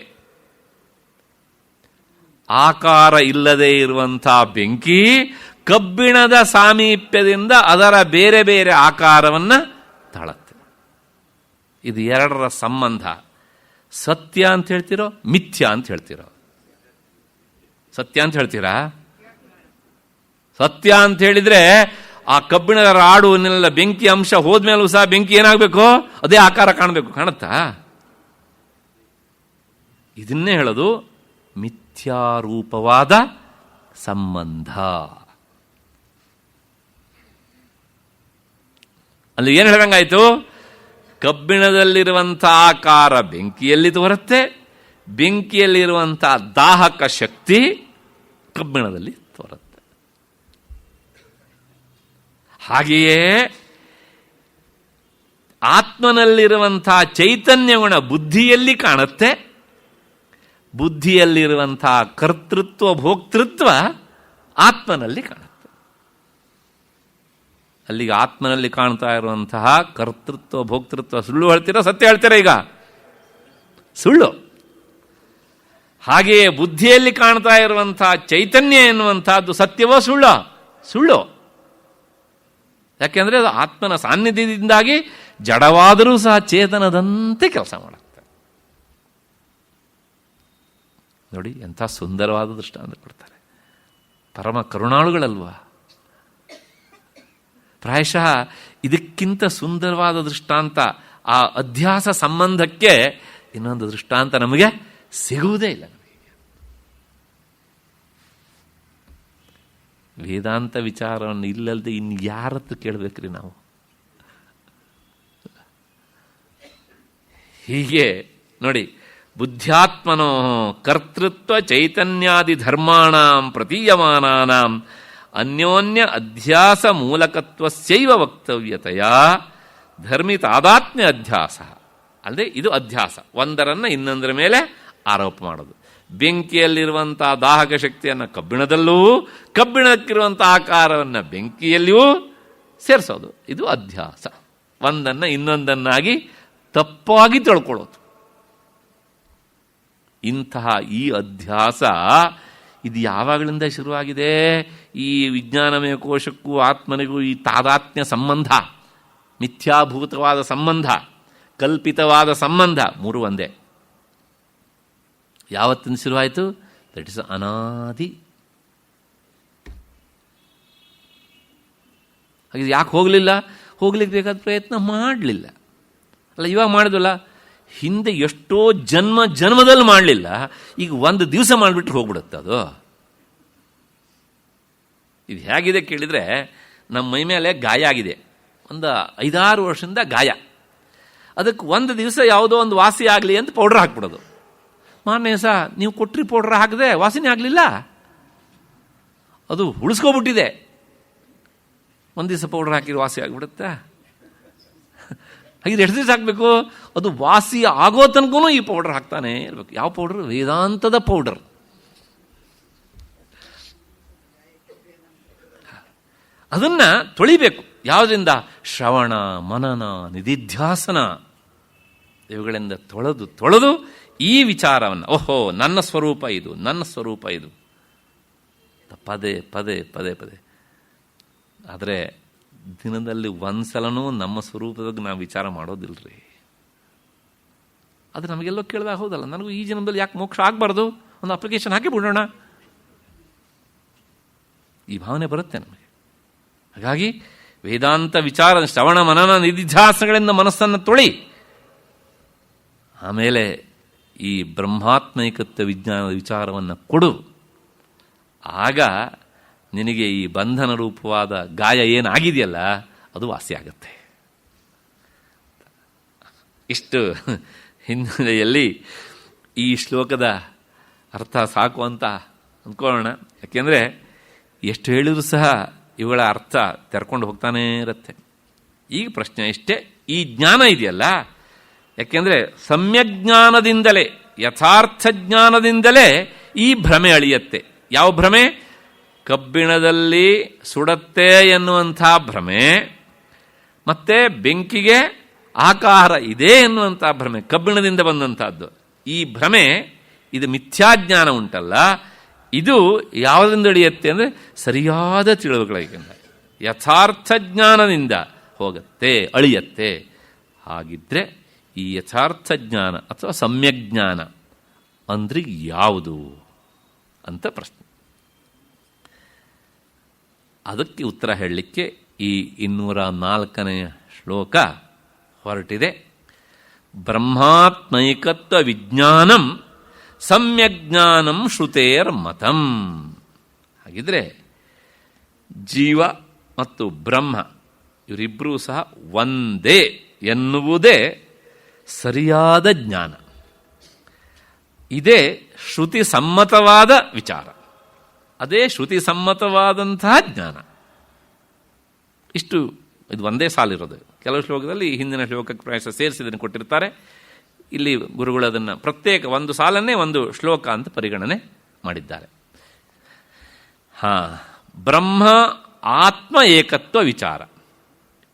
ಆಕಾರ ಇಲ್ಲದೆ ಇರುವಂತಹ ಬೆಂಕಿ ಕಬ್ಬಿಣದ ಸಾಮೀಪ್ಯದಿಂದ ಅದರ ಬೇರೆ ಬೇರೆ ಆಕಾರವನ್ನು ತಾಳತ್ತೆ. ಇದು ಎರಡರ ಸಂಬಂಧ ಸತ್ಯ ಅಂತ ಹೇಳ್ತಿರೋ ಮಿಥ್ಯ ಅಂತ ಹೇಳ್ತಿರೋ? ಸತ್ಯ ಅಂತ ಹೇಳ್ತೀರಾ? ಸತ್ಯ ಅಂತ ಹೇಳಿದ್ರೆ ಆ ಕಬ್ಬಿಣದ ರಾಡುವನ್ನೆಲ್ಲ ಬೆಂಕಿ ಅಂಶ ಹೋದ್ಮೇಲೂ ಸಹ ಬೆಂಕಿ ಏನಾಗಬೇಕು? ಅದೇ ಆಕಾರ ಕಾಣಬೇಕು. ಕಾಣುತ್ತಾ? ಇದನ್ನೇ ಹೇಳೋದು ಮಿಥ್ಯಾರೂಪವಾದ ಸಂಬಂಧ. ಅಲ್ಲಿ ಏನು ಹೇಳ್ದಂಗಾಯ್ತು? ಕಬ್ಬಿಣದಲ್ಲಿರುವಂತಹ ಆಕಾರ ಬೆಂಕಿಯಲ್ಲಿ ತೋರುತ್ತೆ, ಬೆಂಕಿಯಲ್ಲಿರುವಂತಹ ದಾಹಕ ಶಕ್ತಿ ಕಬ್ಬಿಣದಲ್ಲಿ ತೋರುತ್ತೆ. ಹಾಗೆಯೇ ಆತ್ಮನಲ್ಲಿರುವಂತಹ ಚೈತನ್ಯ ಗುಣ ಬುದ್ಧಿಯಲ್ಲಿ ಕಾಣುತ್ತೆ, ಬುದ್ಧಿಯಲ್ಲಿರುವಂತಹ ಕರ್ತೃತ್ವ ಭೋಕ್ತೃತ್ವ ಆತ್ಮನಲ್ಲಿ ಕಾಣುತ್ತೆ. ಅಲ್ಲಿಗೆ ಆತ್ಮನಲ್ಲಿ ಕಾಣ್ತಾ ಇರುವಂತಹ ಕರ್ತೃತ್ವ ಭೋಕ್ತೃತ್ವ ಸುಳ್ಳು ಹೇಳ್ತೀರಾ ಸತ್ಯ ಹೇಳ್ತೀರಾ? ಈಗ ಸುಳ್ಳು. ಹಾಗೆಯೇ ಬುದ್ಧಿಯಲ್ಲಿ ಕಾಣ್ತಾ ಇರುವಂತಹ ಚೈತನ್ಯ ಎನ್ನುವಂತಹದ್ದು ಸತ್ಯವೋ ಸುಳ್ಳೋ? ಸುಳ್ಳು. ಯಾಕೆಂದ್ರೆ ಅದು ಆತ್ಮನ ಸಾನ್ನಿಧ್ಯದಿಂದಾಗಿ ಜಡವಾದರೂ ಸಹ ಚೇತನದಂತೆ ಕೆಲಸ ಮಾಡುತ್ತೆ. ನೋಡಿ, ಎಂಥ ಸುಂದರವಾದ ದೃಷ್ಟಾಂತ ಕೊಡ್ತಾರೆ. ಪರಮ ಕರುಣಾಳುಗಳಲ್ವಾ? ಪ್ರಾಯಶಃ ಇದಕ್ಕಿಂತ ಸುಂದರವಾದ ದೃಷ್ಟಾಂತ, ಆ ಅಧ್ಯಾಸ ಸಂಬಂಧಕ್ಕೆ ಇನ್ನೊಂದು ದೃಷ್ಟಾಂತ ನಮಗೆ ಸಿಗುವುದೇ ಇಲ್ಲ. ವೇದಾಂತ ವಿಚಾರವನ್ನು ಇಲ್ಲದೆ ಇನ್ನು ಯಾರತ್ತು ಕೇಳಬೇಕ್ರಿ ನಾವು? ಹೀಗೆ ನೋಡಿ, ಬುದ್ಧ್ಯಾತ್ಮನೋ ಕರ್ತೃತ್ವ ಚೈತನ್ಯಾದಿ ಧರ್ಮಾಣಾಂ ಪ್ರತೀಯಮಾನಾನಾಂ ಅನ್ಯೋನ್ಯ ಅಧ್ಯಾಸ ಮೂಲಕತ್ವಸ್ಯೈವ ವಕ್ತವ್ಯತೆಯ ಧರ್ಮಿ ತಾದಾತ್ಮ್ಯ ಅಧ್ಯಾಸ. ಅಲ್ಲದೆ ಇದು ಅಧ್ಯಾಸ, ಒಂದರನ್ನು ಇನ್ನೊಂದರ ಮೇಲೆ ಆರೋಪ ಮಾಡೋದು. ಬೆಂಕಿಯಲ್ಲಿರುವಂತಹ ದಾಹಕ ಶಕ್ತಿಯನ್ನು ಕಬ್ಬಿಣದಲ್ಲೂ, ಕಬ್ಬಿಣಕ್ಕಿರುವಂತಹ ಆಕಾರವನ್ನು ಬೆಂಕಿಯಲ್ಲಿಯೂ ಸೇರಿಸೋದು. ಇದು ಅಧ್ಯಾಸ. ಒಂದನ್ನು ಇನ್ನೊಂದನ್ನಾಗಿ ತಪ್ಪಾಗಿ ತಿಳ್ಕೊಳ್ಳೋದು. ಇಂತಹ ಈ ಅಧ್ಯಾಸ ಇದು ಯಾವಾಗಲಿಂದ ಶುರುವಾಗಿದೆ? ಈ ವಿಜ್ಞಾನಮಯ ಕೋಶಕ್ಕೂ ಆತ್ಮನಿಗೂ ಈ ತಾದಾತ್ಮ್ಯ ಸಂಬಂಧ, ಮಿಥ್ಯಾಭೂತವಾದ ಸಂಬಂಧ, ಕಲ್ಪಿತವಾದ ಸಂಬಂಧ ಮೂರು ಒಂದೇ. ಯಾವತ್ತಿನ ಶುರುವಾಯಿತು? ದಟ್ ಇಸ್ ಅನಾದಿ. ಹಾಗೆ ಯಾಕೆ ಹೋಗಲಿಲ್ಲ? ಹೋಗ್ಲಿಕ್ಕೆ ಬೇಕಾದ ಪ್ರಯತ್ನ ಮಾಡಲಿಲ್ಲ ಅಲ್ಲ. ಇವಾಗ ಮಾಡಿದ್ವಲ್ಲ, ಹಿಂದೆ ಎಷ್ಟೋ ಜನ್ಮದಲ್ಲಿ ಮಾಡಲಿಲ್ಲ, ಈಗ ಒಂದು ದಿವಸ ಮಾಡಿಬಿಟ್ರೆ ಹೋಗ್ಬಿಡುತ್ತೆ ಅದು. ಇದು ಹೇಗಿದೆ ಕೇಳಿದರೆ, ನಮ್ಮ ಮೈ ಮೇಲೆ ಗಾಯ ಆಗಿದೆ, ಒಂದು 5-6 ವರ್ಷದಿಂದ ಗಾಯ. ಅದಕ್ಕೆ ಒಂದು ದಿವಸ ಯಾವುದೋ ಒಂದು ವಾಸಿ ಆಗಲಿ ಅಂತ ಪೌಡ್ರ್ ಹಾಕ್ಬಿಡೋದು. ಮಾರನೇ ದಿವಸ ನೀವು ಕೊಟ್ರಿ ಪೌಡ್ರ್ ಹಾಕಿದೆ, ವಾಸಿನೇ ಆಗಲಿಲ್ಲ, ಅದು ಉಳಿಸ್ಕೊಬಿಟ್ಟಿದೆ. ಒಂದು ದಿವಸ ಪೌಡ್ರ್ ಹಾಕಿದ್ರೆ ವಾಸಿ ಆಗಿಬಿಡುತ್ತಾ? ಹಾಗಿದ್ರೆ ಎಷ್ಟು ದಿವಸ ಹಾಕಬೇಕು? ಅದು ವಾಸಿ ಆಗೋ ತನಕನೂ ಈ ಪೌಡರ್ ಹಾಕ್ತಾನೆ ಇರಬೇಕು. ಯಾವ ಪೌಡರ್? ವೇದಾಂತದ ಪೌಡರ್. ಅದನ್ನು ತೊಳಿಬೇಕು. ಯಾವುದರಿಂದ? ಶ್ರವಣ, ಮನನ, ನಿಧಿಧ್ಯಾಸನ ಇವುಗಳಿಂದ ತೊಳೆದು ಈ ವಿಚಾರವನ್ನು, ಓಹೋ ನನ್ನ ಸ್ವರೂಪ ಇದು, ನನ್ನ ಸ್ವರೂಪ ಇದು, ಪದೇ ಪದೇ ಪದೇ ಪದೇ. ಆದರೆ ದಿನದಲ್ಲಿ ಒಂದ್ಸಲನೂ ನಮ್ಮ ಸ್ವರೂಪದಾಗ ನಾವು ವಿಚಾರ ಮಾಡೋದಿಲ್ಲರಿ. ಅದು ನಮಗೆಲ್ಲೋ ಕೇಳಿದಾಗ ಹೌದಲ್ಲ, ನನಗೂ ಈ ಜನ್ಮದಲ್ಲಿ ಯಾಕೆ ಮೋಕ್ಷ ಆಗಬಾರ್ದು, ಒಂದು ಅಪ್ಲಿಕೇಶನ್ ಹಾಕಿ ಬಿಡೋಣ, ಈ ಭಾವನೆ ಬರುತ್ತೆ ನಮಗೆ. ಹಾಗಾಗಿ ವೇದಾಂತ ವಿಚಾರ, ಶ್ರವಣ ಮನನ ನಿಧಿಧ್ಯಾಸನಗಳಿಂದ ಮನಸ್ಸನ್ನು ತೊಳಿ. ಆಮೇಲೆ ಈ ಬ್ರಹ್ಮಾತ್ಮೈಕತ್ವ ವಿಜ್ಞಾನದ ವಿಚಾರವನ್ನು ಕೊಡು. ಆಗ ನಿನಗೆ ಈ ಬಂಧನ ರೂಪವಾದ ಗಾಯ ಏನಾಗಿದೆಯಲ್ಲ ಅದು ವಾಸಿಯಾಗತ್ತೆ. ಇಷ್ಟು ಹಿನ್ನೆಲೆಯಲ್ಲಿ ಈ ಶ್ಲೋಕದ ಅರ್ಥ ಸಾಕು ಅಂತ ಅಂದ್ಕೊಳ್ಳೋಣ. ಯಾಕೆಂದರೆ ಎಷ್ಟು ಹೇಳಿದರೂ ಸಹ ಇವುಗಳ ಅರ್ಥ ತೆರ್ಕೊಂಡು ಹೋಗ್ತಾನೇ ಇರುತ್ತೆ. ಈಗ ಪ್ರಶ್ನೆ ಇಷ್ಟೇ, ಈ ಜ್ಞಾನ ಇದೆಯಲ್ಲ, ಯಾಕೆಂದರೆ ಸಮ್ಯಜ್ಞಾನದಿಂದಲೇ, ಯಥಾರ್ಥ ಜ್ಞಾನದಿಂದಲೇ ಈ ಭ್ರಮೆ ಅಳಿಯತ್ತೆ. ಯಾವ ಭ್ರಮೆ? ಕಬ್ಬಿಣದಲ್ಲಿ ಸುಡತ್ತೆ ಎನ್ನುವಂಥ ಭ್ರಮೆ, ಮತ್ತೆ ಬೆಂಕಿಗೆ ಆಕಾರ ಇದೆ ಎನ್ನುವಂಥ ಭ್ರಮೆ, ಕಬ್ಬಿಣದಿಂದ ಬಂದಂಥದ್ದು. ಈ ಭ್ರಮೆ, ಇದು ಮಿಥ್ಯಾಜ್ಞಾನ ಉಂಟಲ್ಲ, ಇದು ಯಾವುದರಿಂದ ಅಳಿಯತ್ತೆ ಅಂದರೆ ಸರಿಯಾದ ತಿಳುವಳಿಕೆಯಿಂದ, ಯಥಾರ್ಥ ಜ್ಞಾನದಿಂದ ಹೋಗುತ್ತೆ, ಅಳಿಯತ್ತೆ. ಹಾಗಿದ್ರೆ ಈ ಯಥಾರ್ಥ ಜ್ಞಾನ ಅಥವಾ ಸಮ್ಯಜ್ಞಾನ ಅಂದರೆ ಯಾವುದು ಅಂತ ಪ್ರಶ್ನೆ. ಅದಕ್ಕೆ ಉತ್ತರ ಹೇಳಲಿಕ್ಕೆ ಈ 204ನೇ ಶ್ಲೋಕ ಹೊರಟಿದೆ. ಬ್ರಹ್ಮಾತ್ಮೈಕತ್ವ ವಿಜ್ಞಾನಂ ಸಮ್ಯಜ್ಞಾನಂ ಶ್ರುತೇರ್ ಮತಂ. ಹಾಗಿದ್ರೆ ಜೀವ ಮತ್ತು ಬ್ರಹ್ಮ ಇವರಿಬ್ಬರೂ ಸಹ ಒಂದೇ ಎನ್ನುವುದೇ ಸರಿಯಾದ ಜ್ಞಾನ. ಇದೇ ಶ್ರುತಿ ಸಮ್ಮತವಾದ ವಿಚಾರ, ಅದೇ ಶ್ರುತಿ ಸಮ್ಮತವಾದಂತಹ ಜ್ಞಾನ. ಇಷ್ಟು ಇದು ಒಂದೇ ಸಾಲಿರೋದು. ಕೆಲವು ಶ್ಲೋಕದಲ್ಲಿ ಹಿಂದಿನ ಶ್ಲೋಕಕ್ಕೆ ಪ್ರಾಯಶಃ ಸೇರಿಸಿದನ್ನು ಕೊಟ್ಟಿರ್ತಾರೆ. ಇಲ್ಲಿ ಗುರುಗಳು ಅದನ್ನು ಪ್ರತ್ಯೇಕ ಒಂದು ಸಾಲನ್ನೇ ಒಂದು ಶ್ಲೋಕ ಅಂತ ಪರಿಗಣನೆ ಮಾಡಿದ್ದಾರೆ. ಬ್ರಹ್ಮ ಆತ್ಮ ಏಕತ್ವ ವಿಚಾರ.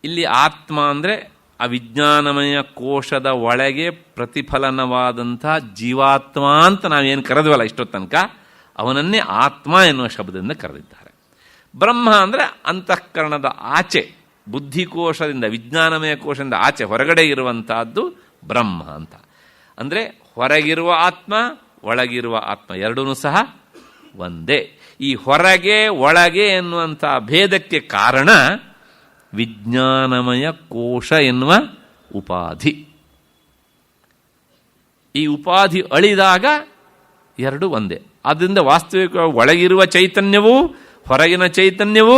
ಇಲ್ಲಿ ಆತ್ಮ ಅಂದರೆ ಆ ವಿಜ್ಞಾನಮಯ ಕೋಶದ ಒಳಗೆ ಪ್ರತಿಫಲನವಾದಂಥ ಜೀವಾತ್ಮ ಅಂತ ನಾವೇನು ಕರೆದ್ವಲ್ಲ ಇಷ್ಟೊತ್ತು ತನಕ, ಅವನನ್ನೇ ಆತ್ಮ ಎನ್ನುವ ಶಬ್ದದಿಂದ ಕರೆದಿದ್ದಾರೆ. ಬ್ರಹ್ಮ ಅಂದರೆ ಅಂತಃಕರಣದ ಆಚೆ, ಬುದ್ಧಿಕೋಶದಿಂದ, ವಿಜ್ಞಾನಮಯ ಕೋಶದಿಂದ ಆಚೆ ಹೊರಗಡೆ ಇರುವಂತಹದ್ದು ಬ್ರಹ್ಮ ಅಂತ. ಅಂದರೆ ಹೊರಗಿರುವ ಆತ್ಮ, ಒಳಗಿರುವ ಆತ್ಮ ಎರಡೂ ಸಹ ಒಂದೇ. ಈ ಹೊರಗೆ ಒಳಗೆ ಎನ್ನುವಂಥ ಭೇದಕ್ಕೆ ಕಾರಣ ವಿಜ್ಞಾನಮಯ ಕೋಶ ಎನ್ನುವ ಉಪಾಧಿ. ಈ ಉಪಾಧಿ ಅಳಿದಾಗ ಎರಡು ಒಂದೇ. ಆದ್ದರಿಂದ ವಾಸ್ತವಿಕ ಒಳಗಿರುವ ಚೈತನ್ಯವೂ ಹೊರಗಿನ ಚೈತನ್ಯವೂ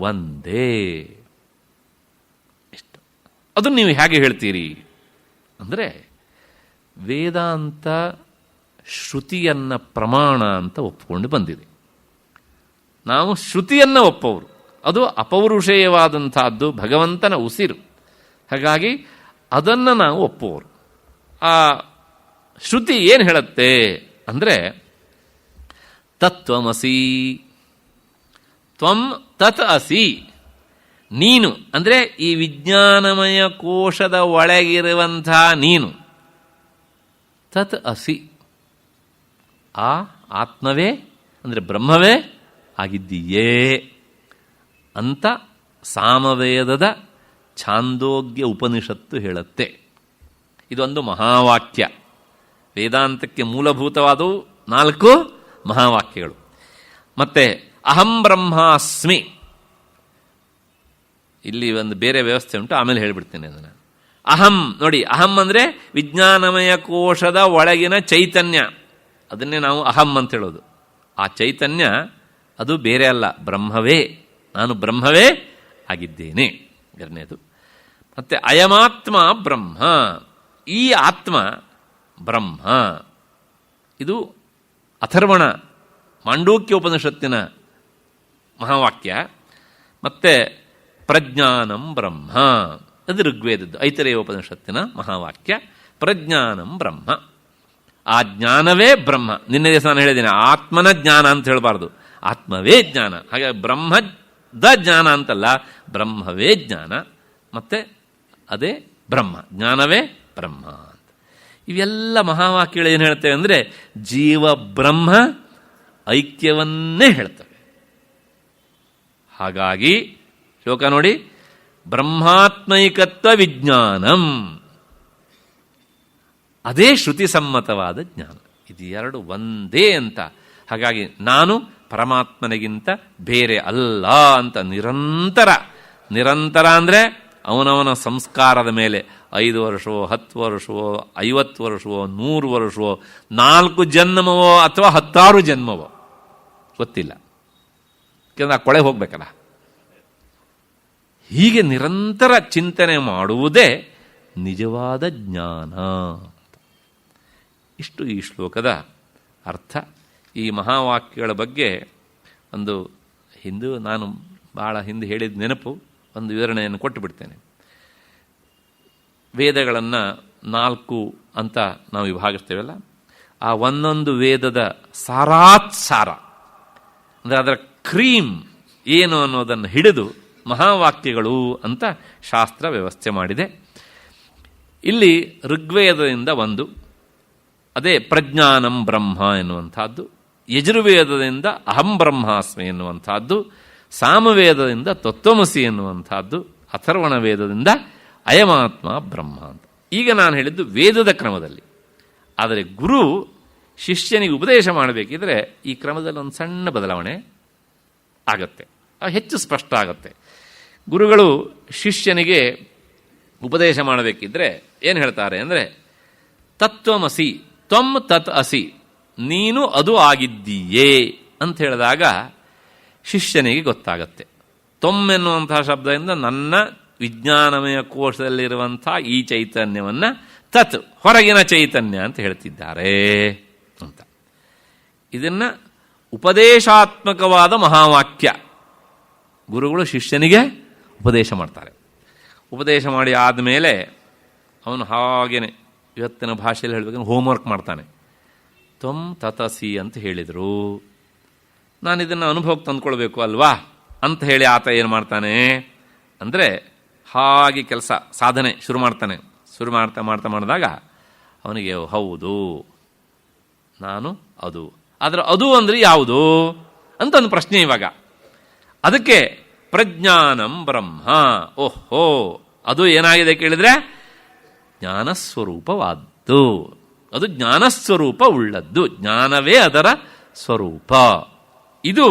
ಒಂದೇ. ಇಷ್ಟು. ಅದನ್ನು ನೀವು ಹೇಗೆ ಹೇಳ್ತೀರಿ ಅಂದರೆ, ವೇದಾಂತ ಶ್ರುತಿಯನ್ನು ಪ್ರಮಾಣ ಅಂತ ಒಪ್ಪಿಕೊಂಡು ಬಂದಿದೆ. ನಾವು ಶ್ರುತಿಯನ್ನು ಒಪ್ಪವರು, ಅದು ಅಪೌರುಷೇಯವಾದಂಥದ್ದು, ಭಗವಂತನ ಉಸಿರು. ಹಾಗಾಗಿ ಅದನ್ನು ನಾವು ಒಪ್ಪುವರು. ಆ ಶ್ರುತಿ ಏನು ಹೇಳುತ್ತೆ ಅಂದರೆ, ತತ್ವಮಸಿ ತ್ವಂ ತತ್ ಅಸಿ ನೀನು ಅಂದರೆ ಈ ವಿಜ್ಞಾನಮಯ ಕೋಶದ ಒಳಗಿರುವಂಥ ನೀನು ತತ್ ಅಸಿ, ಆ ಆತ್ಮವೇ ಅಂದರೆ ಬ್ರಹ್ಮವೇ ಆಗಿದ್ದೀಯೇ ಅಂತ ಸಾಮವೇದದ ಛಾಂದೋಗ್ಯ ಉಪನಿಷತ್ತು ಹೇಳುತ್ತೆ. ಇದೊಂದು ಮಹಾವಾಕ್ಯ. ವೇದಾಂತಕ್ಕೆ ಮೂಲಭೂತವಾದವು 4 ಮಹಾವಾಕ್ಯಗಳು. ಮತ್ತೆ ಅಹಂ ಬ್ರಹ್ಮಾಸ್ಮಿ, ಇಲ್ಲಿ ಒಂದು ಬೇರೆ ವ್ಯವಸ್ಥೆ ಉಂಟು, ಆಮೇಲೆ ಹೇಳಿಬಿಡ್ತೇನೆ ಅದನ್ನು. ಅಹಂ ನೋಡಿ, ಅಹಂ ಅಂದರೆ ವಿಜ್ಞಾನಮಯ ಕೋಶದ ಒಳಗಿನ ಚೈತನ್ಯ, ಅದನ್ನೇ ನಾವು ಅಹಂ ಅಂತ ಹೇಳೋದು. ಆ ಚೈತನ್ಯ ಅದು ಬೇರೆ ಅಲ್ಲ, ಬ್ರಹ್ಮವೇ, ನಾನು ಬ್ರಹ್ಮವೇ ಆಗಿದ್ದೇನೆ ಎರಡನೇದು. ಮತ್ತೆ ಅಯಮಾತ್ಮ ಬ್ರಹ್ಮ, ಈ ಆತ್ಮ ಬ್ರಹ್ಮ. ಇದು ಅಥರ್ವಣ ಮಾಂಡೂಕ್ಯ ಉಪನಿಷತ್ತಿನ ಮಹಾವಾಕ್ಯ. ಮತ್ತೆ ಪ್ರಜ್ಞಾನಂ ಬ್ರಹ್ಮ, ಅದು ಋಗ್ವೇದದ್ದು ಐತರೇಯ ಉಪನಿಷತ್ತಿನ ಮಹಾವಾಕ್ಯ. ಪ್ರಜ್ಞಾನಂ ಬ್ರಹ್ಮ, ಆ ಜ್ಞಾನವೇ ಬ್ರಹ್ಮ. ನಿನ್ನೆ ದಿವಸ ನಾನು ಹೇಳಿದ್ದೇನೆ, ಆತ್ಮನ ಜ್ಞಾನ ಅಂತ ಹೇಳಬಾರ್ದು, ಆತ್ಮವೇ ಜ್ಞಾನ. ಹಾಗಾಗಿ ಬ್ರಹ್ಮದ ಜ್ಞಾನ ಅಂತಲ್ಲ, ಬ್ರಹ್ಮವೇ ಜ್ಞಾನ, ಮತ್ತೆ ಅದೇ ಬ್ರಹ್ಮ, ಜ್ಞಾನವೇ ಬ್ರಹ್ಮ ಅಂತ. ಇವೆಲ್ಲ ಮಹಾವಾಕ್ಯಗಳು ಏನು ಹೇಳ್ತೇವೆ ಅಂದರೆ ಜೀವ ಬ್ರಹ್ಮ ಐಕ್ಯವನ್ನೇ ಹೇಳ್ತವೆ. ಹಾಗಾಗಿ ಶ್ಲೋಕ ನೋಡಿ, ಬ್ರಹ್ಮಾತ್ಮೈಕತ್ವ ವಿಜ್ಞಾನಂ, ಅದೇ ಶ್ರುತಿ ಸಮ್ಮತವಾದ ಜ್ಞಾನ. ಇದು ಎರಡು ಒಂದೇ ಅಂತ. ಹಾಗಾಗಿ ನಾನು ಪರಮಾತ್ಮನಿಗಿಂತ ಬೇರೆ ಅಲ್ಲ ಅಂತ ನಿರಂತರ ಅಂದರೆ ಅವನವನ ಸಂಸ್ಕಾರದ ಮೇಲೆ 5 ವರ್ಷವೋ 10 ವರ್ಷವೋ 50 ವರ್ಷವೋ 100 ವರ್ಷವೋ 4 ಜನ್ಮವೋ ಅಥವಾ 16 ಜನ್ಮವೋ ಗೊತ್ತಿಲ್ಲ, ಯಾಕೆಂದ್ರೆ ಆ ಕೊಳೆ ಹೋಗ್ಬೇಕಲ್ಲ. ಹೀಗೆ ನಿರಂತರ ಚಿಂತನೆ ಮಾಡುವುದೇ ನಿಜವಾದ ಜ್ಞಾನ. ಇಷ್ಟು ಈ ಶ್ಲೋಕದ ಅರ್ಥ. ಈ ಮಹಾವಾಕ್ಯಗಳ ಬಗ್ಗೆ ಒಂದು ನಾನು ಭಾಳ ಹಿಂದೆ ಹೇಳಿದ ನೆನಪು, ಒಂದು ವಿವರಣೆಯನ್ನು ಕೊಟ್ಟು ಬಿಡ್ತೇನೆ. ವೇದಗಳನ್ನು 4 ಅಂತ ನಾವು ವಿಭಾಗಿಸ್ತೇವಲ್ಲ, ಆ ಒಂದೊಂದು ವೇದದ ಸಾರಾತ್ಸಾರ ಅಂದರೆ ಅದರ ಕ್ರೀಮ್ ಏನು ಅನ್ನೋದನ್ನು ಹಿಡಿದು ಮಹಾವಾಕ್ಯಗಳು ಅಂತ ಶಾಸ್ತ್ರ ವ್ಯವಸ್ಥೆ ಮಾಡಿದೆ. ಇಲ್ಲಿ ಋಗ್ವೇದದಿಂದ ಒಂದು, ಅದೇ ಪ್ರಜ್ಞಾನಂ ಬ್ರಹ್ಮ ಎನ್ನುವಂಥದ್ದು. ಯಜುರ್ವೇದದಿಂದ ಅಹಂ ಬ್ರಹ್ಮಾಸ್ಮಿ ಎನ್ನುವಂಥದ್ದು. ಸಾಮವೇದದಿಂದ ತತ್ವಮಸಿ ಎನ್ನುವಂಥದ್ದು. ಅಥರ್ವಣ ವೇದದಿಂದ ಅಯಮಾತ್ಮ ಬ್ರಹ್ಮ ಅಂತ. ಈಗ ನಾನು ಹೇಳಿದ್ದು ವೇದದ ಕ್ರಮದಲ್ಲಿ. ಆದರೆ ಗುರು ಶಿಷ್ಯನಿಗೆ ಉಪದೇಶ ಮಾಡಬೇಕಿದ್ರೆ ಈ ಕ್ರಮದಲ್ಲಿ ಒಂದು ಸಣ್ಣ ಬದಲಾವಣೆ ಆಗತ್ತೆ, ಹೆಚ್ಚು ಸ್ಪಷ್ಟ ಆಗತ್ತೆ. ಗುರುಗಳು ಶಿಷ್ಯನಿಗೆ ಉಪದೇಶ ಮಾಡಬೇಕಿದ್ರೆ ಏನು ಹೇಳ್ತಾರೆ ಅಂದರೆ, ತತ್ವಮಸಿ ತ್ವಂ ತತ್ ಅಸಿ, ನೀನು ಅದು ಆಗಿದ್ದೀಯೇ ಅಂತ ಹೇಳಿದಾಗ ಶಿಷ್ಯನಿಗೆ ಗೊತ್ತಾಗತ್ತೆ. ತ್ವಂ ಎನ್ನುವಂತಹ ಶಬ್ದದಿಂದ ನನ್ನ ವಿಜ್ಞಾನಮಯ ಕೋಶದಲ್ಲಿರುವಂಥ ಈ ಚೈತನ್ಯವನ್ನು ತತ್ ಹೊರಗಿನ ಚೈತನ್ಯ ಅಂತ ಹೇಳ್ತಿದ್ದಾರೆ ಅಂತ. ಇದನ್ನು ಉಪದೇಶಾತ್ಮಕವಾದ ಮಹಾವಾಕ್ಯ ಗುರುಗಳು ಶಿಷ್ಯನಿಗೆ ಉಪದೇಶ ಮಾಡ್ತಾರೆ. ಉಪದೇಶ ಮಾಡಿ ಆದಮೇಲೆ ಅವನು ಹಾಗೇನೆ ಇವತ್ತಿನ ಭಾಷೆಯಲ್ಲಿ ಹೇಳಬೇಕು, ಹೋಮ್ವರ್ಕ್ ಮಾಡ್ತಾನೆ. ತ್ವಂ ತತಸಿ ಅಂತ ಹೇಳಿದರು, ನಾನು ಇದನ್ನು ಅನುಭವಕ್ಕೆ ತಂದುಕೊಳ್ಬೇಕು ಅಲ್ವಾ ಅಂತ ಹೇಳಿ ಆತ ಏನು ಮಾಡ್ತಾನೆ ಅಂದರೆ ಹಾಗೆ ಕೆಲಸ ಸಾಧನೆ ಶುರು ಮಾಡಿದಾಗ ಅವನಿಗೆ ಹೌದು ನಾನು ಅದು, ಆದರೆ ಅದು ಅಂದರೆ ಯಾವುದು ಅಂತ ಒಂದು ಪ್ರಶ್ನೆ ಇವಾಗ. ಅದಕ್ಕೆ ಪ್ರಜ್ಞಾನಂ ಬ್ರಹ್ಮ, ಓಹೋ ಅದು ಏನಾಗಿದೆ ಕೇಳಿದರೆ ಜ್ಞಾನಸ್ವರೂಪವಾದ್ದು, ಅದು ಜ್ಞಾನಸ್ವರೂಪ ಉಳ್ಳದ್ದು, ಜ್ಞಾನವೇ ಅದರ ಸ್ವರೂಪ. ಇದು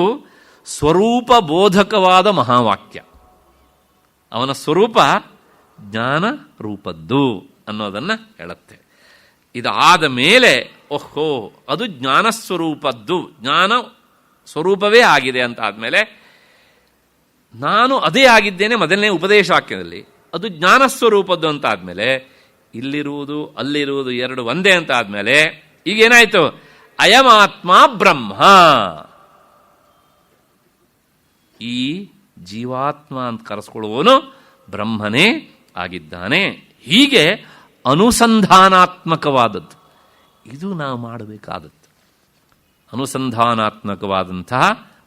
ಸ್ವರೂಪ ಬೋಧಕವಾದ ಮಹಾವಾಕ್ಯ. ಅವನ ಸ್ವರೂಪ ಜ್ಞಾನ ರೂಪದ್ದು ಅನ್ನೋದನ್ನು ಹೇಳುತ್ತೆ. ಇದಾದ ಮೇಲೆ ಓಹೋ ಅದು ಜ್ಞಾನಸ್ವರೂಪದ್ದು, ಜ್ಞಾನ ಸ್ವರೂಪವೇ ಆಗಿದೆ ಅಂತ ಆದಮೇಲೆ ನಾನು ಅದೇ ಆಗಿದ್ದೇನೆ ಮೊದಲನೇ ಉಪದೇಶ ವಾಕ್ಯದಲ್ಲಿ, ಅದು ಜ್ಞಾನಸ್ವರೂಪದ್ದು ಅಂತ ಆದಮೇಲೆ ಇಲ್ಲಿರುವುದು ಅಲ್ಲಿರುವುದು ಎರಡು ಒಂದೇ ಅಂತ ಆದಮೇಲೆ ಈಗೇನಾಯಿತು, ಅಯಮಾತ್ಮ ಬ್ರಹ್ಮ, ಈ ಜೀವಾತ್ಮ ಅಂತ ಕರೆಸ್ಕೊಳ್ಳುವವನು ಬ್ರಹ್ಮನೇ ಆಗಿದ್ದಾನೆ. ಹೀಗೆ ಅನುಸಂಧಾನಾತ್ಮಕವಾದದ್ದು ಇದು ನಾವು ಮಾಡಬೇಕಾದದ್ದು, ಅನುಸಂಧಾನಾತ್ಮಕವಾದಂತಹ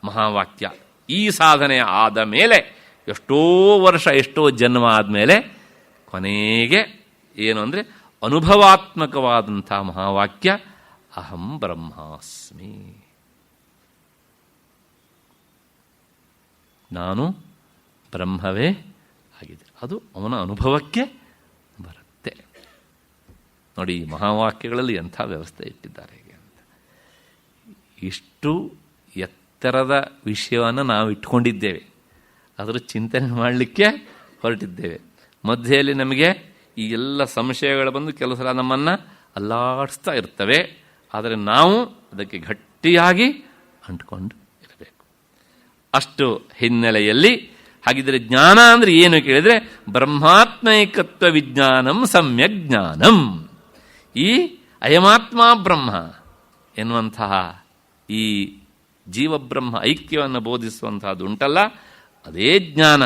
ಮಹಾವಾಕ್ಯ. ಈ ಸಾಧನೆ ಆದ ಮೇಲೆ ಎಷ್ಟೋ ವರ್ಷ ಎಷ್ಟೋ ಜನ್ಮ ಆದಮೇಲೆ ಕೊನೆಗೆ ಏನು ಅಂದರೆ ಅನುಭವಾತ್ಮಕವಾದಂಥ ಮಹಾವಾಕ್ಯ ಅಹಂ ಬ್ರಹ್ಮಾಸ್ಮಿ, ನಾನು ಬ್ರಹ್ಮವೇ ಆಗಿದೆ. ಅದು ಅವನ ಅನುಭವಕ್ಕೆ ಬರುತ್ತೆ. ನೋಡಿ, ಈ ಮಹಾವಾಕ್ಯಗಳಲ್ಲಿ ಎಂಥ ವ್ಯವಸ್ಥೆ ಇಟ್ಟಿದ್ದಾರೆ ಹೇಗೆ ಅಂತ. ಇಷ್ಟು ಎತ್ತರದ ವಿಷಯವನ್ನು ನಾವು ಇಟ್ಕೊಂಡಿದ್ದೇವೆ, ಅದರ ಚಿಂತನೆ ಮಾಡಲಿಕ್ಕೆ ಹೊರಟಿದ್ದೇವೆ. ಮಧ್ಯೆಯಲ್ಲಿ ನಮಗೆ ಈ ಎಲ್ಲ ಸಂಶಯಗಳು ಬಂದು ಕೆಲವು ಸಲ ನಮ್ಮನ್ನು ಅಲ್ಲಾಡಿಸ್ತಾ ಇರ್ತವೆ. ಆದರೆ ನಾವು ಅದಕ್ಕೆ ಗಟ್ಟಿಯಾಗಿ ಅಂಟ್ಕೊಂಡು ಇರಬೇಕು. ಅಷ್ಟು ಹಿನ್ನೆಲೆಯಲ್ಲಿ ಹಾಗಿದ್ರೆ ಜ್ಞಾನ ಅಂದರೆ ಏನು ಕೇಳಿದರೆ ಬ್ರಹ್ಮಾತ್ಮೈಕತ್ವ ವಿಜ್ಞಾನಂ ಸಮ್ಯಕ್ ಜ್ಞಾನಂ. ಈ ಅಯಮಾತ್ಮ ಬ್ರಹ್ಮ ಎನ್ನುವಂತಹ ಈ ಜೀವಬ್ರಹ್ಮ ಐಕ್ಯವನ್ನು ಬೋಧಿಸುವಂತಹದ್ದು ಉಂಟಲ್ಲ, ಅದೇ ಜ್ಞಾನ.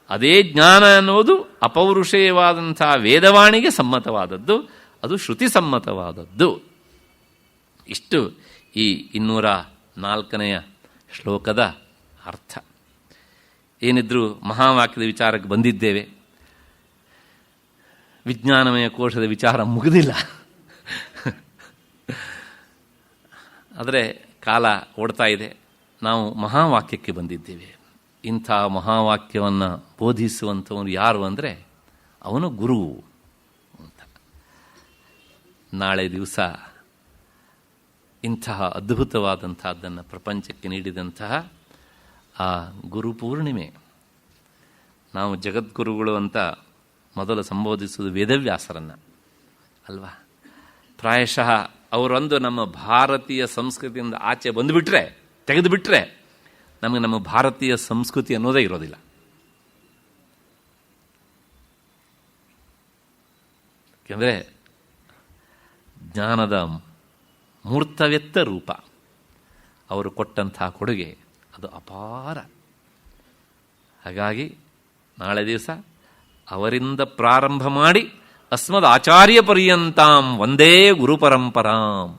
ಅದೇ ಜ್ಞಾನ ಅನ್ನುವುದು ಅಪೌರುಷೇಯವಾದಂಥ ವೇದವಾಣಿಗೆ ಸಮ್ಮತವಾದದ್ದು, ಅದು ಶ್ರುತಿ ಸಮ್ಮತವಾದದ್ದು. ಇಷ್ಟು ಈ 204ನೇ ಶ್ಲೋಕದ ಅರ್ಥ. ಏನಿದ್ರೂ ಮಹಾವಾಕ್ಯದ ವಿಚಾರಕ್ಕೆ ಬಂದಿದ್ದೇವೆ. ವಿಜ್ಞಾನಮಯ ಕೋಶದ ವಿಚಾರ ಮುಗಿದಿಲ್ಲ. ಆದರೆ ಕಾಲ ಓಡ್ತಾ ಇದೆ. ನಾವು ಮಹಾವಾಕ್ಯಕ್ಕೆ ಬಂದಿದ್ದೇವೆ. ಇಂಥ ಮಹಾವಾಕ್ಯವನ್ನು ಬೋಧಿಸುವಂಥವನು ಯಾರು ಅಂದರೆ ಅವನು ಗುರು ಅಂತ. ನಾಳೆ ದಿವಸ ಇಂತಹ ಅದ್ಭುತವಾದಂಥದ್ದನ್ನು ಪ್ರಪಂಚಕ್ಕೆ ನೀಡಿದಂತಹ ಆ ಗುರುಪೂರ್ಣಿಮೆ. ನಾವು ಜಗದ್ಗುರುಗಳು ಅಂತ ಮೊದಲು ಸಂಬೋಧಿಸುವುದು ವೇದವ್ಯಾಸರನ್ನು ಅಲ್ವಾ. ಪ್ರಾಯಶಃ ಅವರೊಂದು ನಮ್ಮ ಭಾರತೀಯ ಸಂಸ್ಕೃತಿಯಿಂದ ಆಚೆ ಬಂದುಬಿಟ್ರೆ, ತೆಗೆದುಬಿಟ್ರೆ, ನಮಗೆ ನಮ್ಮ ಭಾರತೀಯ ಸಂಸ್ಕೃತಿ ಅನ್ನೋದೇ ಇರೋದಿಲ್ಲ. ಯಾಕೆಂದರೆ ಜ್ಞಾನದ ಮೂರ್ತವ್ಯಕ್ತ ರೂಪ. ಅವರು ಕೊಟ್ಟಂಥ ಕೊಡುಗೆ ಅದು ಅಪಾರ. ಹಾಗಾಗಿ ನಾಳೆ ದಿವಸ ಅವರಿಂದ ಪ್ರಾರಂಭ ಮಾಡಿ ಅಸ್ಮದ್ ಆಚಾರ್ಯ ಪರ್ಯಂತಾಂ ಒಂದೇ ಗುರು ಪರಂಪರಾಂ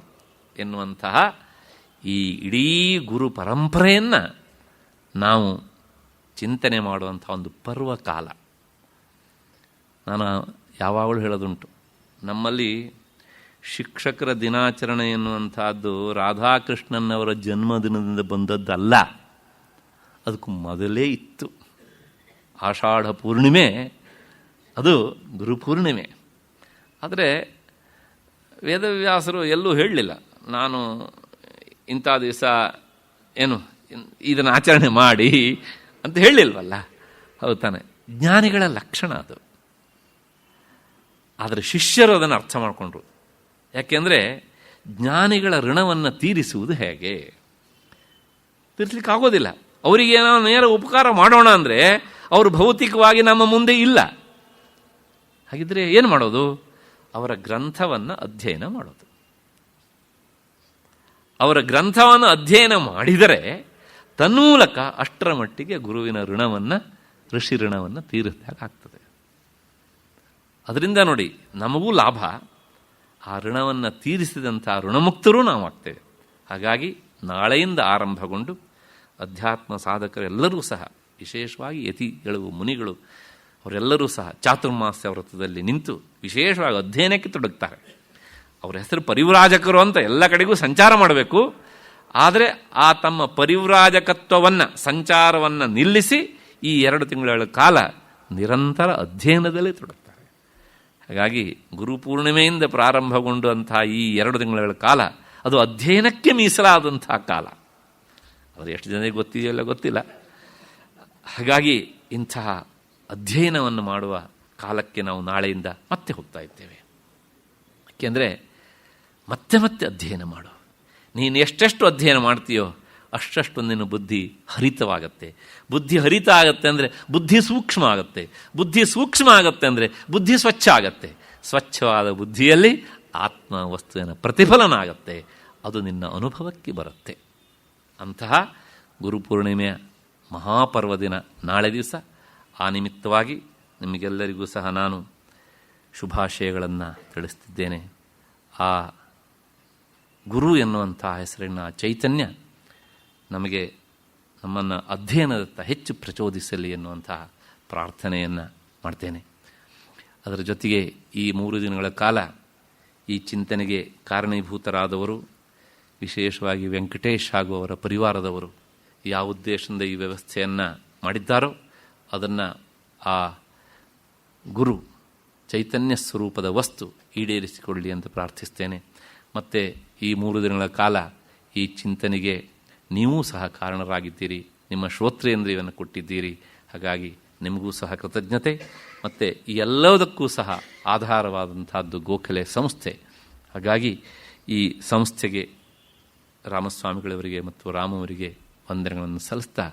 ಎನ್ನುವಂತಹ ಈ ಇಡೀ ಗುರು ಪರಂಪರೆಯನ್ನು ನಾವು ಚಿಂತನೆ ಮಾಡುವಂಥ ಒಂದು ಪರ್ವಕಾಲ. ನಾನು ಯಾವಾಗಲೂ ಹೇಳೋದುಂಟು, ನಮ್ಮಲ್ಲಿ ಶಿಕ್ಷಕರ ದಿನಾಚರಣೆ ಎನ್ನುವಂಥದ್ದು ರಾಧಾಕೃಷ್ಣನ್ನವರ ಜನ್ಮದಿನದಿಂದ ಬಂದದ್ದಲ್ಲ, ಅದಕ್ಕೂ ಮೊದಲೇ ಇತ್ತು. ಆಷಾಢ ಪೂರ್ಣಿಮೆ ಅದು ಗುರುಪೂರ್ಣಿಮೆ. ಆದರೆ ವೇದವ್ಯಾಸರು ಎಲ್ಲೂ ಹೇಳಲಿಲ್ಲ ನಾನು ಇಂಥ ದಿವಸ ಏನು ಇದನ್ನು ಆಚರಣೆ ಮಾಡಿ ಅಂತ ಹೇಳಲಿಲ್ವಲ್ಲ. ಹೌದು ತಾನೆ, ಜ್ಞಾನಿಗಳ ಲಕ್ಷಣ ಅದು. ಆದರೆ ಶಿಷ್ಯರು ಅದನ್ನು ಅರ್ಥ ಮಾಡಿಕೊಂಡ್ರು. ಯಾಕೆಂದರೆ ಜ್ಞಾನಿಗಳ ಋಣವನ್ನು ತೀರಿಸುವುದು ಹೇಗೆ? ತೀರಿಸಲಿಕ್ಕಾಗೋದಿಲ್ಲ. ಅವರಿಗೇನೋ ನೇರ ಉಪಕಾರ ಮಾಡೋಣ ಅಂದರೆ ಅವರು ಭೌತಿಕವಾಗಿ ನಮ್ಮ ಮುಂದೆ ಇಲ್ಲ. ಹಾಗಿದ್ರೆ ಏನು ಮಾಡೋದು? ಅವರ ಗ್ರಂಥವನ್ನು ಅಧ್ಯಯನ ಮಾಡೋದು. ಅವರ ಗ್ರಂಥವನ್ನು ಅಧ್ಯಯನ ಮಾಡಿದರೆ ತನ್ಮೂಲಕ ಅಷ್ಟರ ಮಟ್ಟಿಗೆ ಗುರುವಿನ ಋಣವನ್ನು, ಋಷಿ ಋಣವನ್ನು ತೀರಿಸಿದಾಗ್ತದೆ. ಅದರಿಂದ ನೋಡಿ, ನಮಗೂ ಲಾಭ. ಆ ಋಣವನ್ನು ತೀರಿಸಿದಂಥ ಋಣಮುಕ್ತರೂ ನಾವು ಆಗ್ತೇವೆ. ಹಾಗಾಗಿ ನಾಳೆಯಿಂದ ಆರಂಭಗೊಂಡು ಅಧ್ಯಾತ್ಮ ಸಾಧಕರೆಲ್ಲರೂ ಸಹ, ವಿಶೇಷವಾಗಿ ಯತಿಗಳು, ಮುನಿಗಳು, ಅವರೆಲ್ಲರೂ ಸಹ ಚಾತುರ್ಮಾಸ್ಯ ವ್ರತದಲ್ಲಿ ನಿಂತು ವಿಶೇಷವಾಗಿ ಅಧ್ಯಯನಕ್ಕೆ ತೊಡಗ್ತಾರೆ. ಅವರ ಹೆಸರು ಪರಿವ್ರಾಜಕರು ಅಂತ ಎಲ್ಲ ಕಡೆಗೂ ಸಂಚಾರ ಮಾಡಬೇಕು. ಆದರೆ ಆ ತಮ್ಮ ಪರಿವ್ರಾಜಕತ್ವವನ್ನು, ಸಂಚಾರವನ್ನು ನಿಲ್ಲಿಸಿ ಈ 2 ತಿಂಗಳ ಕಾಲ ನಿರಂತರ ಅಧ್ಯಯನದಲ್ಲಿ ತೊಡಗ್ತಾರೆ. ಹಾಗಾಗಿ ಗುರುಪೂರ್ಣಿಮೆಯಿಂದ ಪ್ರಾರಂಭಗೊಂಡಂಥ ಈ 2 ತಿಂಗಳ ಕಾಲ ಅದು ಅಧ್ಯಯನಕ್ಕೆ ಮೀಸಲಾದಂಥ ಕಾಲ. ಅದು ಎಷ್ಟು ಜನರಿಗೆ ಗೊತ್ತಿದೆಯಲ್ಲ ಗೊತ್ತಿಲ್ಲ. ಹಾಗಾಗಿ ಇಂತಹ ಅಧ್ಯಯನವನ್ನು ಮಾಡುವ ಕಾಲಕ್ಕೆ ನಾವು ನಾಳೆಯಿಂದ ಮತ್ತೆ ಹೋಗ್ತಾ ಇದ್ದೇವೆ. ಯಾಕೆಂದರೆ ಮತ್ತೆ ಮತ್ತೆ ಅಧ್ಯಯನ ಮಾಡು. ನೀನು ಎಷ್ಟೆಷ್ಟು ಅಧ್ಯಯನ ಮಾಡ್ತೀಯೋ ಅಷ್ಟಷ್ಟು ನಿನ್ನ ಬುದ್ಧಿ ಹರಿತವಾಗತ್ತೆ. ಬುದ್ಧಿ ಹರಿತ ಆಗತ್ತೆ ಅಂದರೆ ಬುದ್ಧಿ ಸೂಕ್ಷ್ಮ ಆಗುತ್ತೆ. ಬುದ್ಧಿ ಸೂಕ್ಷ್ಮ ಆಗತ್ತೆ ಅಂದರೆ ಬುದ್ಧಿ ಸ್ವಚ್ಛ ಆಗತ್ತೆ. ಸ್ವಚ್ಛವಾದ ಬುದ್ಧಿಯಲ್ಲಿ ಆತ್ಮ ವಸ್ತುವಿನ ಪ್ರತಿಫಲನ ಆಗತ್ತೆ. ಅದು ನಿನ್ನ ಅನುಭವಕ್ಕೆ ಬರುತ್ತೆ. ಅಂತಹ ಗುರುಪೂರ್ಣಿಮೆಯ ಮಹಾಪರ್ವ ದಿನ ನಾಳೆ ದಿವಸ. ಆ ನಿಮಿತ್ತವಾಗಿ ನಿಮಗೆಲ್ಲರಿಗೂ ಸಹ ನಾನು ಶುಭಾಶಯಗಳನ್ನು ತಿಳಿಸ್ತಿದ್ದೇನೆ. ಆ ಗುರು ಎನ್ನುವಂಥ ಹೆಸರಿನ ಚೈತನ್ಯ ನಮಗೆ ನಮ್ಮನ್ನು ಅಧ್ಯಯನದತ್ತ ಹೆಚ್ಚು ಪ್ರಚೋದಿಸಲಿ ಎನ್ನುವಂತಹ ಪ್ರಾರ್ಥನೆಯನ್ನು ಮಾಡ್ತೇನೆ. ಅದರ ಜೊತೆಗೆ ಈ 3 ದಿನಗಳ ಕಾಲ ಈ ಚಿಂತನೆಗೆ ಕಾರಣೀಭೂತರಾದವರು, ವಿಶೇಷವಾಗಿ ವೆಂಕಟೇಶ್ ಹಾಗೂ ಅವರ ಪರಿವಾರದವರು ಯಾವ ಉದ್ದೇಶದಿಂದ ಈ ವ್ಯವಸ್ಥೆಯನ್ನು ಮಾಡಿದ್ದಾರೋ ಅದನ್ನು ಆ ಗುರು ಚೈತನ್ಯ ಸ್ವರೂಪದ ವಸ್ತು ಈಡೇರಿಸಿಕೊಳ್ಳಿ ಅಂತ ಪ್ರಾರ್ಥಿಸ್ತೇನೆ. ಮತ್ತು ಈ 3 ದಿನಗಳ ಕಾಲ ಈ ಚಿಂತನೆಗೆ ನೀವೂ ಸಹ ಕಾರಣರಾಗಿದ್ದೀರಿ, ನಿಮ್ಮ ಶ್ರೋತ್ರೇಂದ್ರಿಯವನ್ನು ಕೊಟ್ಟಿದ್ದೀರಿ. ಹಾಗಾಗಿ ನಿಮಗೂ ಸಹ ಕೃತಜ್ಞತೆ. ಮತ್ತು ಈ ಎಲ್ಲದಕ್ಕೂ ಸಹ ಆಧಾರವಾದಂಥದ್ದು ಗೋಖಲೆ ಸಂಸ್ಥೆ. ಹಾಗಾಗಿ ಈ ಸಂಸ್ಥೆಗೆ ರಾಮಸ್ವಾಮಿಗಳವರಿಗೆ ಮತ್ತು ರಾಮವರಿಗೆ ವಂದನೆಗಳನ್ನು ಸಲ್ಲಿಸ್ತಾ,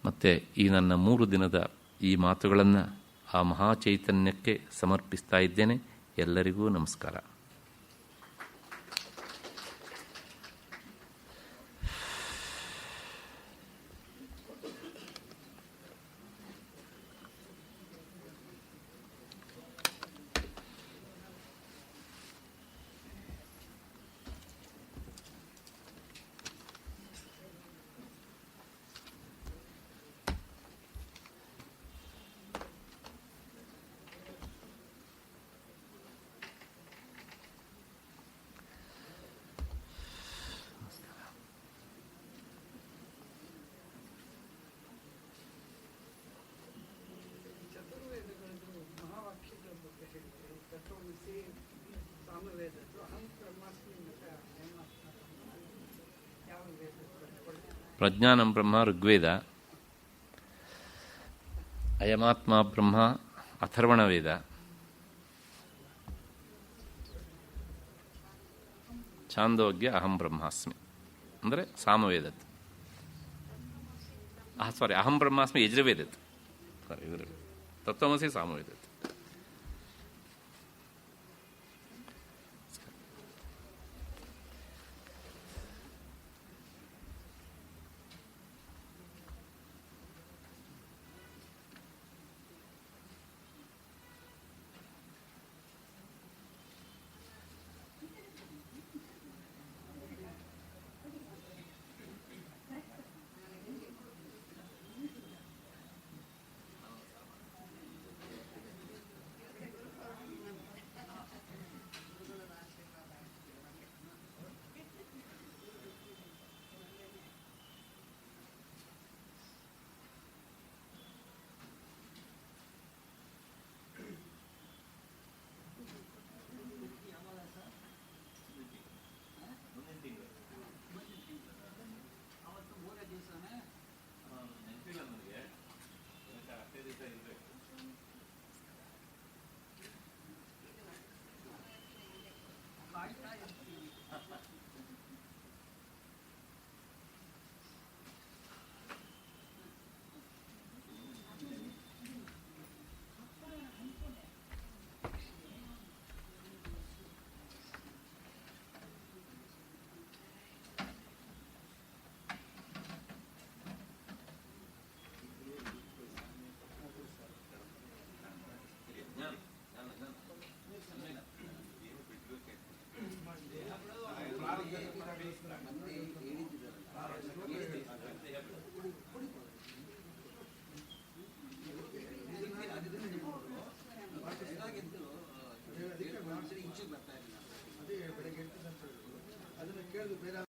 ಮತ್ತು ಈ ನನ್ನ 3 ದಿನದ ಈ ಮಾತುಗಳನ್ನು ಆ ಮಹಾಚೈತನ್ಯಕ್ಕೆ ಸಮರ್ಪಿಸ್ತಾ ಇದ್ದೇನೆ. ಎಲ್ಲರಿಗೂ ನಮಸ್ಕಾರ. ಪ್ರಜ್ಞಾನಂ ಬ್ರಹ್ಮ ಋಗ್ವೇದ, ಅಯಮಾತ್ಮ ಬ್ರಹ್ಮ ಅಥರ್ವಣ ವೇದ, ಛಾಂದೋಗ್ಯ ಅಹಂ ಬ್ರಹ್ಮಾಸ್ಮಿ ಅಂದರೆ ಸಾಮವೇದತ್. ಅಹಂ ಬ್ರಹ್ಮಾಸ್ಮಿ ಯಜುರ್ವೇದತ್. ತತ್ವಮಸಿ ಸಾಮವೇದತ್.